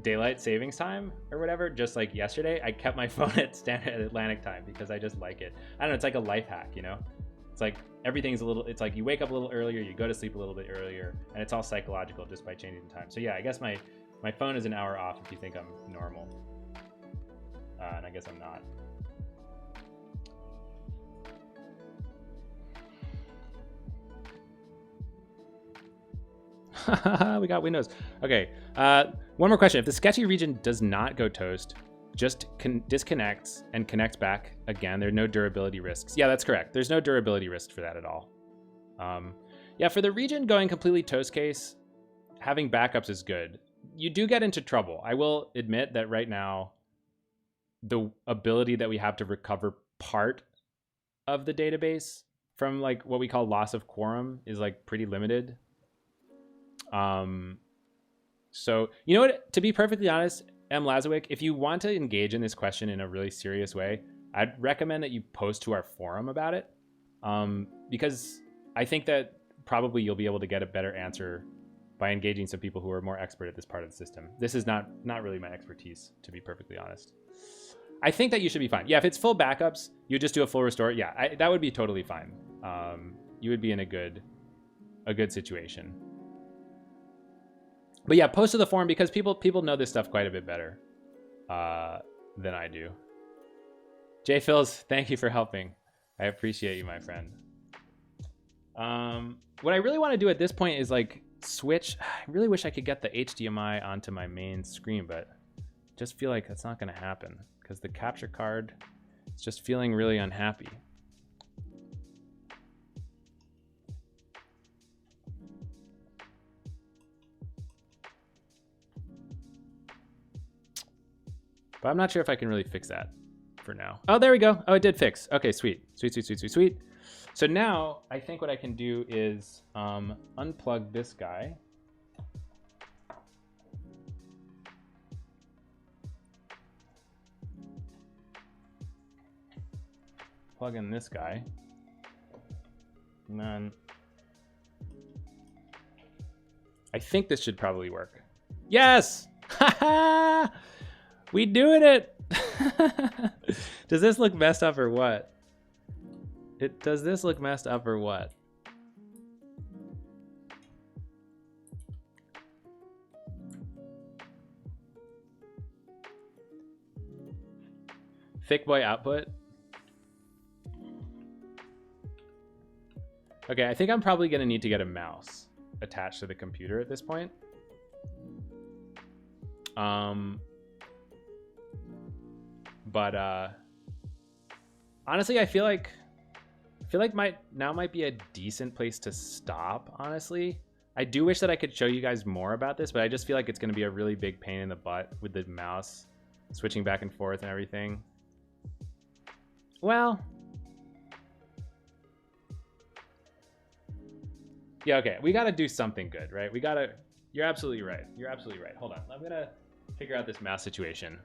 daylight savings time or whatever, just like yesterday, I kept my phone at standard Atlantic time because I just like it. I don't know, it's like a life hack, you know? It's like everything's it's like you wake up a little earlier, you go to sleep a little bit earlier, and it's all psychological just by changing the time. So yeah, I guess my phone is an hour off if you think I'm normal. And I guess I'm not. We got Windows. Okay. One more question. If the sketchy region does not go toast, just disconnects and connects back again, there are no durability risks. Yeah, that's correct. There's no durability risk for that at all. Yeah, for the region going completely toast case, having backups is good. You do get into trouble. I will admit that right now, the ability that we have to recover part of the database from like what we call loss of quorum is like pretty limited. So you know what, to be perfectly honest, M. Lazowick, if you want to engage in this question in a really serious way, I'd recommend that you post to our forum about it. Because I think that probably you'll be able to get a better answer by engaging some people who are more expert at this part of the system. This is not really my expertise, to be perfectly honest. I think that you should be fine. Yeah, if it's full backups, you just do a full restore. Yeah, that would be totally fine. You would be in a good situation. But yeah, post to the forum because people know this stuff quite a bit better than I do. J. Phils, thank you for helping. I appreciate you, my friend. What I really want to do at this point is like switch. I really wish I could get the HDMI onto my main screen, but just feel like that's not going to happen because the capture card is just feeling really unhappy. But I'm not sure if I can really fix that for now. Oh, there we go. Oh, it did fix. Okay, sweet. Sweet. So now I think what I can do is unplug this guy. Plug in this guy. And then I think this should probably work. Yes! Haha! We doing it! Does this look messed up or what? Does this look messed up or what? Thick boy output. Okay, I think I'm probably gonna need to get a mouse attached to the computer at this point. But honestly, I feel like now might be a decent place to stop, honestly. I do wish that I could show you guys more about this, but I just feel like it's going to be a really big pain in the butt with the mouse switching back and forth and everything. Well, yeah, okay. We got to do something good, right? You're absolutely right. You're absolutely right. Hold on. I'm going to figure out this mouse situation.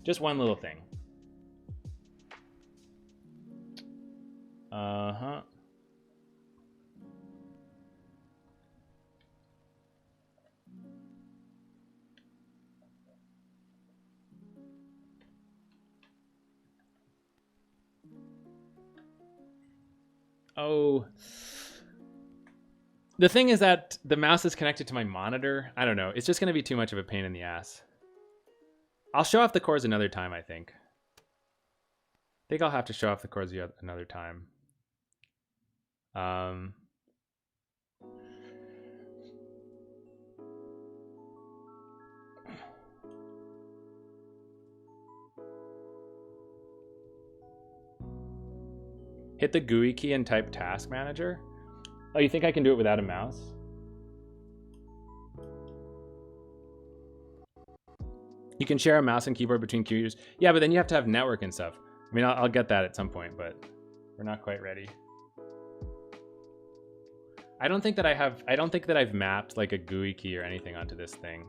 Just one little thing. Uh-huh. Oh. The thing is that the mouse is connected to my monitor. I don't know. It's just going to be too much of a pain in the ass. I'll show off the cores another time, I think. I think I'll have to show off the cores another time. Hit the GUI key and type Task Manager. Oh, you think I can do it without a mouse? You can share a mouse and keyboard between computers. Yeah, but then you have to have network and stuff. I mean, I'll get that at some point, but we're not quite ready. I don't think that I've mapped like a GUI key or anything onto this thing.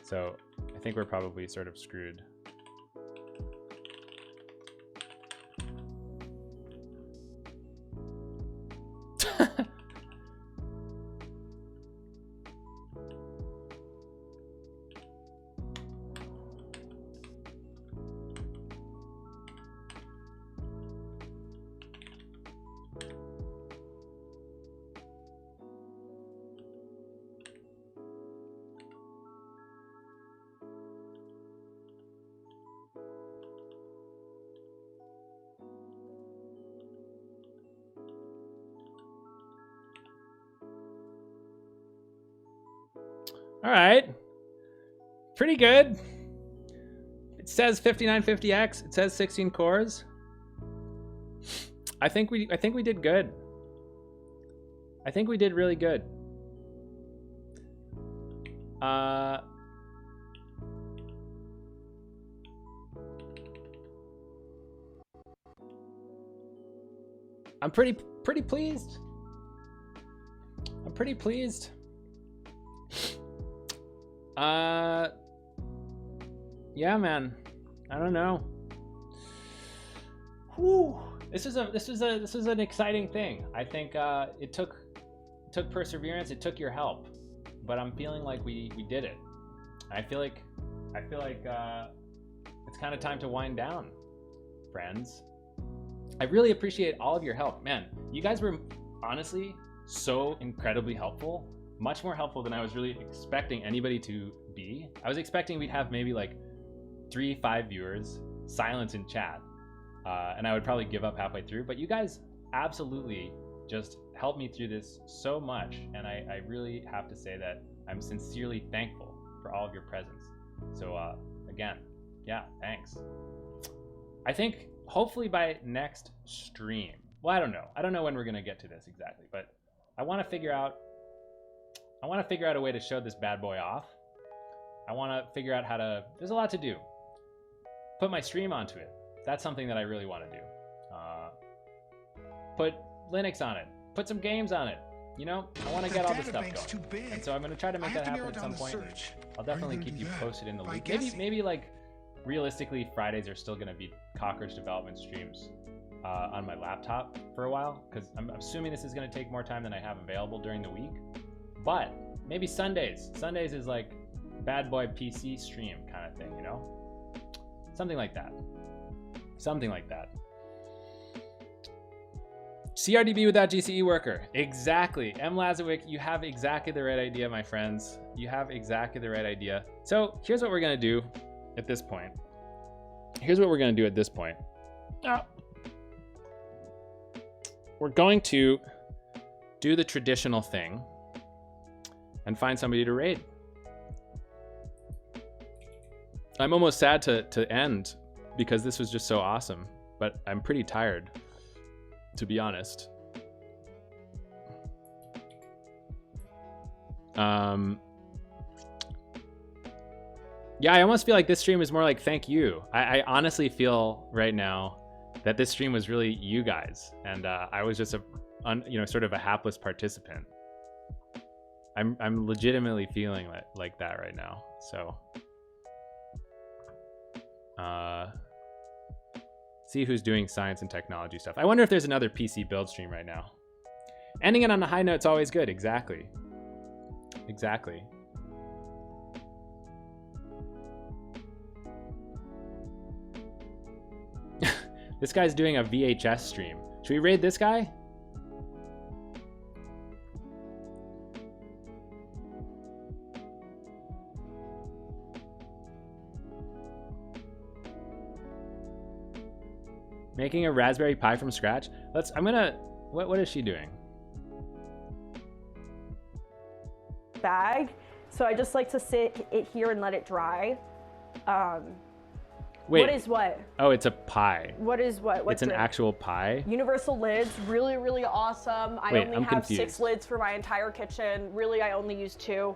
So I think we're probably sort of screwed. All right. Pretty good. It says 5950X. It says 16 cores. I think we did good. I think we did really good. I'm pretty pleased. I'm pretty pleased. Yeah, man. I don't know. Whew. This is an exciting thing. I think it took perseverance. It took your help, but I'm feeling like we did it. I feel like it's kind of time to wind down, friends. I really appreciate all of your help, man. You guys were honestly so incredibly helpful. Much more helpful than I was really expecting anybody to be. I was expecting we'd have maybe like 3-5 viewers, silence in chat, and I would probably give up halfway through. But you guys absolutely just helped me through this so much, and I really have to say that I'm sincerely thankful for all of your presence. So again, yeah, thanks. I think hopefully by next stream, well, I don't know when we're gonna get to this exactly, but I want to figure out a way to show this bad boy off. I want to figure out how to, there's a lot to do. Put my stream onto it. That's something that I really want to do. Put Linux on it. Put some games on it. You know, I want to get all this stuff going. And so I'm going to try to make that happen at some point. I'll definitely keep you posted in the loop. Maybe like realistically Fridays are still going to be Cockroach development streams on my laptop for a while, because I'm assuming this is going to take more time than I have available during the week. But maybe Sundays. Sundays is like bad boy PC stream kind of thing, you know? Something like that. Something like that. CRDB without GCE worker. Exactly. M. Lazowick, you have exactly the right idea, my friends. You have exactly the right idea. So here's what we're going to do at this point. We're going to do the traditional thing and find somebody to raid. I'm almost sad to end because this was just so awesome, but I'm pretty tired, to be honest. Yeah, I almost feel like this stream is more like thank you. I honestly feel right now that this stream was really you guys, and I was just sort of a hapless participant. I'm legitimately feeling like that right now. So, see who's doing science and technology stuff. I wonder if there's another PC build stream right now. Ending it on a high note's always good. Exactly. Exactly. This guy's doing a VHS stream. Should we raid this guy? Making a Raspberry Pi from scratch? What is she doing? Bag. So I just like to sit it here and let it dry. Wait. What is what? Oh, it's a pie. What is what? What's it's an actual pie? Universal lids, really, really awesome. I only I'm have confused. 6 lids for my entire kitchen. Really, I only use 2.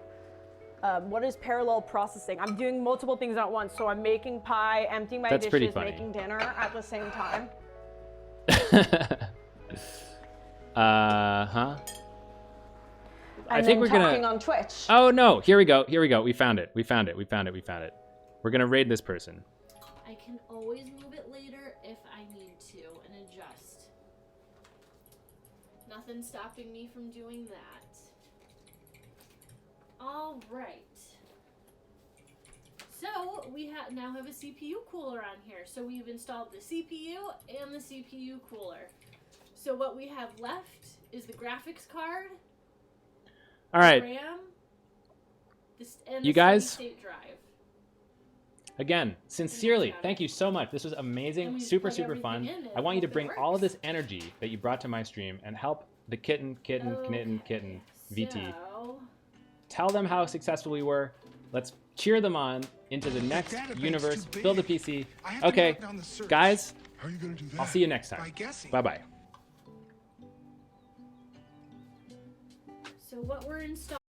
What is parallel processing? I'm doing multiple things at once. So I'm making pie, emptying my That's pretty dishes, funny. making dinner at the same time. Huh? And then talking on Twitch. Oh no, here we go. We found it. We're gonna raid this person. I can always move it later if I need to and adjust. Nothing stopping me from doing that. All right. So we now have a CPU cooler on here. So we've installed the CPU and the CPU cooler. So what we have left is the graphics card. All right. The RAM, and you the guys. state drive. Again, sincerely, thank you so much. This was amazing, super fun. I want you to bring all of this energy that you brought to my stream and help the kitten VT tell them how successful we were. Let's cheer them on into the next universe. Build a PC. Okay, guys, I'll see you next time. Bye-bye. So what we're installing